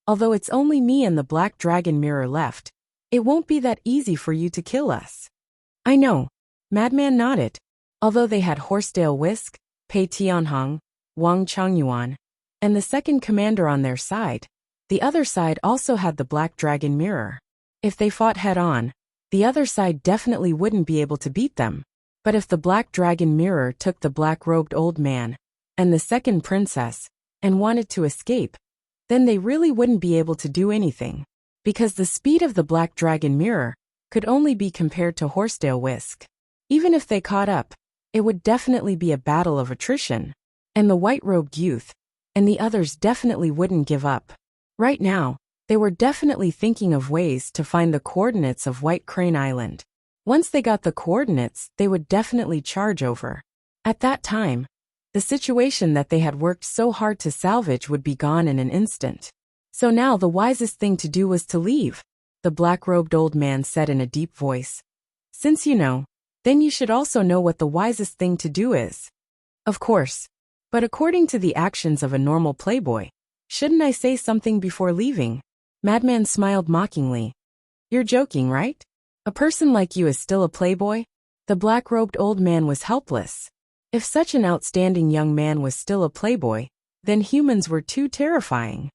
[SPEAKER 1] "Although it's only me and the black dragon mirror left, it won't be that easy for you to kill us." "I know." Madman nodded. Although they had Horsedale Whisk, Pei Tianhong, Wang Changyuan, and the second commander on their side, the other side also had the black dragon mirror. If they fought head-on, the other side definitely wouldn't be able to beat them. But if the black dragon mirror took the black-robed old man and the second princess and wanted to escape, then they really wouldn't be able to do anything, because the speed of the black dragon mirror could only be compared to Horsedale Whisk. Even if they caught up, it would definitely be a battle of attrition, and the white-robed youth and the others definitely wouldn't give up. Right now, they were definitely thinking of ways to find the coordinates of White Crane Island. Once they got the coordinates, they would definitely charge over. At that time, the situation that they had worked so hard to salvage would be gone in an instant. So now the wisest thing to do was to leave, the black-robed old man said in a deep voice. "Since you know, then you should also know what the wisest thing to do is." "Of course. But according to the actions of a normal playboy, shouldn't I say something before leaving?" Madman smiled mockingly. "You're joking, right? A person like you is still a playboy?" The black-robed old man was helpless. If such an outstanding young man was still a playboy, then humans were too terrifying.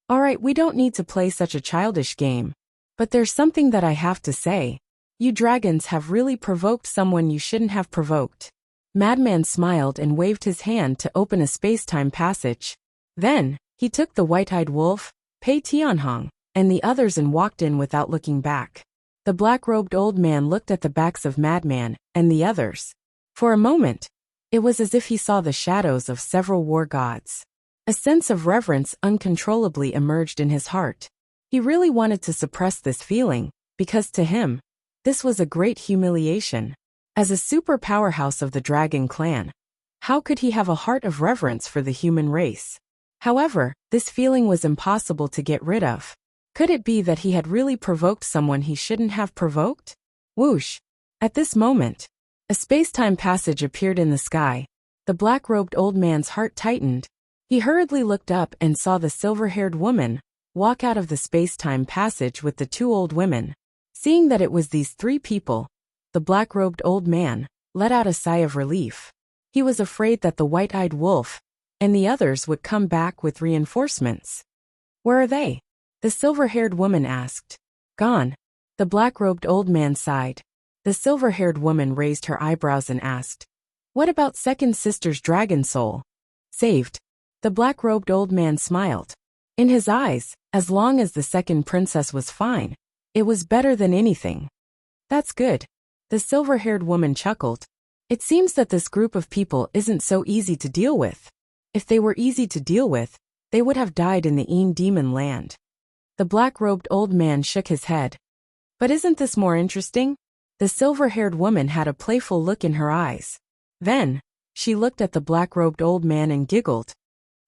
[SPEAKER 1] "All right, we don't need to play such a childish game. But there's something that I have to say. You dragons have really provoked someone you shouldn't have provoked." Madman smiled and waved his hand to open a space-time passage. Then, he took the white-eyed wolf, Pei Tianhong, and the others and walked in without looking back. The black-robed old man looked at the backs of Madman and the others. For a moment, it was as if he saw the shadows of several war gods. A sense of reverence uncontrollably emerged in his heart. He really wanted to suppress this feeling, because to him, this was a great humiliation. As a super powerhouse of the dragon clan, how could he have a heart of reverence for the human race? However, this feeling was impossible to get rid of. Could it be that he had really provoked someone he shouldn't have provoked? Whoosh! At this moment, a space-time passage appeared in the sky. The black-robed old man's heart tightened. He hurriedly looked up and saw the silver-haired woman walk out of the space-time passage with the two old women. Seeing that it was these three people, the black-robed old man let out a sigh of relief. He was afraid that the white-eyed wolf and the others would come back with reinforcements. "Where are they?" the silver-haired woman asked. "Gone." The black-robed old man sighed. The silver-haired woman raised her eyebrows and asked, "What about second sister's dragon soul?" "Saved." The black-robed old man smiled. In his eyes, as long as the second princess was fine, it was better than anything. "That's good." The silver-haired woman chuckled. "It seems that this group of people isn't so easy to deal with. If they were easy to deal with, they would have died in the demon land. The black-robed old man shook his head. But isn't this more interesting? The silver-haired woman had a playful look in her eyes. Then, she looked at the black-robed old man and giggled.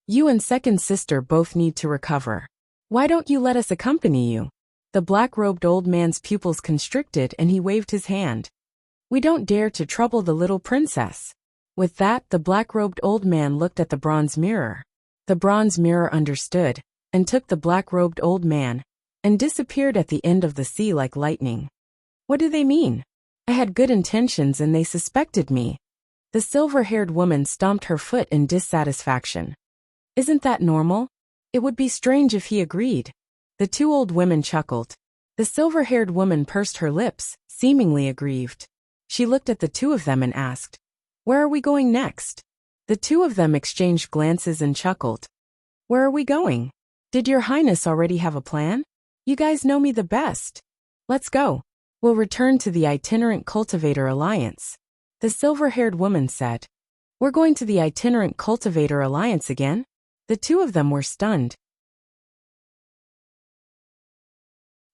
[SPEAKER 1] You and second sister both need to recover. Why don't you let us accompany you? The black-robed old man's pupils constricted and he waved his hand. We don't dare to trouble the little princess. With that, the black-robed old man looked at the bronze mirror. The bronze mirror understood, and took the black-robed old man, and disappeared at the end of the sea like lightning. What do they mean? I had good intentions and they suspected me. The silver-haired woman stomped her foot in dissatisfaction. Isn't that normal? It would be strange if he agreed. The two old women chuckled. The silver-haired woman pursed her lips, seemingly aggrieved. She looked at the two of them and asked, "Where are we going next?" The two of them exchanged glances and chuckled. "Where are we going? Did your highness already have a plan? You guys know me the best. Let's go. We'll return to the Itinerant Cultivator Alliance." The silver-haired woman said. "We're going to the Itinerant Cultivator Alliance again?" The two of them were stunned.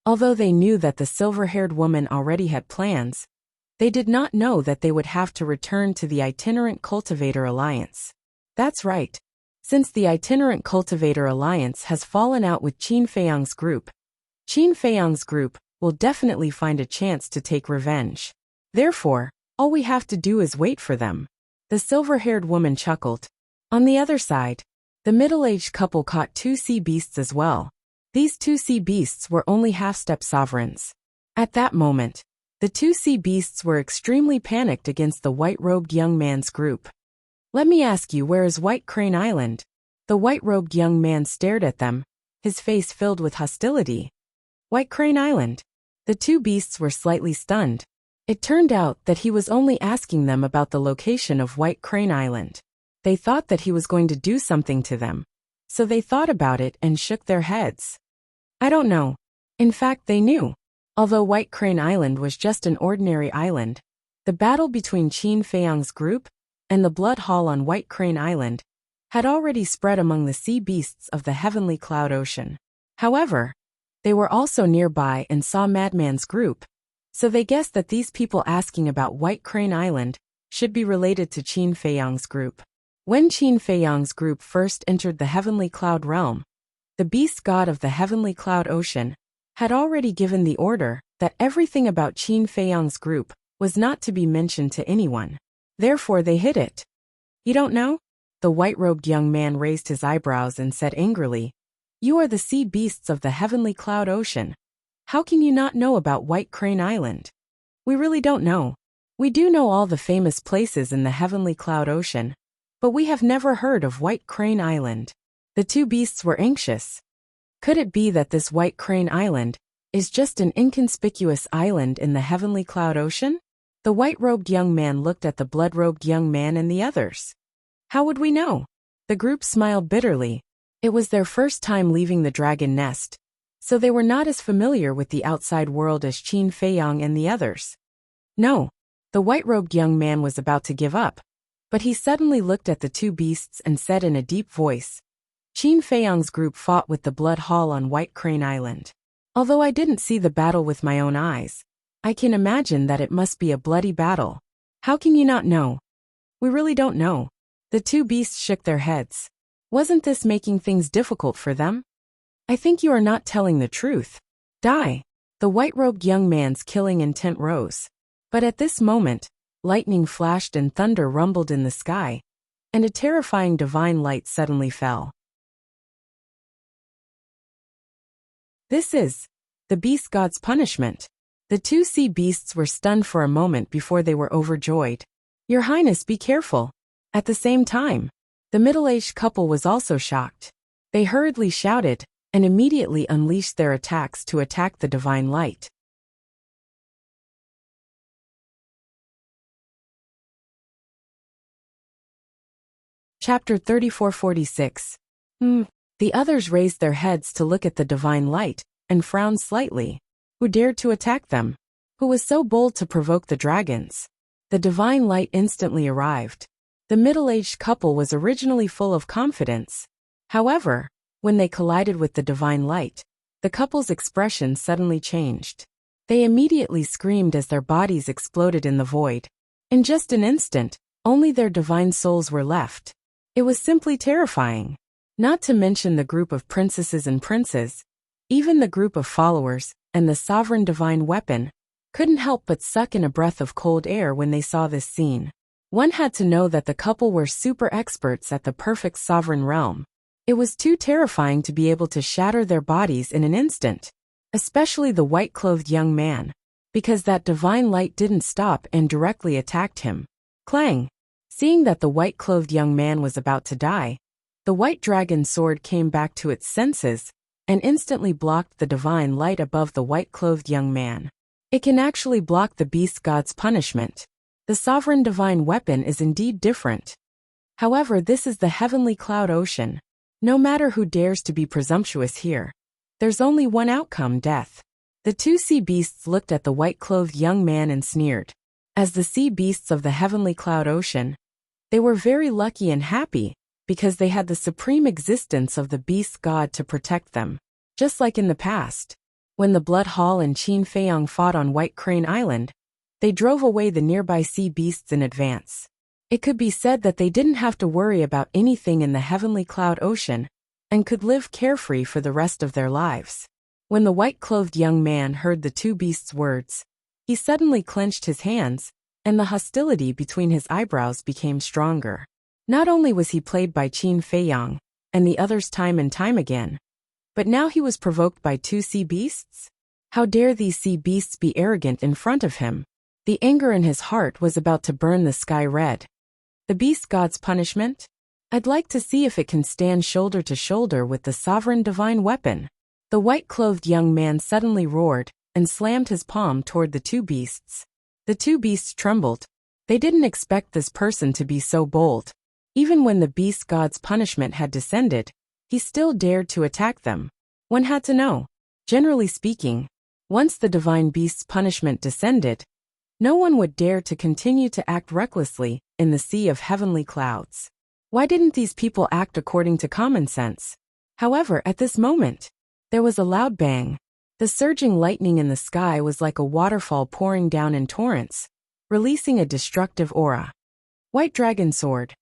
[SPEAKER 1] Although they knew that the silver-haired woman already had plans, they did not know that they would have to return to the Itinerant Cultivator Alliance. That's right. Since the Itinerant Cultivator Alliance has fallen out with Qin Feiyang's group, Qin Feiyang's group will definitely find a chance to take revenge. Therefore, all we have to do is wait for them. The silver-haired woman chuckled. On the other side, the middle-aged couple caught two sea beasts as well. These two sea beasts were only half-step sovereigns. At that moment, the two sea beasts were extremely panicked against the white-robed young man's group. "Let me ask you, where is White Crane Island?" The white-robed young man stared at them, his face filled with hostility. White Crane Island. The two beasts were slightly stunned. It turned out that he was only asking them about the location of White Crane Island. They thought that he was going to do something to them, so they thought about it and shook their heads. I don't know. In fact, they knew. Although White Crane Island was just an ordinary island, the battle between Qin Feiyang's group and the Blood Hall on White Crane Island had already spread among the sea beasts of the heavenly cloud ocean. However, they were also nearby and saw Madman's group, so they guessed that these people asking about White Crane Island should be related to Qin Feiyang's group. When Qin Feiyang's group first entered the heavenly cloud realm, the beast god of the heavenly cloud ocean had already given the order that everything about Qin Feiyang's group was not to be mentioned to anyone. Therefore they hid it. You don't know? The white-robed young man raised his eyebrows and said angrily, "You are the sea beasts of the heavenly cloud ocean. How can you not know about White Crane Island?" "We really don't know. We do know all the famous places in the heavenly cloud ocean, but we have never heard of White Crane Island." The two beasts were anxious. Could it be that this White Crane Island is just an inconspicuous island in the heavenly cloud ocean? The white-robed young man looked at the blood-robed young man and the others. How would we know? The group smiled bitterly. It was their first time leaving the dragon nest, so they were not as familiar with the outside world as Qin Feiyang and the others. No, the white-robed young man was about to give up, but he suddenly looked at the two beasts and said in a deep voice, "Qin Feiyang's group fought with the Blood Hall on White Crane Island. Although I didn't see the battle with my own eyes, I can imagine that it must be a bloody battle. How can you not know?" "We really don't know." The two beasts shook their heads. Wasn't this making things difficult for them? "I think you are not telling the truth. Die." The white-robed young man's killing intent rose. But at this moment, lightning flashed and thunder rumbled in the sky, and a terrifying divine light suddenly fell. This is the beast god's punishment. The two sea beasts were stunned for a moment before they were overjoyed. "Your Highness, be careful." At the same time, the middle-aged couple was also shocked. They hurriedly shouted and immediately unleashed their attacks to attack the divine light. Chapter 3446. The others raised their heads to look at the divine light and frowned slightly. Who dared to attack them? Who was so bold to provoke the dragons? The divine light instantly arrived. The middle-aged couple was originally full of confidence. However, When they collided with the divine light, the couple's expression suddenly changed. They immediately screamed as their bodies exploded in the void. In just an instant, only their divine souls were left. It was simply terrifying. Not to mention the group of princesses and princes, even the group of followers, and the sovereign divine weapon, couldn't help but suck in a breath of cold air when they saw this scene. One had to know that the couple were super experts at the perfect sovereign realm. It was too terrifying to be able to shatter their bodies in an instant, especially the white-clothed young man, because that divine light didn't stop and directly attacked him. Clang! Seeing that the white-clothed young man was about to die, the white dragon sword came back to its senses and instantly blocked the divine light above the white-clothed young man. It can actually block the beast god's punishment. The sovereign divine weapon is indeed different. However, this is the heavenly cloud ocean. No matter who dares to be presumptuous here, there's only one outcome: death. The two sea beasts looked at the white-clothed young man and sneered. As the sea beasts of the heavenly cloud ocean, they were very lucky and happy because they had the supreme existence of the beast god to protect them. Just like in the past, when the Blood Hall and Qin Feiyang fought on White Crane Island, they drove away the nearby sea beasts in advance. It could be said that they didn't have to worry about anything in the heavenly cloud ocean and could live carefree for the rest of their lives. When the white-clothed young man heard the two beasts' words, he suddenly clenched his hands, and the hostility between his eyebrows became stronger. Not only was he played by Qin Feiyang and the others time and time again, but now he was provoked by two sea beasts? How dare these sea beasts be arrogant in front of him? The anger in his heart was about to burn the sky red. The beast god's punishment? I'd like to see if it can stand shoulder to shoulder with the sovereign divine weapon. The white-clothed young man suddenly roared and slammed his palm toward the two beasts. The two beasts trembled. They didn't expect this person to be so bold. Even when the beast god's punishment had descended, he still dared to attack them. One had to know. Generally speaking, once the divine beast's punishment descended, no one would dare to continue to act recklessly in the sea of heavenly clouds. Why didn't these people act according to common sense? However, at this moment, there was a loud bang. The surging lightning in the sky was like a waterfall pouring down in torrents, releasing a destructive aura. White Dragon Sword.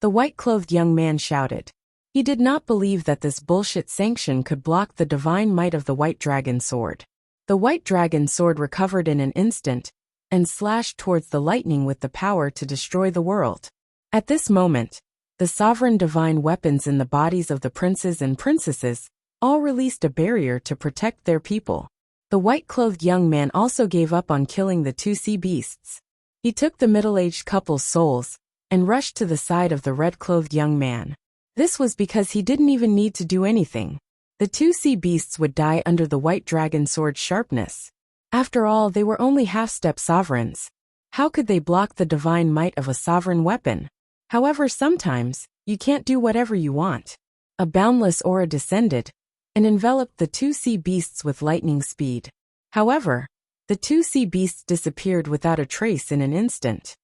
[SPEAKER 1] The white-clothed young man shouted. He did not believe that this bullshit sanction could block the divine might of the White Dragon Sword. The White Dragon Sword recovered in an instant and slashed towards the lightning with the power to destroy the world. At this moment, the sovereign divine weapons in the bodies of the princes and princesses all released a barrier to protect their people. The white-clothed young man also gave up on killing the two sea beasts. He took the middle-aged couple's souls and rushed to the side of the red-clothed young man. This was because he didn't even need to do anything. The two sea beasts would die under the White Dragon Sword's sharpness. After all, they were only half-step sovereigns. How could they block the divine might of a sovereign weapon? However, sometimes, you can't do whatever you want. A boundless aura descended and enveloped the two sea beasts with lightning speed. However, the two sea beasts disappeared without a trace in an instant.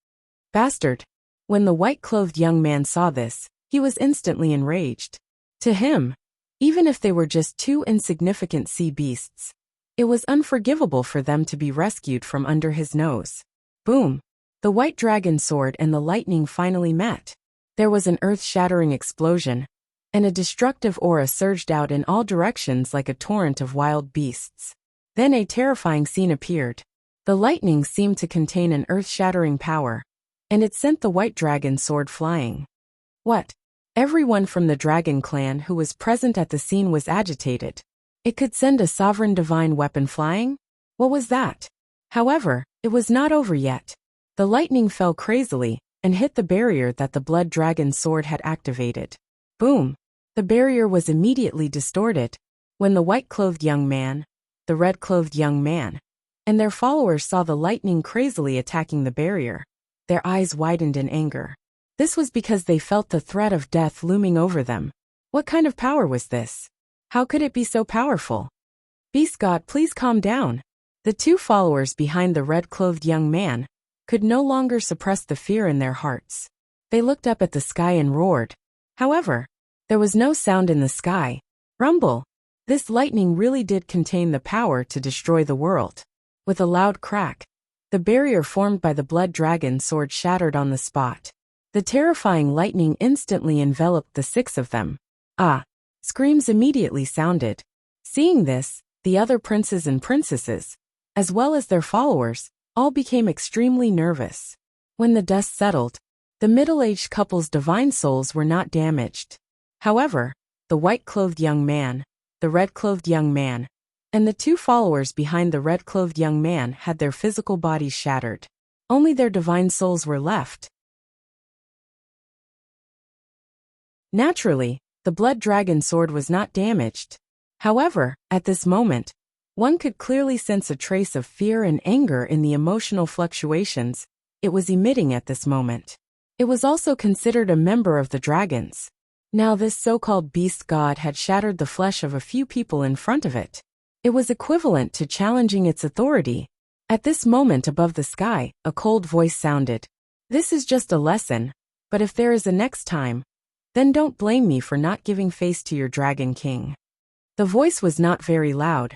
[SPEAKER 1] Bastard! When the white-clothed young man saw this, he was instantly enraged. To him, even if they were just two insignificant sea beasts, it was unforgivable for them to be rescued from under his nose. Boom! The White Dragon Sword and the lightning finally met. There was an earth-shattering explosion, and a destructive aura surged out in all directions like a torrent of wild beasts. Then a terrifying scene appeared. The lightning seemed to contain an earth-shattering power, and it sent the White Dragon Sword flying. What? Everyone from the Dragon Clan who was present at the scene was agitated. It could send a sovereign divine weapon flying? What was that? However, it was not over yet. The lightning fell crazily and hit the barrier that the Blood Dragon Sword had activated. Boom! The barrier was immediately distorted. When the white-clothed young man, the red-clothed young man, and their followers saw the lightning crazily attacking the barrier, their eyes widened in anger. This was because they felt the threat of death looming over them. What kind of power was this? How could it be so powerful? Beast God, please calm down. The two followers behind the red-clothed young man could no longer suppress the fear in their hearts. They looked up at the sky and roared. However, there was no sound in the sky. Rumble! This lightning really did contain the power to destroy the world. With a loud crack, the barrier formed by the blood dragon sword shattered on the spot. The terrifying lightning instantly enveloped the 6 of them. Ah! Screams immediately sounded. Seeing this, the other princes and princesses, as well as their followers, all became extremely nervous. When the dust settled, the middle-aged couple's divine souls were not damaged. However, the white-clothed young man, the red-clothed young man, and the 2 followers behind the red-clothed young man had their physical bodies shattered. Only their divine souls were left. Naturally, the blood dragon sword was not damaged. However, at this moment, one could clearly sense a trace of fear and anger in the emotional fluctuations it was emitting at this moment. It was also considered a member of the dragons. Now this so-called beast god had shattered the flesh of a few people in front of it. It was equivalent to challenging its authority. At this moment above the sky, a cold voice sounded. This is just a lesson, but if there is a next time, then don't blame me for not giving face to your dragon king. The voice was not very loud,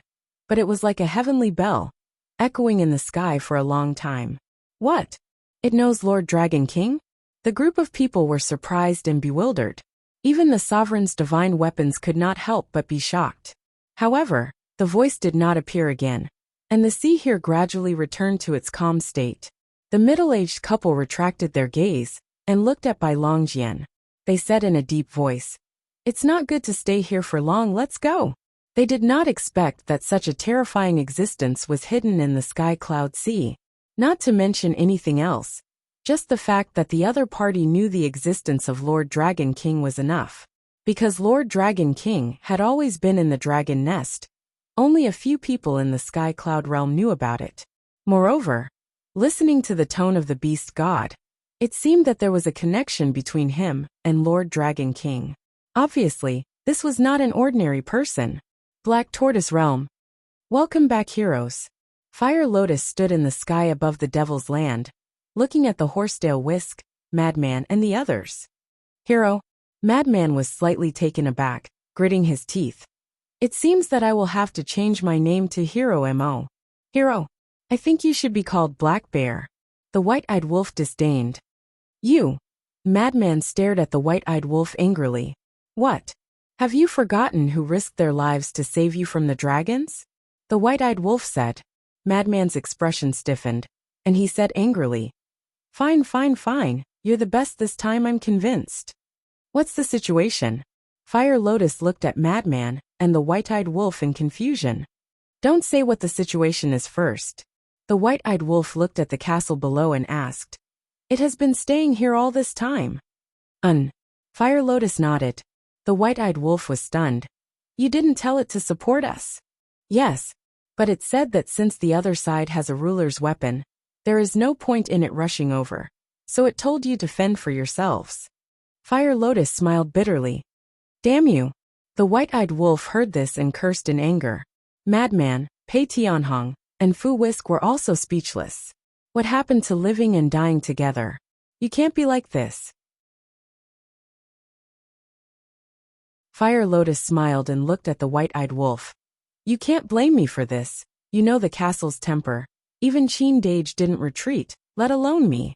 [SPEAKER 1] but it was like a heavenly bell, echoing in the sky for a long time. What? It knows Lord Dragon King? The group of people were surprised and bewildered. Even the sovereign's divine weapons could not help but be shocked. However, the voice did not appear again, and the sea here gradually returned to its calm state. The middle-aged couple retracted their gaze and looked at Bai Longjian. They said in a deep voice, "It's not good to stay here for long, let's go." They did not expect that such a terrifying existence was hidden in the sky cloud sea. Not to mention anything else, just the fact that the other party knew the existence of Lord Dragon King was enough. Because Lord Dragon King had always been in the dragon nest, only a few people in the sky cloud realm knew about it. Moreover, listening to the tone of the beast god, it seemed that there was a connection between him and Lord Dragon King. Obviously, this was not an ordinary person. Black Tortoise Realm. Welcome back, heroes. Fire Lotus stood in the sky above the Devil's Land, looking at the Horsetail Whisk, Madman and the others. Hero. Madman was slightly taken aback, gritting his teeth. It seems that I will have to change my name to Hero Mo. Hero. I think you should be called Black Bear. The white-eyed wolf disdained. You. Madman stared at the white-eyed wolf angrily. What? Have you forgotten who risked their lives to save you from the dragons? The white-eyed wolf said. Madman's expression stiffened, and he said angrily, Fine, fine, fine, you're the best this time, I'm convinced. What's the situation? Fire Lotus looked at Madman and the white-eyed wolf in confusion. Don't say what the situation is first. The white-eyed wolf looked at the castle below and asked, It has been staying here all this time. Fire Lotus nodded. The white-eyed wolf was stunned. You didn't tell it to support us? Yes, but it said that since the other side has a ruler's weapon, there is no point in it rushing over, so it told you to fend for yourselves. Fire Lotus smiled bitterly. Damn you! The white-eyed wolf heard this and cursed in anger. Madman, Pei Tianhong, and Fu Whisk were also speechless. What happened to living and dying together? You can't be like this. Fire Lotus smiled and looked at the white-eyed wolf. You can't blame me for this. You know the castle's temper. Even Qin Dage didn't retreat, let alone me.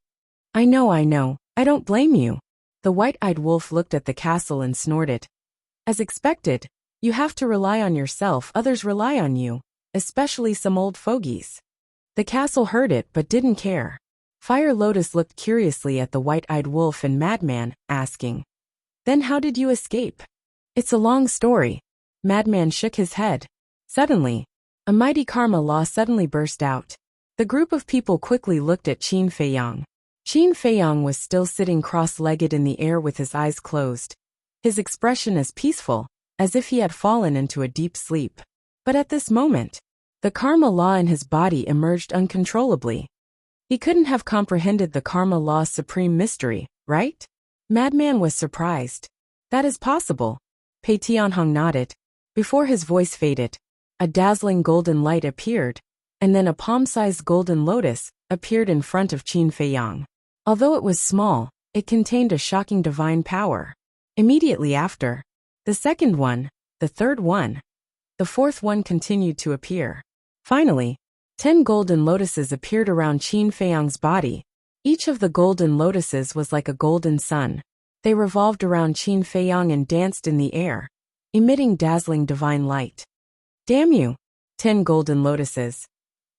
[SPEAKER 1] I know. I don't blame you. The white-eyed wolf looked at the castle and snorted. As expected, you have to rely on yourself, others rely on you, especially some old fogies. The castle heard it but didn't care. Fire Lotus looked curiously at the white-eyed wolf and Madman, asking, Then how did you escape? It's a long story. Madman shook his head. Suddenly, a mighty karma law suddenly burst out. The group of people quickly looked at Qin Feiyang. Qin Feiyang was still sitting cross-legged in the air with his eyes closed, his expression as peaceful, as if he had fallen into a deep sleep. But at this moment, the karma law in his body emerged uncontrollably. He couldn't have comprehended the karma law's supreme mystery, right? Madman was surprised. That is possible. Pei Tianhong nodded. Before his voice faded, a dazzling golden light appeared, and then a palm-sized golden lotus appeared in front of Qin Feiyang. Although it was small, It contained a shocking divine power. Immediately after, the second one, the third one, the fourth one continued to appear. Finally, 10 golden lotuses appeared around Qin Feiyang's body. Each of the golden lotuses was like a golden sun. They revolved around Qin Feiyang and danced in the air, emitting dazzling divine light. Damn you! 10 golden lotuses.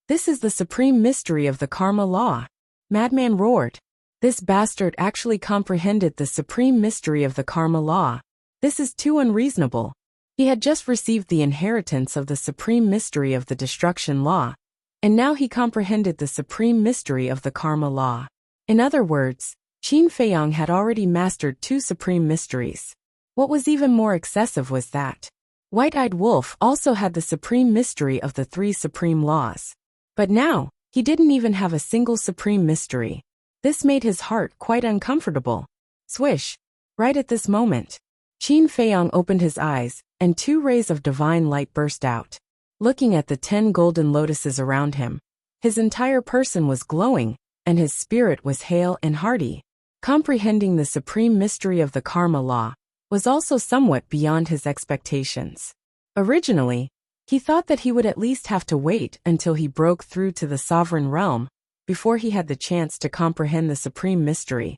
[SPEAKER 1] This is the supreme mystery of the karma law. Madman roared. This bastard actually comprehended the supreme mystery of the karma law. This is too unreasonable. He had just received the inheritance of the supreme mystery of the destruction law, and now he comprehended the supreme mystery of the karma law. In other words, Qin Feiyang had already mastered 2 supreme mysteries. What was even more excessive was that White-Eyed Wolf also had the supreme mystery of the 3 supreme laws. But now, he didn't even have a single supreme mystery. This made his heart quite uncomfortable. Swish! Right at this moment, Qin Feiyang opened his eyes, and 2 rays of divine light burst out. Looking at the 10 golden lotuses around him, his entire person was glowing, and his spirit was hale and hearty. Comprehending the supreme mystery of the karma law was also somewhat beyond his expectations. Originally, he thought that he would at least have to wait until he broke through to the sovereign realm before he had the chance to comprehend the supreme mystery.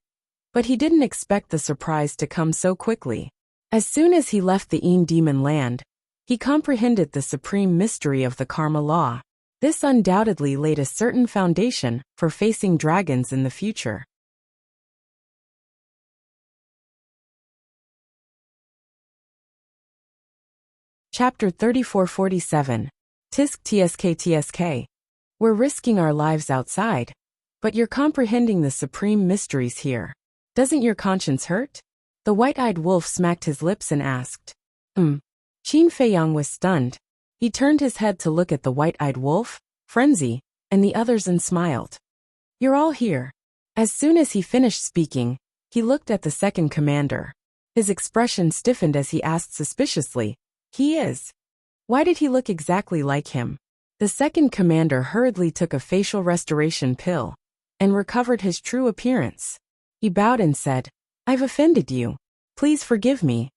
[SPEAKER 1] But he didn't expect the surprise to come so quickly. As soon as he left the Demon land, he comprehended the supreme mystery of the karma law. This undoubtedly laid a certain foundation for facing dragons in the future. Chapter 3447. Tsk. We're risking our lives outside, but you're comprehending the supreme mysteries here. Doesn't your conscience hurt? The White-Eyed Wolf smacked his lips and asked. Qin Feiyang was stunned. He turned his head to look at the White-Eyed Wolf, Frenzy, and the others and smiled. You're all here. As soon as he finished speaking, he looked at the second commander. His expression stiffened as he asked suspiciously, He is. Why did he look exactly like him? The second commander hurriedly took a facial restoration pill and recovered his true appearance. He bowed and said, I've offended you. Please forgive me.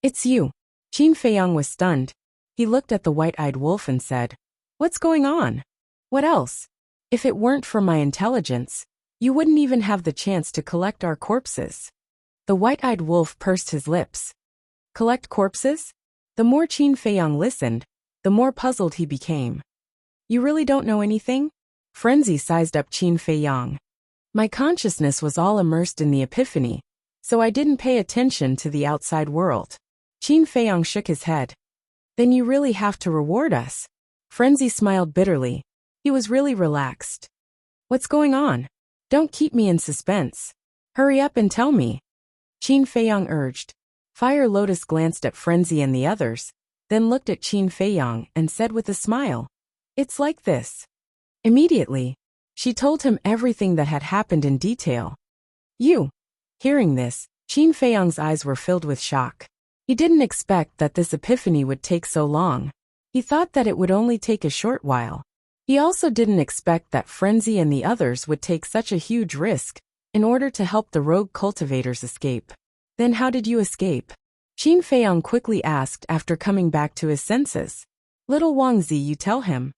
[SPEAKER 1] It's you. Qin Feiyang was stunned. He looked at the White-Eyed Wolf and said, What's going on? What else? If it weren't for my intelligence, you wouldn't even have the chance to collect our corpses. The White-Eyed Wolf pursed his lips. Collect corpses? The more Qin Feiyang listened, the more puzzled he became. You really don't know anything? Frenzy sized up Qin Feiyang. My consciousness was all immersed in the epiphany, so I didn't pay attention to the outside world. Qin Feiyang shook his head. Then you really have to reward us. Frenzy smiled bitterly. He was really relaxed. What's going on? Don't keep me in suspense. Hurry up and tell me. Qin Feiyang urged. Fire Lotus glanced at Frenzy and the others, then looked at Qin Feiyang and said with a smile, It's like this. Immediately, she told him everything that had happened in detail. You. Hearing this, Qin Feiyang's eyes were filled with shock. He didn't expect that this epiphany would take so long. He thought that it would only take a short while. He also didn't expect that Frenzy and the others would take such a huge risk in order to help the rogue cultivators escape. Then how did you escape? Qin Feiyang quickly asked after coming back to his senses. Little Wang Zi, you tell him.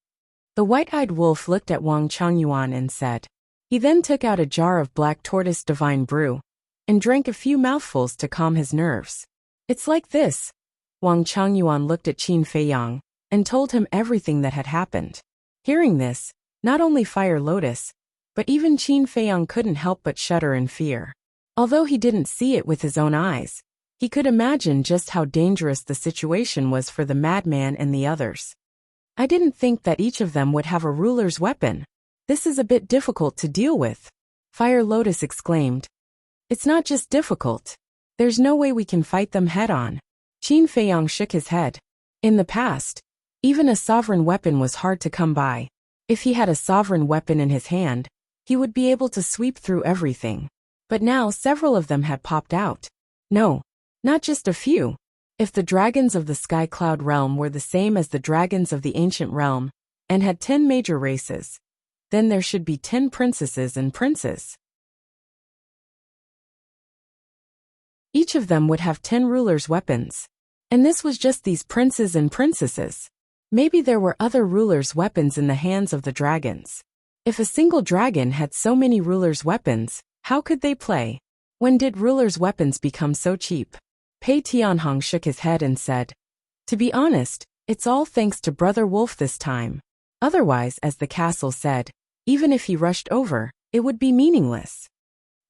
[SPEAKER 1] The White-Eyed Wolf looked at Wang Changyuan and said. He then took out a jar of black tortoise divine brew and drank a few mouthfuls to calm his nerves. It's like this. Wang Changyuan looked at Qin Feiyang and told him everything that had happened. Hearing this, not only Fire Lotus, but even Qin Feiyang couldn't help but shudder in fear. Although he didn't see it with his own eyes, he could imagine just how dangerous the situation was for the madman and the others. I didn't think that each of them would have a ruler's weapon. This is a bit difficult to deal with. Fire Lotus exclaimed. It's not just difficult. There's no way we can fight them head-on. Qin Feiyang shook his head. In the past, even a sovereign weapon was hard to come by. If he had a sovereign weapon in his hand, he would be able to sweep through everything. But now several of them had popped out. No, not just a few. If the dragons of the Sky Cloud realm were the same as the dragons of the ancient realm, and had 10 major races, then there should be 10 princesses and princes. Each of them would have 10 rulers' weapons. And this was just these princes and princesses. Maybe there were other rulers' weapons in the hands of the dragons. If a single dragon had so many rulers' weapons, how could they play? When did rulers' weapons become so cheap? Pei Tianhong shook his head and said, "To be honest, it's all thanks to Brother Wolf this time. Otherwise, as the castle said, even if he rushed over, it would be meaningless."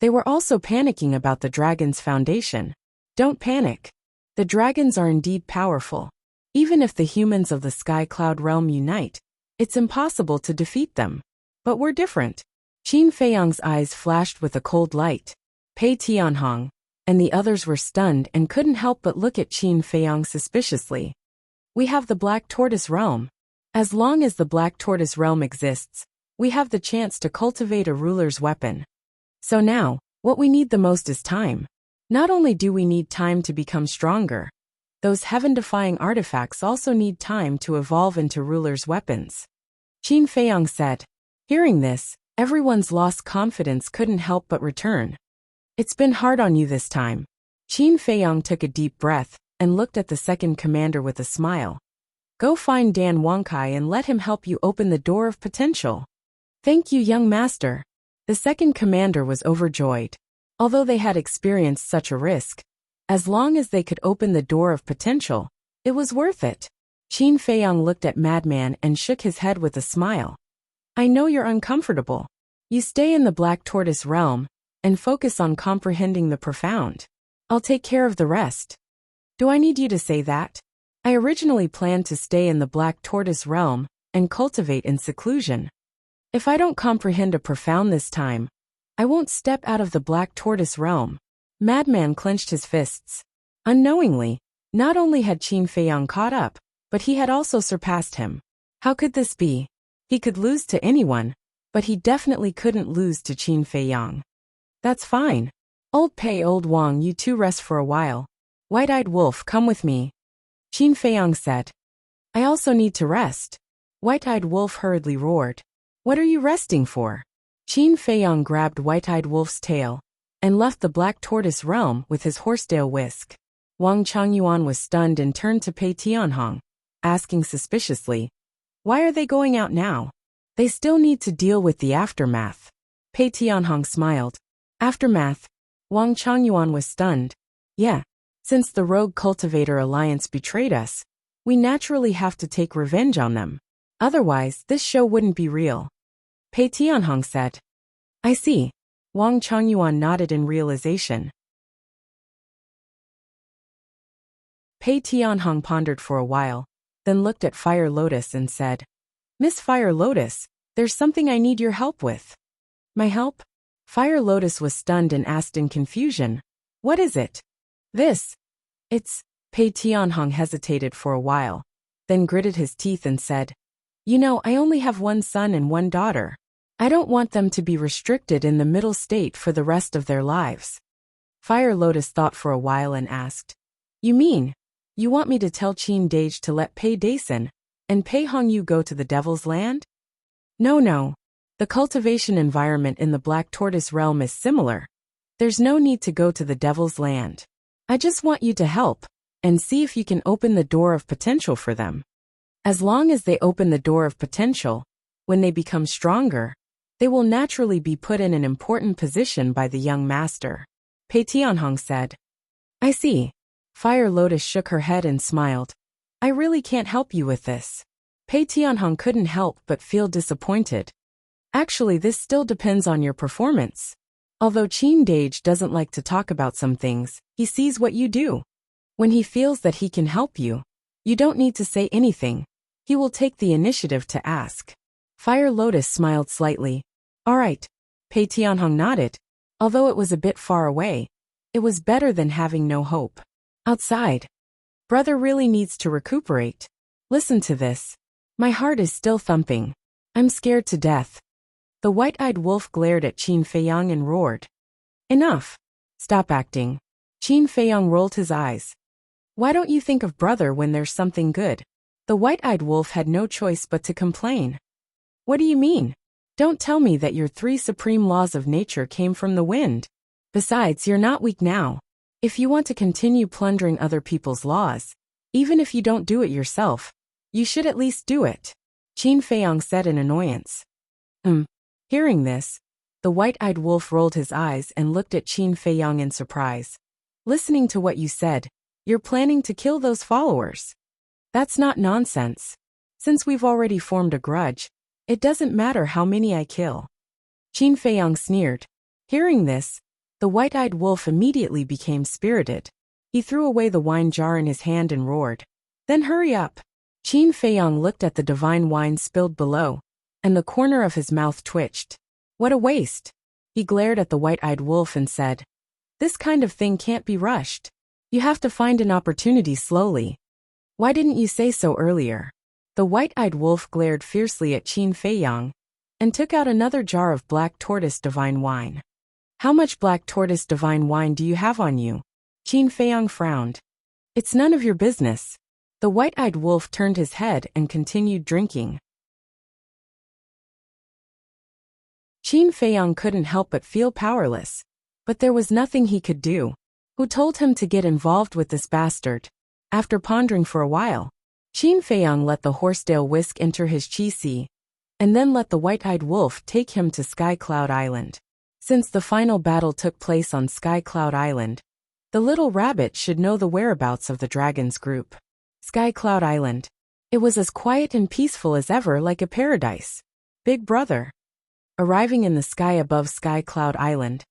[SPEAKER 1] They were also panicking about the dragon's foundation. Don't panic. The dragons are indeed powerful. Even if the humans of the Sky Cloud realm unite, it's impossible to defeat them. But we're different. Qin Feiyang's eyes flashed with a cold light. Pei Tianhong and the others were stunned and couldn't help but look at Qin Feiyang suspiciously. We have the Black Tortoise realm. As long as the Black Tortoise realm exists, we have the chance to cultivate a ruler's weapon. So now, what we need the most is time. Not only do we need time to become stronger, those heaven-defying artifacts also need time to evolve into rulers' weapons. Qin Feiyang said. Hearing this, everyone's lost confidence couldn't help but return. It's been hard on you this time. Qin Feiyang took a deep breath and looked at the second commander with a smile. Go find Dan Wangkai and let him help you open the door of potential. Thank you, young master. The second commander was overjoyed. Although they had experienced such a risk, as long as they could open the door of potential, it was worth it. Qin Feiyang looked at Madman and shook his head with a smile. I know you're uncomfortable. You stay in the Black Tortoise realm and focus on comprehending the profound. I'll take care of the rest. Do I need you to say that? I originally planned to stay in the Black Tortoise realm and cultivate in seclusion. If I don't comprehend a profound this time, I won't step out of the Black Tortoise realm. Madman clenched his fists. Unknowingly, not only had Qin Feiyang caught up, but he had also surpassed him. How could this be? He could lose to anyone, but he definitely couldn't lose to Qin Feiyang. That's fine. Old Pei, Old Wang, you two rest for a while. White-eyed Wolf, come with me. Qin Feiyang said. I also need to rest. White-eyed Wolf hurriedly roared. What are you resting for? Qin Feiyang grabbed White-eyed Wolf's tail and left the Black Tortoise realm with his horsetail whisk. Wang Changyuan was stunned and turned to Pei Tianhong, asking suspiciously, why are they going out now? They still need to deal with the aftermath. Pei Tianhong smiled. Aftermath? Wang Changyuan was stunned. Yeah, since the Rogue Cultivator Alliance betrayed us, we naturally have to take revenge on them. Otherwise, this show wouldn't be real. Pei Tianhong said. I see. Wang Changyuan nodded in realization. Pei Tianhong pondered for a while, then looked at Fire Lotus and said, Miss Fire Lotus, there's something I need your help with. My help? Fire Lotus was stunned and asked in confusion, what is it? This. It's. Pei Tianhong hesitated for a while, then gritted his teeth and said, You know, I only have one son and one daughter. I don't want them to be restricted in the middle state for the rest of their lives. Fire Lotus thought for a while and asked, You mean, you want me to tell Qin Dage to let Pei Dason and Pei Hongyu go to the Devil's Land? No. The cultivation environment in the Black Tortoise realm is similar. There's no need to go to the Devil's Land. I just want you to help and see if you can open the door of potential for them. As long as they open the door of potential, when they become stronger, they will naturally be put in an important position by the young master. Pei Tianhong said. I see. Fire Lotus shook her head and smiled. I really can't help you with this. Pei Tianhong couldn't help but feel disappointed. Actually, this still depends on your performance. Although Qin Dage doesn't like to talk about some things, he sees what you do. When he feels that he can help you, you don't need to say anything. He will take the initiative to ask. Fire Lotus smiled slightly. All right. Pei Tianhong nodded. Although it was a bit far away, it was better than having no hope. Outside. Brother really needs to recuperate. Listen to this. My heart is still thumping. I'm scared to death. The white-eyed wolf glared at Qin Feiyang and roared. Enough. Stop acting. Qin Feiyang rolled his eyes. Why don't you think of brother when there's something good? The white-eyed wolf had no choice but to complain. What do you mean? Don't tell me that your 3 supreme laws of nature came from the wind. Besides, you're not weak now. If you want to continue plundering other people's laws, even if you don't do it yourself, you should at least do it, Qin Feiyang said in annoyance. Hearing this, the white-eyed wolf rolled his eyes and looked at Qin Feiyang in surprise. Listening to what you said, you're planning to kill those followers. That's not nonsense. Since we've already formed a grudge, it doesn't matter how many I kill. Qin Feiyang sneered. Hearing this, the white-eyed wolf immediately became spirited. He threw away the wine jar in his hand and roared. Then hurry up. Qin Feiyang looked at the divine wine spilled below, and the corner of his mouth twitched. What a waste. He glared at the white-eyed wolf and said, this kind of thing can't be rushed. You have to find an opportunity slowly. Why didn't you say so earlier? The white-eyed wolf glared fiercely at Qin Feiyang and took out another jar of black tortoise divine wine. How much black tortoise divine wine do you have on you? Qin Feiyang frowned. It's none of your business. The white-eyed wolf turned his head and continued drinking. Qin Feiyang couldn't help but feel powerless, but there was nothing he could do. Who told him to get involved with this bastard? After pondering for a while, Qin Feiyang let the Horsedale whisk enter his chi-si, and then let the white-eyed wolf take him to Sky Cloud Island. Since the final battle took place on Sky Cloud Island, the little rabbit should know the whereabouts of the dragon's group. Sky Cloud Island. It was as quiet and peaceful as ever, like a paradise. Big brother. Arriving in the sky above Sky Cloud Island,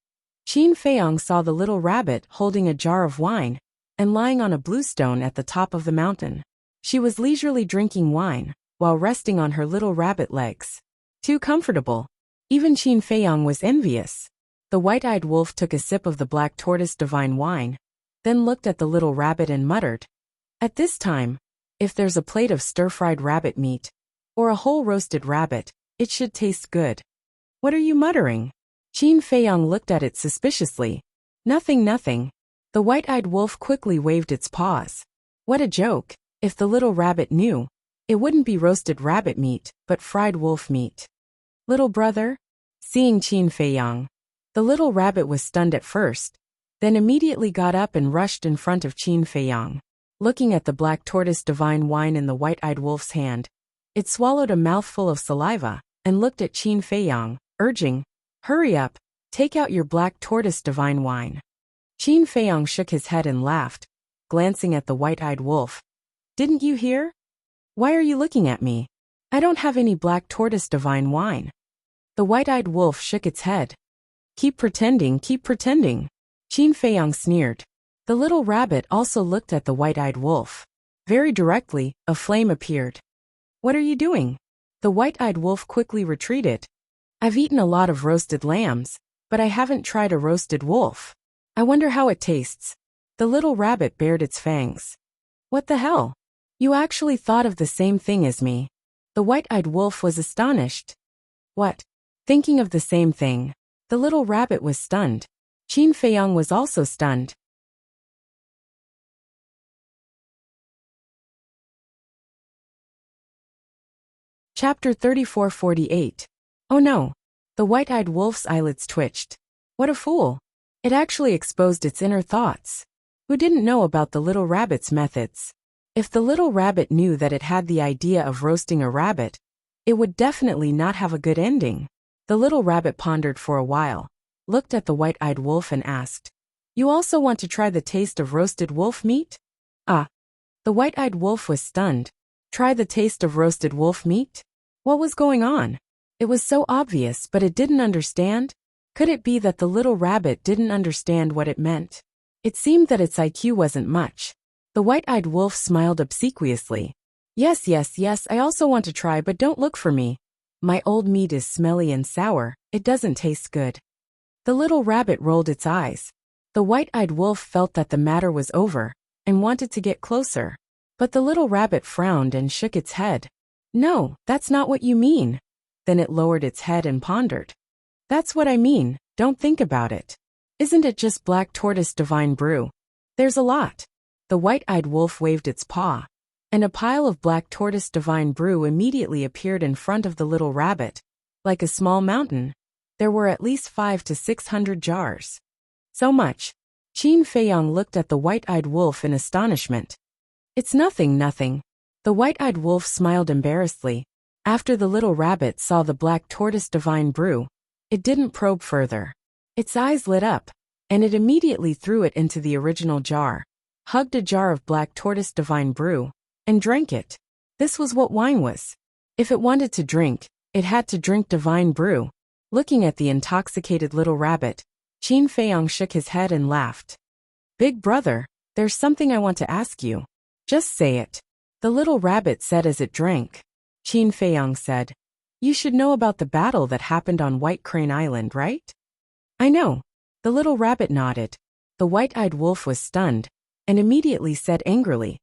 [SPEAKER 1] Qin Feiyang saw the little rabbit holding a jar of wine and lying on a blue stone at the top of the mountain. She was leisurely drinking wine while resting on her little rabbit legs. Too comfortable. Even Qin Feiyang was envious. The white-eyed wolf took a sip of the black tortoise divine wine, then looked at the little rabbit and muttered, at this time, if there's a plate of stir-fried rabbit meat or a whole roasted rabbit, it should taste good. What are you muttering? Qin Feiyang looked at it suspiciously. Nothing, nothing. The white-eyed wolf quickly waved its paws. What a joke. If the little rabbit knew, it wouldn't be roasted rabbit meat, but fried wolf meat. Little brother? Seeing Qin Feiyang, the little rabbit was stunned at first, then immediately got up and rushed in front of Qin Feiyang. Looking at the black tortoise divine wine in the white-eyed wolf's hand, it swallowed a mouthful of saliva and looked at Qin Feiyang, urging, hurry up, take out your black tortoise divine wine. Qin Feiyang shook his head and laughed, glancing at the white-eyed wolf. Didn't you hear? Why are you looking at me? I don't have any black tortoise divine wine. The white-eyed wolf shook its head. Keep pretending, keep pretending. Qin Feiyang sneered. The little rabbit also looked at the white-eyed wolf. Very directly, a flame appeared. What are you doing? The white-eyed wolf quickly retreated. I've eaten a lot of roasted lambs, but I haven't tried a roasted wolf. I wonder how it tastes. The little rabbit bared its fangs. What the hell? You actually thought of the same thing as me. The white-eyed wolf was astonished. What? Thinking of the same thing. The little rabbit was stunned. Qin Feiyang was also stunned. Chapter 34-48. Oh no. The white-eyed wolf's eyelids twitched. What a fool. It actually exposed its inner thoughts. Who didn't know about the little rabbit's methods? If the little rabbit knew that it had the idea of roasting a rabbit, it would definitely not have a good ending. The little rabbit pondered for a while, looked at the white-eyed wolf and asked, you also want to try the taste of roasted wolf meat? Ah. The white-eyed wolf was stunned. Try the taste of roasted wolf meat? What was going on? It was so obvious, but it didn't understand. Could it be that the little rabbit didn't understand what it meant? It seemed that its IQ wasn't much. The white-eyed wolf smiled obsequiously. Yes, yes, yes, I also want to try, but don't look for me. My old meat is smelly and sour, it doesn't taste good. The little rabbit rolled its eyes. The white-eyed wolf felt that the matter was over, and wanted to get closer. But the little rabbit frowned and shook its head. No, that's not what you mean. Then it lowered its head and pondered. That's what I mean, don't think about it. Isn't it just black tortoise divine brew? There's a lot. The white-eyed wolf waved its paw, and a pile of black tortoise divine brew immediately appeared in front of the little rabbit. Like a small mountain, there were at least 500 to 600 jars. So much. Qin Feiyang looked at the white-eyed wolf in astonishment. It's nothing, nothing. The white-eyed wolf smiled embarrassedly. After the little rabbit saw the black tortoise divine brew, it didn't probe further. Its eyes lit up, and it immediately threw it into the original jar, hugged a jar of black tortoise divine brew, and drank it. This was what wine was. If it wanted to drink, it had to drink divine brew. Looking at the intoxicated little rabbit, Qin Feiyang shook his head and laughed. Big brother, there's something I want to ask you. Just say it. The little rabbit said as it drank. Qin Feiyang said, You should know about the battle that happened on White Crane Island, right? I know. The little rabbit nodded. The white-eyed wolf was stunned, and immediately said angrily,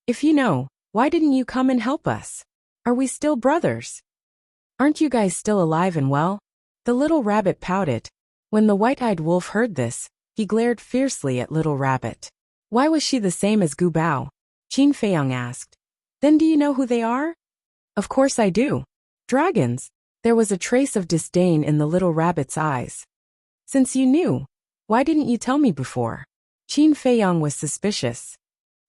[SPEAKER 1] If you know, why didn't you come and help us? Are we still brothers? Aren't you guys still alive and well? The little rabbit pouted. When the white-eyed wolf heard this, he glared fiercely at little rabbit. Why was she the same as Gu Bao? Qin Feiyang asked. Then do you know who they are? Of course I do. Dragons. There was a trace of disdain in the little rabbit's eyes. Since you knew, why didn't you tell me before? Qin Feiyang was suspicious.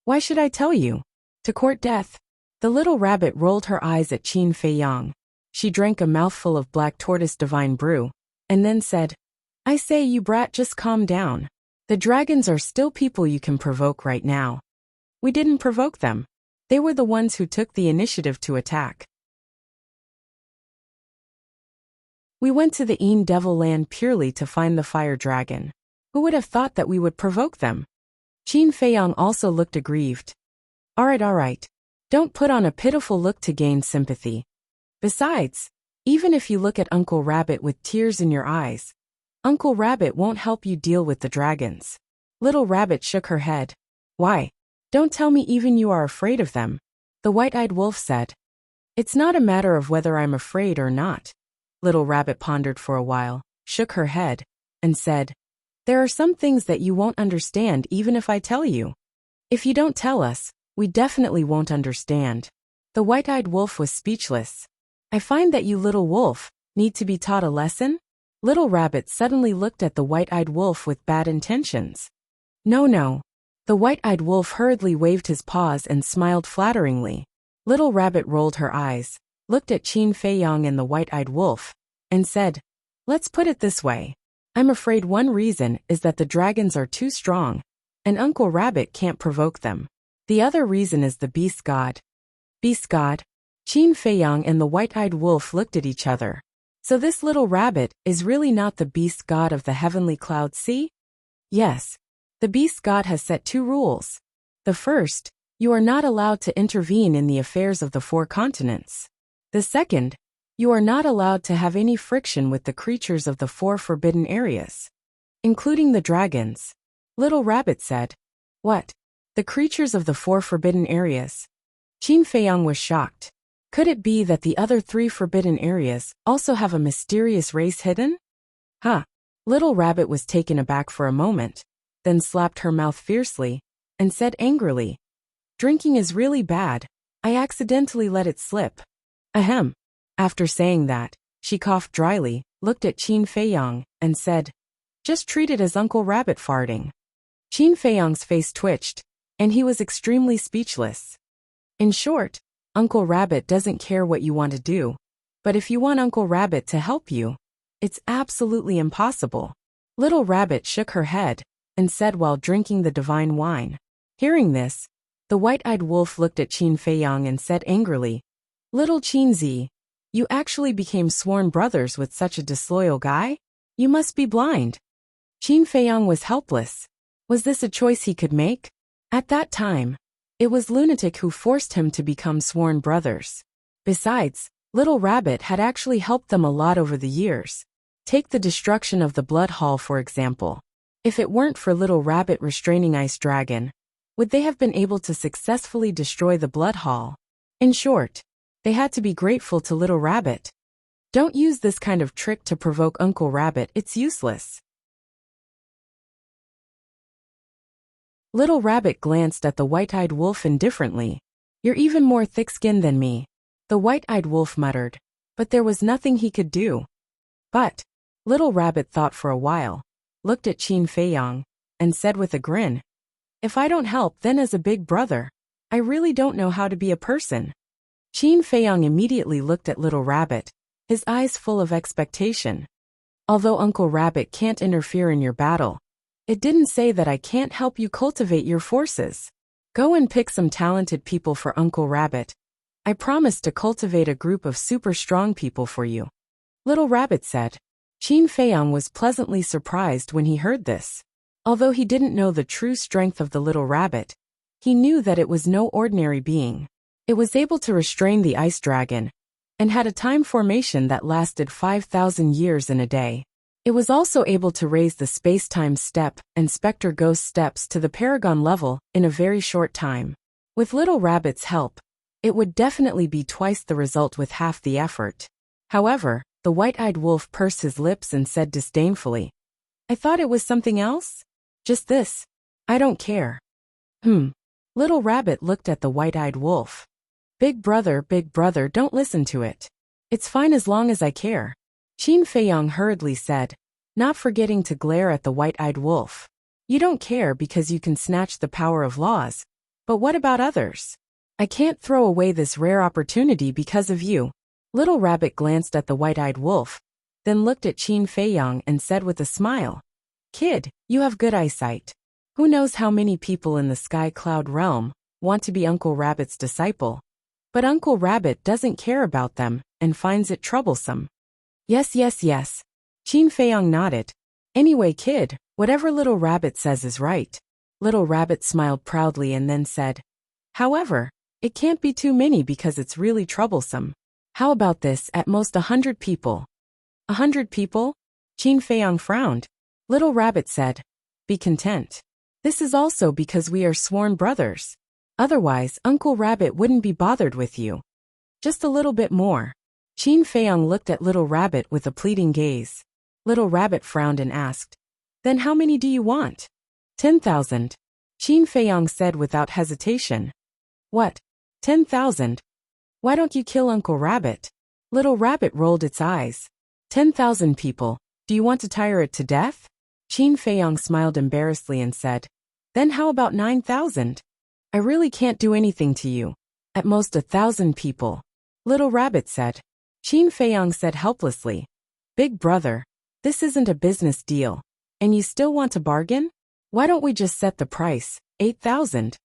[SPEAKER 1] Why should I tell you? To court death. The little rabbit rolled her eyes at Qin Feiyang. She drank a mouthful of black tortoise divine brew, and then said, I say, you brat, just calm down. The dragons are still people you can provoke right now. We didn't provoke them. They were the ones who took the initiative to attack. We went to the Een Devil Land purely to find the fire dragon. Who would have thought that we would provoke them? Qin Feiyang also looked aggrieved. All right. Don't put on a pitiful look to gain sympathy. Besides, even if you look at Uncle Rabbit with tears in your eyes, Uncle Rabbit won't help you deal with the dragons. Little Rabbit shook her head. Why? Don't tell me even you are afraid of them. The white-eyed wolf said. It's not a matter of whether I'm afraid or not. Little Rabbit pondered for a while, shook her head, and said, There are some things that you won't understand even if I tell you. If you don't tell us, we definitely won't understand. The white-eyed wolf was speechless. I find that you, little wolf, need to be taught a lesson? Little Rabbit suddenly looked at the white-eyed wolf with bad intentions. No. The white-eyed wolf hurriedly waved his paws and smiled flatteringly. Little Rabbit rolled her eyes, looked at Qin Feiyang and the white-eyed wolf, and said, Let's put it this way. I'm afraid one reason is that the dragons are too strong, and Uncle Rabbit can't provoke them. The other reason is the beast god. Beast god? Qin Feiyang and the white-eyed wolf looked at each other. So this little rabbit is really not the beast god of the heavenly cloud sea? Yes. The beast god has set 2 rules. The first, you are not allowed to intervene in the affairs of the 4 continents. The second, you are not allowed to have any friction with the creatures of the 4 forbidden areas, including the dragons. Little Rabbit said. What? The creatures of the 4 forbidden areas? Qin Feiyang was shocked. Could it be that the other 3 forbidden areas also have a mysterious race hidden? Huh. Little Rabbit was taken aback for a moment, then slapped her mouth fiercely, and said angrily, Drinking is really bad. I accidentally let it slip. Ahem. After saying that, she coughed dryly, looked at Qin Feiyang, and said, Just treat it as Uncle Rabbit farting. Qin Feiyang's face twitched, and he was extremely speechless. In short, Uncle Rabbit doesn't care what you want to do, but if you want Uncle Rabbit to help you, it's absolutely impossible. Little Rabbit shook her head, and said while drinking the divine wine. Hearing this, the white-eyed wolf looked at Qin Feiyang and said angrily, Little Qinzi, you actually became sworn brothers with such a disloyal guy? You must be blind. Qin Feiyang was helpless. Was this a choice he could make? At that time, it was Lunatic who forced him to become sworn brothers. Besides, Little Rabbit had actually helped them a lot over the years. Take the destruction of the Blood Hall for example. If it weren't for Little Rabbit restraining Ice Dragon, would they have been able to successfully destroy the Blood Hall? In short, they had to be grateful to Little Rabbit. Don't use this kind of trick to provoke Uncle Rabbit, it's useless. Little Rabbit glanced at the white-eyed wolf indifferently. You're even more thick-skinned than me, the white-eyed wolf muttered, but there was nothing he could do. But, Little Rabbit thought for a while, looked at Qin Feiyang, and said with a grin, "If I don't help, then as a big brother, I really don't know how to be a person." Qin Feiyang immediately looked at Little Rabbit, his eyes full of expectation. "Although Uncle Rabbit can't interfere in your battle, it didn't say that I can't help you cultivate your forces. Go and pick some talented people for Uncle Rabbit. I promise to cultivate a group of super strong people for you," Little Rabbit said. Qin Feiyang was pleasantly surprised when he heard this. Although he didn't know the true strength of the little rabbit, he knew that it was no ordinary being. It was able to restrain the ice dragon, and had a time formation that lasted 5,000 years in a day. It was also able to raise the space-time step and specter ghost steps to the paragon level in a very short time. With Little Rabbit's help, it would definitely be twice the result with half the effort. However, the white-eyed wolf pursed his lips and said disdainfully, "I thought it was something else? Just this. I don't care." Little Rabbit looked at the white-eyed wolf. Big brother, don't listen to it. It's fine as long as I care," Qin Feiyang hurriedly said, not forgetting to glare at the white-eyed wolf. "You don't care because you can snatch the power of laws. But what about others? I can't throw away this rare opportunity because of you." Little Rabbit glanced at the white-eyed wolf, then looked at Qin Feiyang and said with a smile, "Kid, you have good eyesight. Who knows how many people in the Sky Cloud realm want to be Uncle Rabbit's disciple? But Uncle Rabbit doesn't care about them and finds it troublesome." Yes. Qin Feiyang nodded. "Anyway, kid, whatever Little Rabbit says is right." Little Rabbit smiled proudly and then said, "However, it can't be too many because it's really troublesome. How about this, at most 100 people?" 100 people? Qin Feiyang frowned. Little Rabbit said, "Be content. This is also because we are sworn brothers. Otherwise, Uncle Rabbit wouldn't be bothered with you. Just a little bit more." Qin Feiyang looked at Little Rabbit with a pleading gaze. Little Rabbit frowned and asked, "Then how many do you want?" 10,000. Qin Feiyang said without hesitation. "What? 10,000? Why don't you kill Uncle Rabbit?" Little Rabbit rolled its eyes. 10,000 people. Do you want to tire it to death?" Qin Feiyang smiled embarrassedly and said, "Then how about 9,000? I really can't do anything to you. At most 1,000 people," Little Rabbit said. Qin Feiyang said helplessly, "Big brother, this isn't a business deal. And you still want to bargain? Why don't we just set the price, 8,000?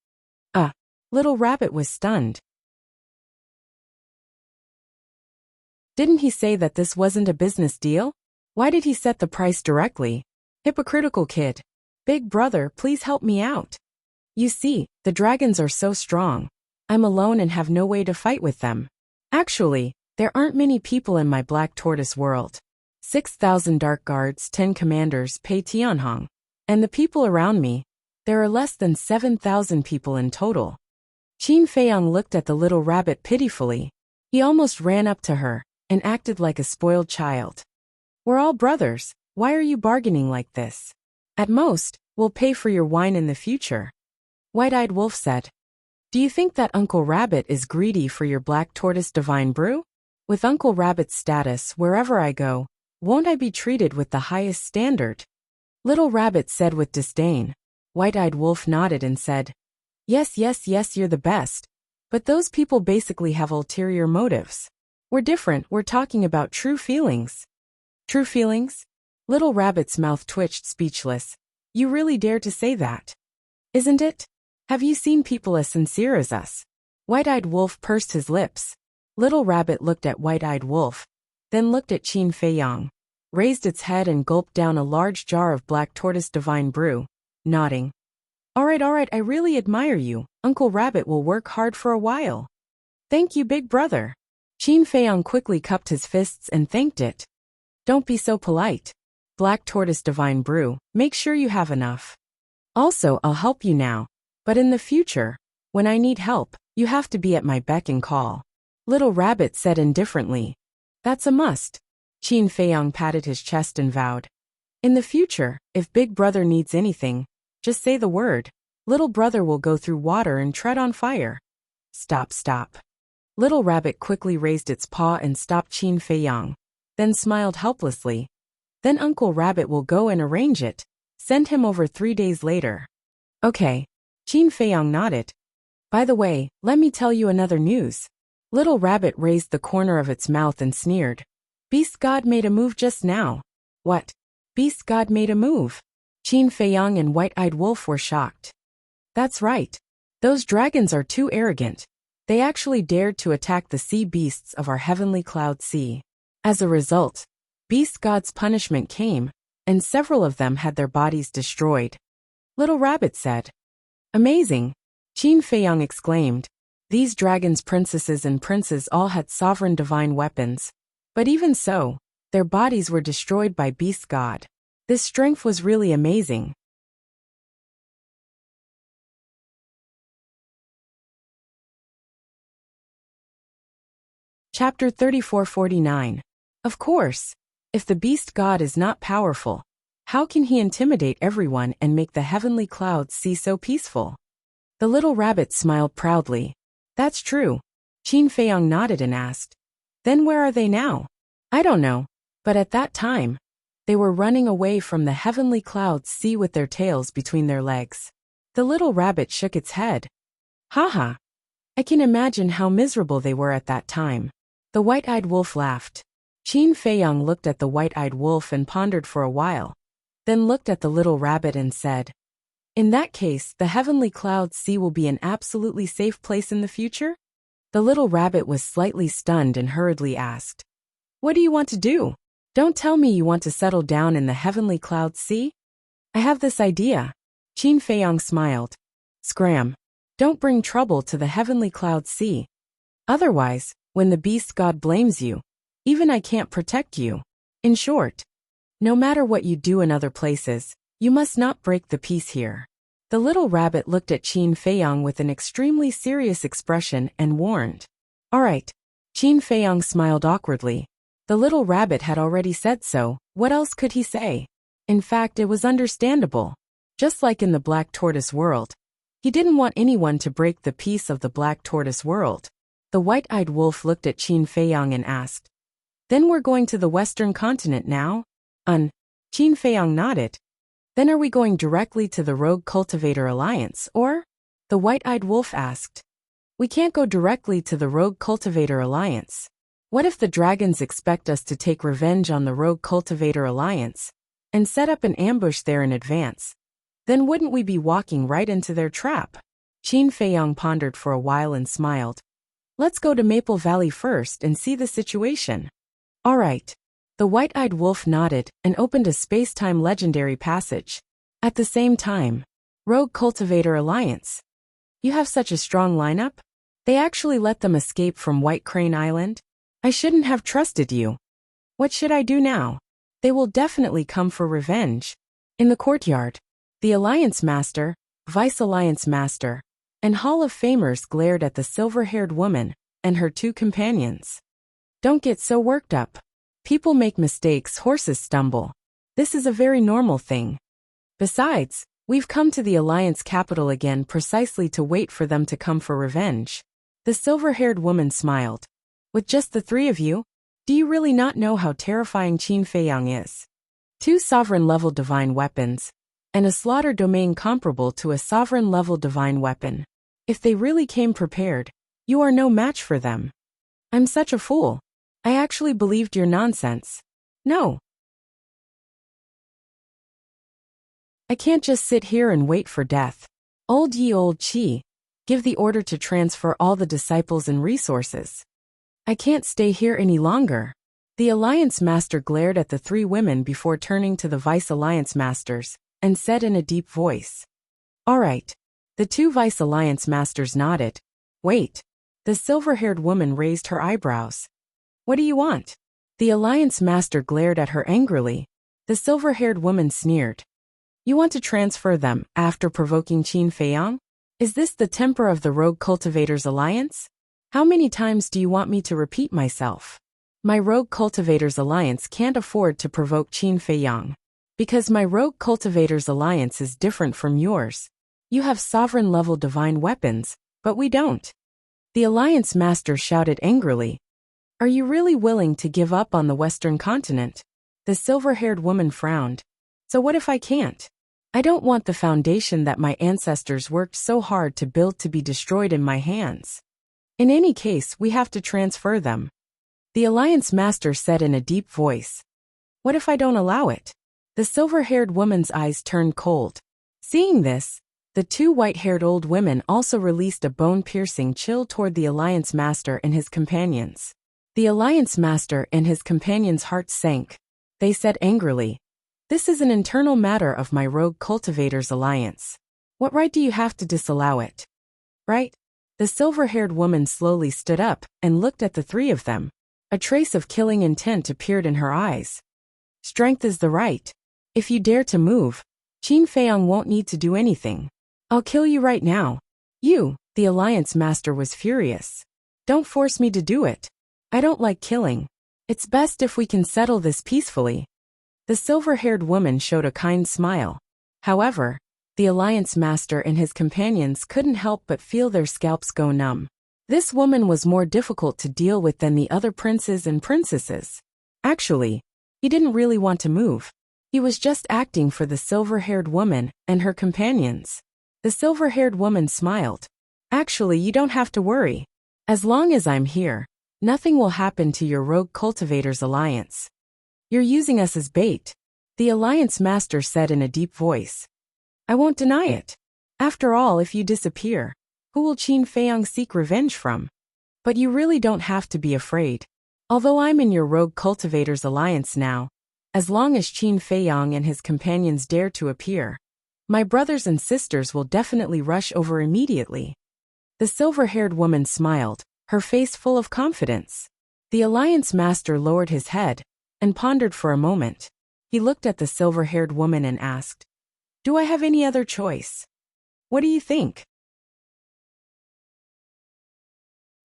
[SPEAKER 1] Little Rabbit was stunned. Didn't he say that this wasn't a business deal? Why did he set the price directly? Hypocritical kid. "Big brother, please help me out. You see, the dragons are so strong. I'm alone and have no way to fight with them. Actually, there aren't many people in my Black Tortoise world. 6,000 dark guards, 10 commanders, Pei Tianhong. And the people around me, there are less than 7,000 people in total." Qin Feiyang looked at the little rabbit pitifully. He almost ran up to her and acted like a spoiled child. "We're all brothers. Why are you bargaining like this? At most, we'll pay for your wine in the future," White-Eyed Wolf said. "Do you think that Uncle Rabbit is greedy for your Black Tortoise divine brew? With Uncle Rabbit's status wherever I go, won't I be treated with the highest standard?" Little Rabbit said with disdain. White-Eyed Wolf nodded and said, Yes, you're the best. But those people basically have ulterior motives. We're different, we're talking about true feelings." "True feelings?" Little Rabbit's mouth twitched, speechless. "You really dare to say that? Isn't it? Have you seen people as sincere as us?" White-Eyed Wolf pursed his lips. Little Rabbit looked at White-Eyed Wolf, then looked at Qin Feiyang, raised its head and gulped down a large jar of Black Tortoise divine brew, nodding. All right, I really admire you. Uncle Rabbit will work hard for a while." "Thank you, big brother." Qin Feiyang quickly cupped his fists and thanked it. "Don't be so polite. Black Tortoise divine brew, make sure you have enough. Also, I'll help you now. But in the future, when I need help, you have to be at my beck and call," Little Rabbit said indifferently. "That's a must." Qin Feiyang patted his chest and vowed. "In the future, if Big Brother needs anything, just say the word. Little brother will go through water and tread on fire." Stop. Little Rabbit quickly raised its paw and stopped Qin Feiyang, then smiled helplessly. "Then Uncle Rabbit will go and arrange it. Send him over 3 days later. Okay. Qin Feiyang nodded. By the way, let me tell you another news. Little Rabbit raised the corner of its mouth and sneered. Beast God made a move just now. What? Beast God made a move? Qin Feiyang and White-Eyed Wolf were shocked. That's right. Those dragons are too arrogant. They actually dared to attack the sea beasts of our heavenly cloud sea. As a result, Beast God's punishment came, and several of them had their bodies destroyed. Little Rabbit said. Amazing! Qin Feiyang exclaimed. These dragons' princesses and princes all had sovereign divine weapons. But even so, their bodies were destroyed by Beast God. This strength was really amazing. Chapter 3449. Of course. If the Beast God is not powerful, how can he intimidate everyone and make the heavenly clouds sea so peaceful? The little rabbit smiled proudly. That's true. Qin Feiyang nodded and asked. Then where are they now? I don't know. But at that time, they were running away from the heavenly clouds sea with their tails between their legs. The little rabbit shook its head. Haha. I can imagine how miserable they were at that time. The white-eyed wolf laughed. Qin Feiyang looked at the white-eyed wolf and pondered for a while, then looked at the little rabbit and said, In that case, the heavenly clouds sea will be an absolutely safe place in the future? The little rabbit was slightly stunned and hurriedly asked, What do you want to do? Don't tell me you want to settle down in the heavenly clouds sea? I have this idea. Qin Feiyang smiled. Scram. Don't bring trouble to the heavenly clouds sea. Otherwise, when the beast god blames you, even I can't protect you. In short, no matter what you do in other places, you must not break the peace here. The little rabbit looked at Qin Feiyang with an extremely serious expression and warned. All right. Qin Feiyang smiled awkwardly. The little rabbit had already said so, what else could he say? In fact, it was understandable. Just like in the Black Tortoise world. He didn't want anyone to break the peace of the Black Tortoise world. The white-eyed wolf looked at Qin Feiyang and asked, Then we're going to the Western continent now? Qin Feiyang nodded. Then are we going directly to the Rogue Cultivator Alliance, or? The white-eyed wolf asked. We can't go directly to the Rogue Cultivator Alliance. What if the dragons expect us to take revenge on the Rogue Cultivator Alliance and set up an ambush there in advance? Then wouldn't we be walking right into their trap? Qin Feiyang pondered for a while and smiled. Let's go to Maple Valley first and see the situation. All right. The white-eyed wolf nodded and opened a space-time legendary passage. At the same time, Rogue Cultivator Alliance. You have such a strong lineup? They actually let them escape from White Crane Island? I shouldn't have trusted you. What should I do now? They will definitely come for revenge. In the courtyard, the Alliance Master, Vice Alliance Master, and Hall of Famers glared at the silver-haired woman and her two companions. Don't get so worked up. People make mistakes, horses stumble. This is a very normal thing. Besides, we've come to the Alliance capital again precisely to wait for them to come for revenge. The silver-haired woman smiled. With just the three of you? Do you really not know how terrifying Qin Feiyang is? 2 sovereign-level divine weapons, and a slaughter domain comparable to a sovereign-level divine weapon. If they really came prepared, you are no match for them. I'm such a fool. I actually believed your nonsense. No. I can't just sit here and wait for death. Old Qi, give the order to transfer all the disciples and resources. I can't stay here any longer. The Alliance Master glared at the 3 women before turning to the Vice Alliance Masters and said in a deep voice. All right. The 2 Vice Alliance Masters nodded. Wait. The silver-haired woman raised her eyebrows. What do you want? The Alliance Master glared at her angrily. The silver-haired woman sneered. You want to transfer them after provoking Qin Feiyang? Is this the temper of the Rogue Cultivators Alliance? How many times do you want me to repeat myself? My Rogue Cultivators Alliance can't afford to provoke Qin Feiyang. Because my Rogue Cultivators Alliance is different from yours. You have sovereign-level divine weapons, but we don't. The Alliance Master shouted angrily. Are you really willing to give up on the Western continent? The silver-haired woman frowned. So what if I can't? I don't want the foundation that my ancestors worked so hard to build to be destroyed in my hands. In any case, we have to transfer them. The Alliance Master said in a deep voice. What if I don't allow it? The silver-haired woman's eyes turned cold. Seeing this, the two white-haired old women also released a bone-piercing chill toward the Alliance Master and his companions. The Alliance Master and his companions' hearts sank. They said angrily, "This is an internal matter of my rogue cultivators' alliance. What right do you have to disallow it?" Right? The silver-haired woman slowly stood up and looked at the three of them. A trace of killing intent appeared in her eyes. Strength is the right. If you dare to move, Qin Feiyang won't need to do anything. I'll kill you right now. You, the Alliance Master was furious. Don't force me to do it. I don't like killing. It's best if we can settle this peacefully. The silver-haired woman showed a kind smile. However, the Alliance Master and his companions couldn't help but feel their scalps go numb. This woman was more difficult to deal with than the other princes and princesses. Actually, he didn't really want to move. He was just acting for the silver-haired woman and her companions. The silver-haired woman smiled. Actually, you don't have to worry. As long as I'm here, nothing will happen to your rogue cultivators alliance. You're using us as bait, the Alliance Master said in a deep voice. I won't deny it. After all, if you disappear, who will Qin Feiyang seek revenge from? But you really don't have to be afraid. Although I'm in your rogue cultivators alliance now, as long as Qin Feiyang and his companions dare to appear, my brothers and sisters will definitely rush over immediately. The silver-haired woman smiled, her face full of confidence. The Alliance Master lowered his head and pondered for a moment. He looked at the silver-haired woman and asked, Do I have any other choice? What do you think?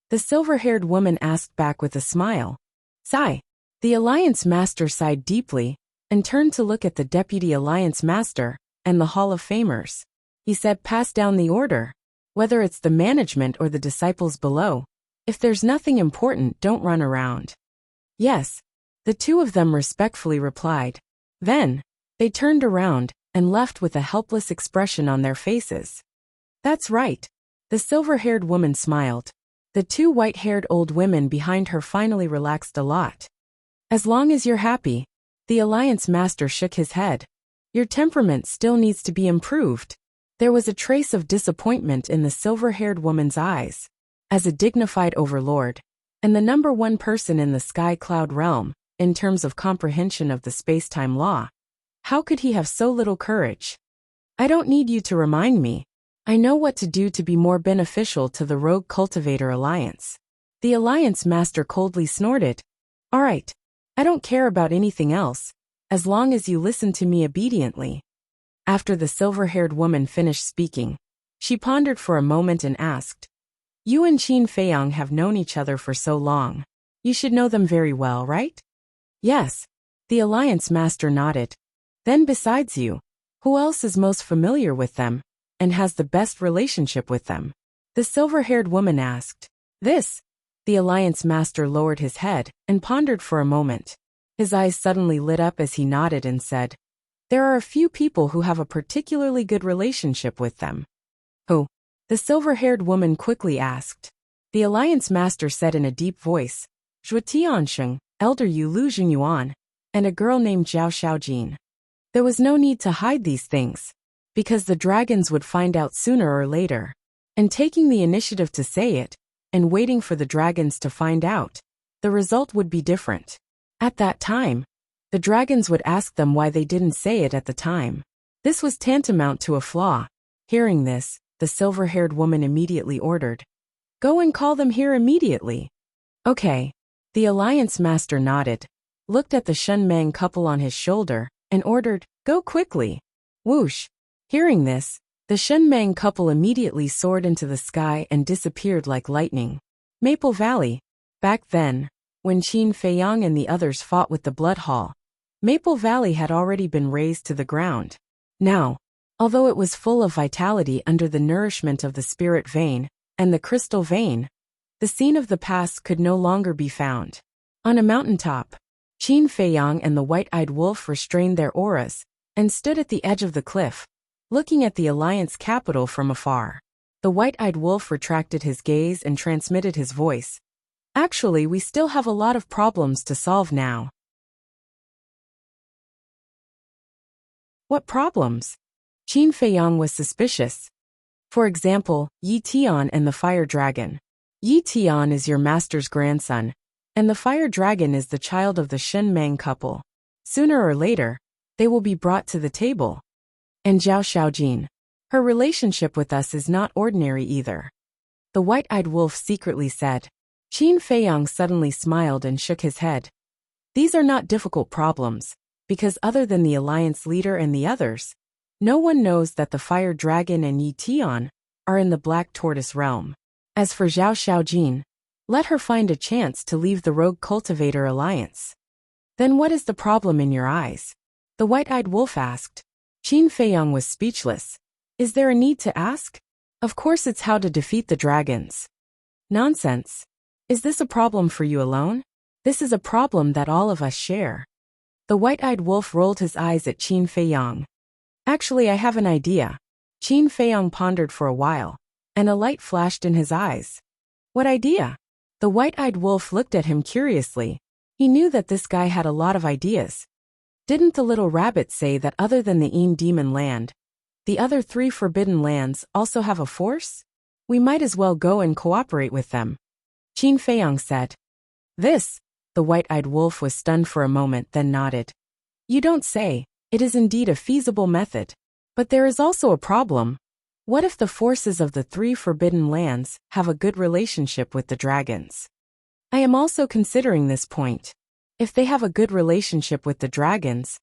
[SPEAKER 1] The silver-haired woman asked back with a smile. Sigh. The Alliance Master sighed deeply and turned to look at the Deputy Alliance Master and the Hall of Famers. He said, Pass down the order. Whether it's the management or the disciples below, if there's nothing important, don't run around. Yes, the two of them respectfully replied. Then, they turned around and left with a helpless expression on their faces. That's right. The silver-haired woman smiled. The two white-haired old women behind her finally relaxed a lot. As long as you're happy, the Alliance Master shook his head. Your temperament still needs to be improved. There was a trace of disappointment in the silver-haired woman's eyes. As a dignified overlord, and the number one person in the Sky Cloud realm, in terms of comprehension of the space-time law, how could he have so little courage? I don't need you to remind me. I know what to do to be more beneficial to the Rogue Cultivator Alliance. The Alliance Master coldly snorted. All right. I don't care about anything else, as long as you listen to me obediently. After the silver-haired woman finished speaking, she pondered for a moment and asked, You and Qin Feiyang have known each other for so long. You should know them very well, right? Yes. The Alliance Master nodded. Then besides you, who else is most familiar with them and has the best relationship with them? The silver-haired woman asked. This. The Alliance Master lowered his head and pondered for a moment. His eyes suddenly lit up as he nodded and said, There are a few people who have a particularly good relationship with them. Who? The silver-haired woman quickly asked. The Alliance Master said in a deep voice, Zhuo Tiansheng, Elder Yu Lu Yuan, and a girl named Zhao Xiaojin. There was no need to hide these things, because the dragons would find out sooner or later, and taking the initiative to say it, and waiting for the dragons to find out, the result would be different. At that time, the dragons would ask them why they didn't say it at the time. This was tantamount to a flaw. Hearing this, the silver-haired woman immediately ordered, Go and call them here immediately. Okay. The Alliance Master nodded, looked at the Shunmang couple on his shoulder, and ordered, Go quickly. Whoosh. Hearing this, the Shunmang couple immediately soared into the sky and disappeared like lightning. Maple Valley. Back then, when Qin Feiyang and the others fought with the Blood Hall, Maple Valley had already been razed to the ground. Now, although it was full of vitality under the nourishment of the spirit vein and the crystal vein, the scene of the past could no longer be found. On a mountaintop, Qin Feiyang and the white-eyed wolf restrained their auras and stood at the edge of the cliff, looking at the alliance capital from afar. The white-eyed wolf retracted his gaze and transmitted his voice. Actually, we still have a lot of problems to solve now. What problems? Qin Feiyang was suspicious. For example, Yi Tian and the fire dragon. Yi Tian is your master's grandson, and the fire dragon is the child of the Shen Meng couple. Sooner or later, they will be brought to the table. And Zhao Xiaojin. Her relationship with us is not ordinary either. The white-eyed wolf secretly said. Qin Feiyang suddenly smiled and shook his head. These are not difficult problems, because other than the alliance leader and the others, no one knows that the fire dragon and Yi Tian are in the black tortoise realm. As for Zhao Xiaojin, let her find a chance to leave the rogue cultivator alliance. Then what is the problem in your eyes? The white-eyed wolf asked. Qin Feiyang was speechless. Is there a need to ask? Of course it's how to defeat the dragons. Nonsense. Is this a problem for you alone? This is a problem that all of us share. The white-eyed wolf rolled his eyes at Qin Feiyang. Actually, I have an idea. Qin Feiyang pondered for a while, and a light flashed in his eyes. What idea? The white-eyed wolf looked at him curiously. He knew that this guy had a lot of ideas. Didn't the little rabbit say that other than the Yin Demon Land, the other 3 forbidden lands also have a force? We might as well go and cooperate with them. Qin Feiyang said. This? The white-eyed wolf was stunned for a moment, then nodded. You don't say. It is indeed a feasible method. But there is also a problem. What if the forces of the 3 forbidden lands have a good relationship with the dragons? I am also considering this point. If they have a good relationship with the dragons,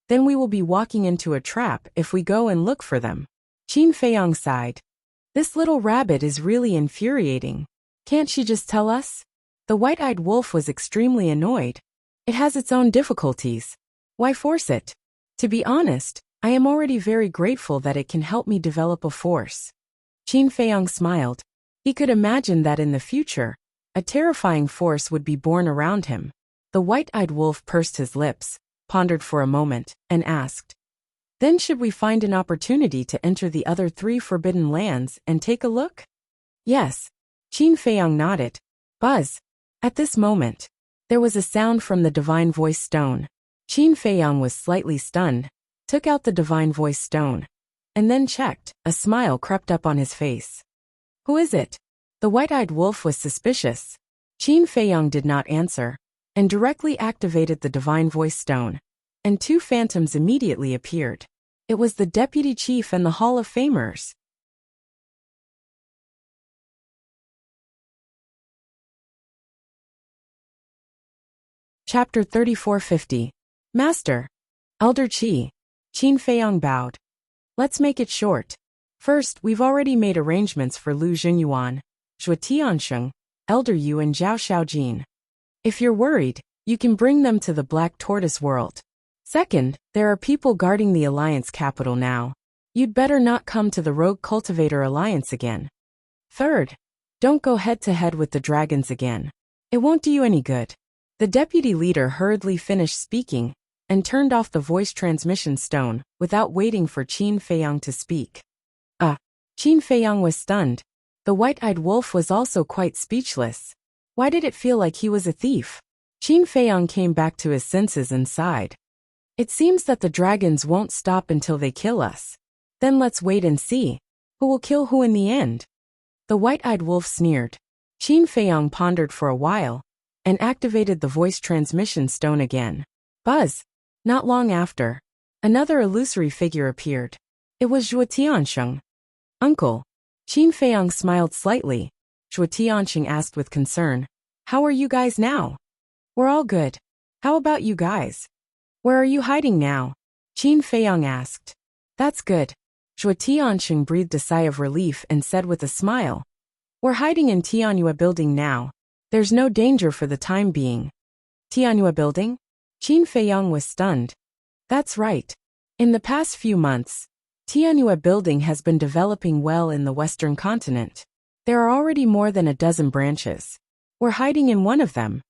[SPEAKER 1] then we will be walking into a trap if we go and look for them. Qin Feiyang sighed. This little rabbit is really infuriating. Can't she just tell us? The white-eyed wolf was extremely annoyed. It has its own difficulties. Why force it? To be honest, I am already very grateful that it can help me develop a force. Qin Feiyang smiled. He could imagine that in the future, a terrifying force would be born around him. The white-eyed wolf pursed his lips, pondered for a moment, and asked, Then should we find an opportunity to enter the other 3 forbidden lands and take a look? Yes. Qin Feiyang nodded. Buzz. At this moment, there was a sound from the divine voice stone. Qin Feiyang was slightly stunned, took out the divine voice stone, and then checked. A smile crept up on his face. Who is it? The white-eyed wolf was suspicious. Qin Feiyang did not answer, and directly activated the divine voice stone, and 2 phantoms immediately appeared. It was the deputy chief and the Hall of Famers. Chapter 3450. Master. Elder Qi. Qin Feiyang bowed. Let's make it short. First, we've already made arrangements for Lu Junyuan, Zhuo Tiansheng, Elder Yu and Zhao Xiaojin. If you're worried, you can bring them to the Black Tortoise world. Second, there are people guarding the Alliance capital now. You'd better not come to the Rogue Cultivator Alliance again. Third, don't go head-to-head with the dragons again. It won't do you any good. The deputy leader hurriedly finished speaking, and turned off the voice transmission stone, without waiting for Qin Feiyang to speak. Qin Feiyang was stunned. The white-eyed wolf was also quite speechless. Why did it feel like he was a thief? Qin Feiyang came back to his senses and sighed. It seems that the dragons won't stop until they kill us. Then let's wait and see. Who will kill who in the end? The white-eyed wolf sneered. Qin Feiyang pondered for a while, and activated the voice transmission stone again. Buzz. Not long after, another illusory figure appeared. It was Zhuo Tiansheng. Uncle. Qin Feiyang smiled slightly. Zhuo Tiansheng asked with concern, How are you guys now? We're all good. How about you guys? Where are you hiding now? Qin Feiyang asked. That's good. Zhuo Tiansheng breathed a sigh of relief and said with a smile, We're hiding in Tianyue building now. There's no danger for the time being. Tianyue building? Qin Feiyang was stunned. That's right. In the past few months, Tianyue building has been developing well in the Western continent. There are already more than a dozen branches. We're hiding in one of them.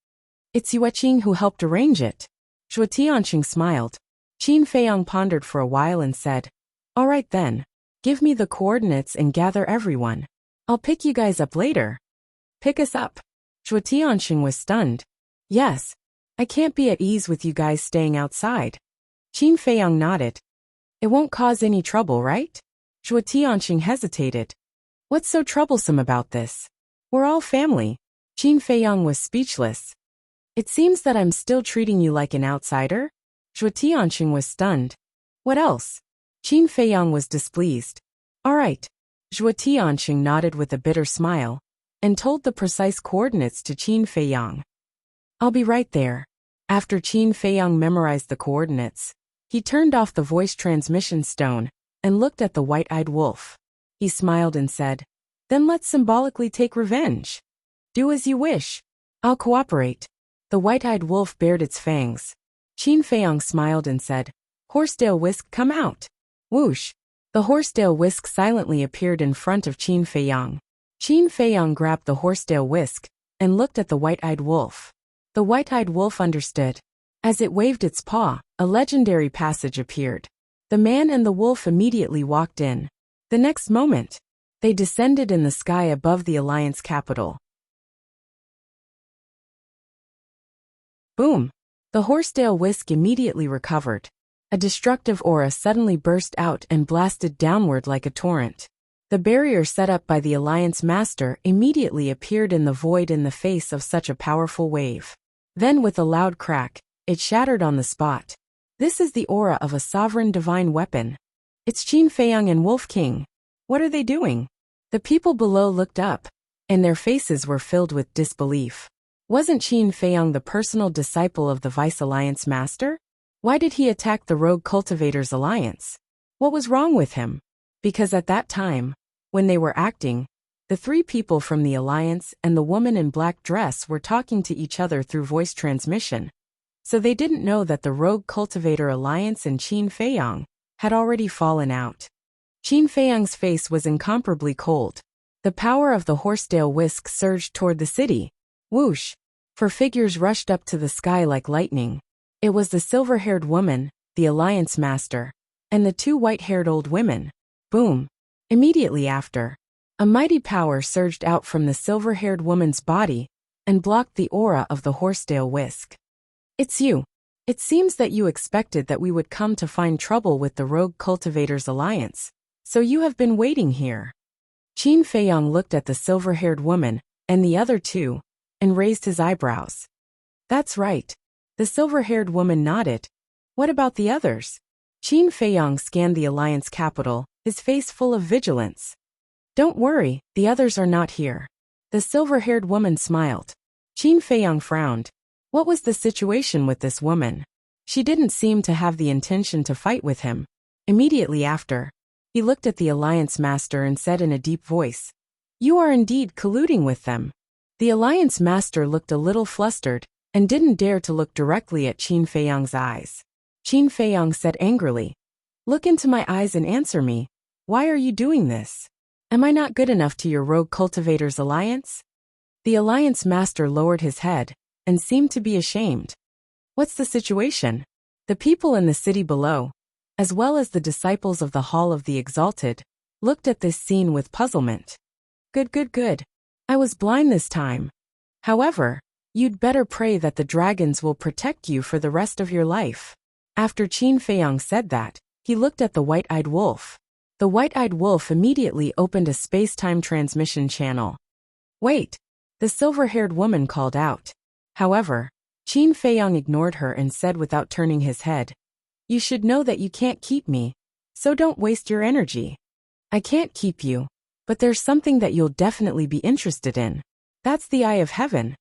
[SPEAKER 1] It's Yueqing who helped arrange it. Zhuo Tianqing smiled. Qin Feiyang pondered for a while and said, All right then, Give me the coordinates and gather everyone. I'll pick you guys up later. Pick us up. Zhuo Tianxing was stunned. Yes. I can't be at ease with you guys staying outside. Qin Feiyang nodded. It won't cause any trouble, right? Zhuo Tianxing hesitated. What's so troublesome about this? We're all family. Qin Feiyang was speechless. It seems that I'm still treating you like an outsider? Zhuo Tianxing was stunned. What else? Qin Feiyang was displeased. All right. Zhuo Tianxing nodded with a bitter smile and told the precise coordinates to Qin Feiyang. I'll be right there. After Qin Feiyang memorized the coordinates, he turned off the voice transmission stone and looked at the white-eyed wolf. He smiled and said, Then let's symbolically take revenge. Do as you wish. I'll cooperate. The white-eyed wolf bared its fangs. Qin Feiyang smiled and said, Horsetail Whisk, come out. Whoosh. The horsetail whisk silently appeared in front of Qin Feiyang. Qin Feiyang grabbed the horsetail whisk and looked at the white-eyed wolf. The white-eyed wolf understood. As it waved its paw, a legendary passage appeared. The man and the wolf immediately walked in. The next moment, they descended in the sky above the Alliance capital. Boom! The horsetail whisk immediately recovered. A destructive aura suddenly burst out and blasted downward like a torrent. The barrier set up by the Alliance Master immediately appeared in the void in the face of such a powerful wave. Then with a loud crack, it shattered on the spot. This is the aura of a sovereign divine weapon. It's Qin Feiyang and Wolf King. What are they doing? The people below looked up, and their faces were filled with disbelief. Wasn't Qin Feiyang the personal disciple of the Vice Alliance Master? Why did he attack the Rogue Cultivators Alliance? What was wrong with him? Because at that time, when they were acting, the three people from the Alliance and the woman in black dress were talking to each other through voice transmission. So they didn't know that the Rogue Cultivator Alliance and Qin Feiyang had already fallen out. Qin Feiyang's face was incomparably cold. The power of the horsetail whisk surged toward the city. Whoosh! Four figures rushed up to the sky like lightning. It was the silver-haired woman, the Alliance Master, and the two white-haired old women. Boom! Immediately after, a mighty power surged out from the silver-haired woman's body and blocked the aura of the horsetail whisk. It's you. It seems that you expected that we would come to find trouble with the Rogue Cultivators Alliance, so you have been waiting here. Qin Feiyang looked at the silver-haired woman and the other two and raised his eyebrows. That's right. The silver-haired woman nodded. What about the others? Qin Feiyang scanned the Alliance capital, his face full of vigilance. Don't worry, the others are not here. The silver-haired woman smiled. Qin Feiyang frowned. What was the situation with this woman? She didn't seem to have the intention to fight with him. Immediately after, he looked at the Alliance Master and said in a deep voice, You are indeed colluding with them. The Alliance Master looked a little flustered and didn't dare to look directly at Qin Feiyang's eyes. Qin Feiyang said angrily, Look into my eyes and answer me. Why are you doing this? Am I not good enough to your Rogue Cultivators Alliance? The Alliance Master lowered his head and seemed to be ashamed. What's the situation? The people in the city below, as well as the disciples of the Hall of the Exalted, looked at this scene with puzzlement. Good. I was blind this time. However, you'd better pray that the dragons will protect you for the rest of your life. After Qin Feiyang said that, he looked at the white-eyed wolf. The white-eyed wolf immediately opened a space-time transmission channel. Wait! The silver-haired woman called out. However, Qin Feiyang ignored her and said without turning his head, You should know that you can't keep me, so don't waste your energy. I can't keep you, but there's something that you'll definitely be interested in. That's the Eye of Heaven.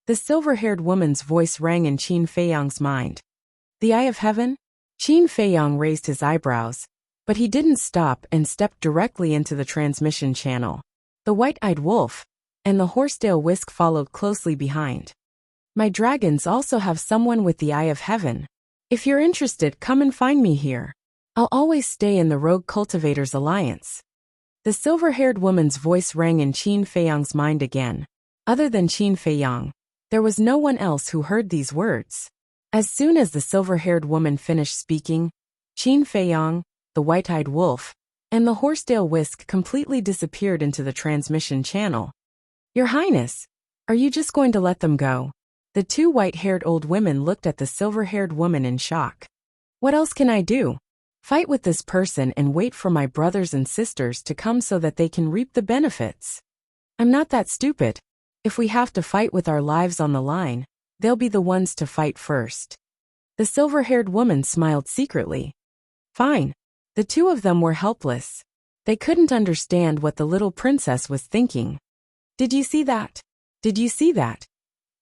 [SPEAKER 1] The silver-haired woman's voice rang in Qin Feiyang's mind. The Eye of Heaven? Qin Feiyang raised his eyebrows, but he didn't stop and stepped directly into the transmission channel. The white-eyed wolf and the horsetail whisk followed closely behind. My dragons also have someone with the Eye of Heaven. If you're interested, come and find me here. I'll always stay in the Rogue Cultivators Alliance. The silver-haired woman's voice rang in Qin Feiyang's mind again. Other than Qin Feiyang, there was no one else who heard these words. As soon as the silver-haired woman finished speaking, Qin Feiyang, the white-eyed wolf, and the horsetail whisk completely disappeared into the transmission channel. Your Highness, are you just going to let them go? The two white-haired old women looked at the silver-haired woman in shock. What else can I do? Fight with this person and wait for my brothers and sisters to come so that they can reap the benefits. I'm not that stupid. If we have to fight with our lives on the line, they'll be the ones to fight first. The silver-haired woman smiled secretly. Fine. The two of them were helpless. They couldn't understand what the little princess was thinking. Did you see that? Did you see that?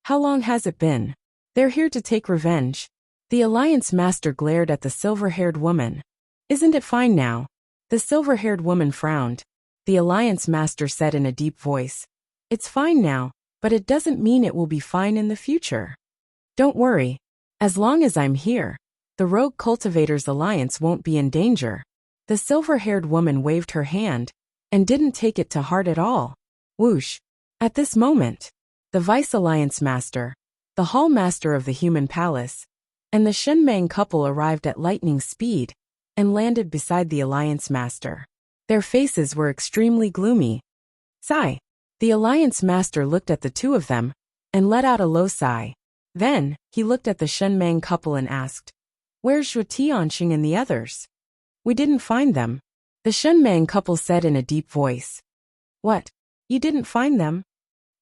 [SPEAKER 1] How long has it been? They're here to take revenge. The Alliance Master glared at the silver-haired woman. Isn't it fine now? The silver-haired woman frowned. The Alliance Master said in a deep voice. It's fine now, but it doesn't mean it will be fine in the future. Don't worry. As long as I'm here, the Rogue Cultivators Alliance won't be in danger. The silver-haired woman waved her hand and didn't take it to heart at all. Whoosh. At this moment, the Vice Alliance Master, the Hall Master of the Human Palace, and the Shenmeng couple arrived at lightning speed and landed beside the Alliance Master. Their faces were extremely gloomy. Sigh. The Alliance Master looked at the two of them and let out a low sigh. Then, he looked at the Shenmeng couple and asked, Where's Zhuo Tianxing and the others? We didn't find them. The Shenmeng couple said in a deep voice. What? You didn't find them?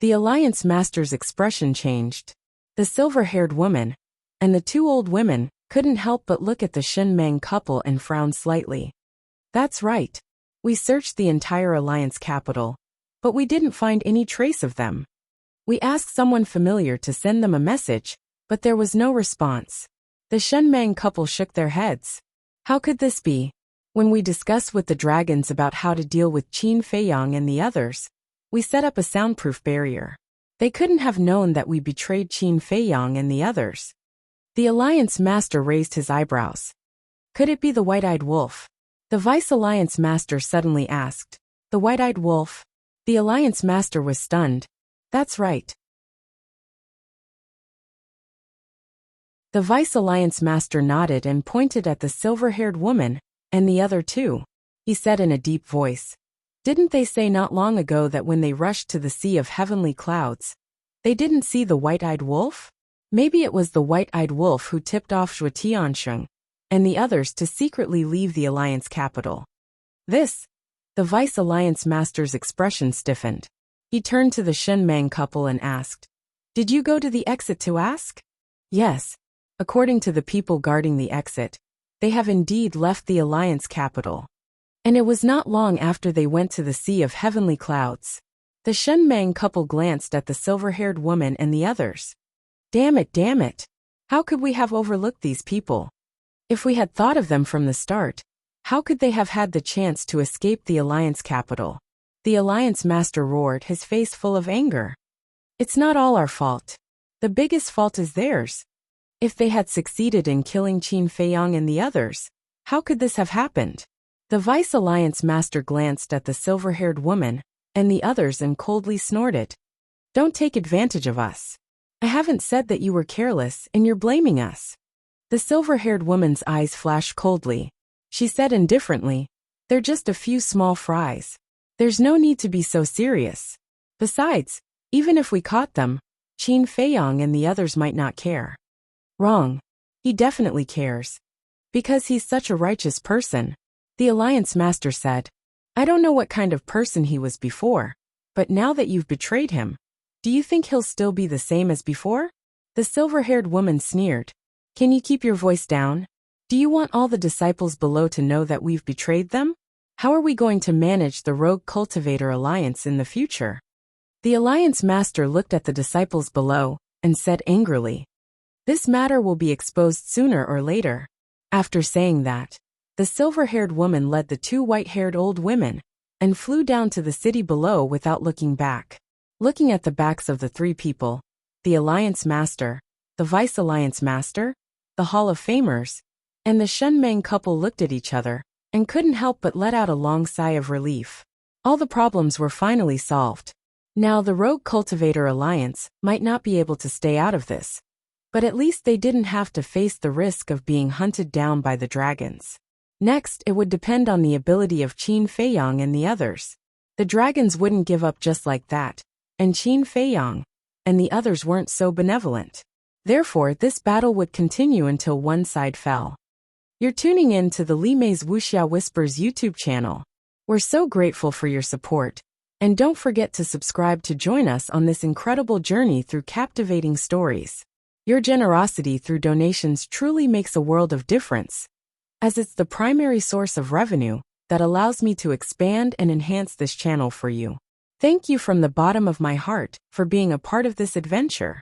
[SPEAKER 1] The Alliance Master's expression changed. The silver-haired woman and the two old women couldn't help but look at the Shenmeng couple and frown slightly. That's right. We searched the entire Alliance capital, but we didn't find any trace of them. We asked someone familiar to send them a message, but there was no response. The Shenmeng couple shook their heads. How could this be? When we discussed with the dragons about how to deal with Qin Feiyang and the others, we set up a soundproof barrier. They couldn't have known that we betrayed Qin Feiyang and the others. The Alliance Master raised his eyebrows. Could it be the white-eyed wolf? The Vice Alliance Master suddenly asked. The white-eyed wolf? The Alliance Master was stunned. That's right. The Vice Alliance Master nodded and pointed at the silver-haired woman and the other two. He said in a deep voice. Didn't they say not long ago that when they rushed to the Sea of Heavenly Clouds, they didn't see the white-eyed wolf? Maybe it was the white-eyed wolf who tipped off Zhuo Tianxing and the others to secretly leave the Alliance capital. The Vice Alliance Master's expression stiffened. He turned to the Shenmeng couple and asked, Did you go to the exit to ask? Yes. According to the people guarding the exit, they have indeed left the Alliance capital. And it was not long after they went to the Sea of Heavenly Clouds. The Shenmeng couple glanced at the silver-haired woman and the others. Damn it. How could we have overlooked these people? If we had thought of them from the start, how could they have had the chance to escape the Alliance capital? The Alliance Master roared, his face full of anger. It's not all our fault. The biggest fault is theirs. If they had succeeded in killing Qin Feiyang and the others, how could this have happened? The Vice Alliance Master glanced at the silver-haired woman and the others and coldly snorted. Don't take advantage of us. I haven't said that you were careless and you're blaming us. The silver-haired woman's eyes flashed coldly. She said indifferently, They're just a few small fries. There's no need to be so serious. Besides, even if we caught them, Qin Feiyang and the others might not care. Wrong. He definitely cares. Because he's such a righteous person. The Alliance Master said. I don't know what kind of person he was before, but now that you've betrayed him, do you think he'll still be the same as before? The silver-haired woman sneered. Can you keep your voice down? Do you want all the disciples below to know that we've betrayed them? How are we going to manage the Rogue Cultivator Alliance in the future? The Alliance Master looked at the disciples below and said angrily. This matter will be exposed sooner or later. After saying that, the silver-haired woman led the two white-haired old women and flew down to the city below without looking back. Looking at the backs of the three people, the Alliance Master, the Vice Alliance Master, the Hall of Famers, and the Shenmeng couple looked at each other and couldn't help but let out a long sigh of relief. All the problems were finally solved. Now the Rogue Cultivator Alliance might not be able to stay out of this, but at least they didn't have to face the risk of being hunted down by the dragons. Next, it would depend on the ability of Qin Feiyang and the others. The dragons wouldn't give up just like that, and Qin Feiyang and the others weren't so benevolent. Therefore, this battle would continue until one side fell. You're tuning in to the Li Mei's Wuxia Whispers YouTube channel. We're so grateful for your support. And don't forget to subscribe to join us on this incredible journey through captivating stories. Your generosity through donations truly makes a world of difference, as it's the primary source of revenue that allows me to expand and enhance this channel for you. Thank you from the bottom of my heart for being a part of this adventure.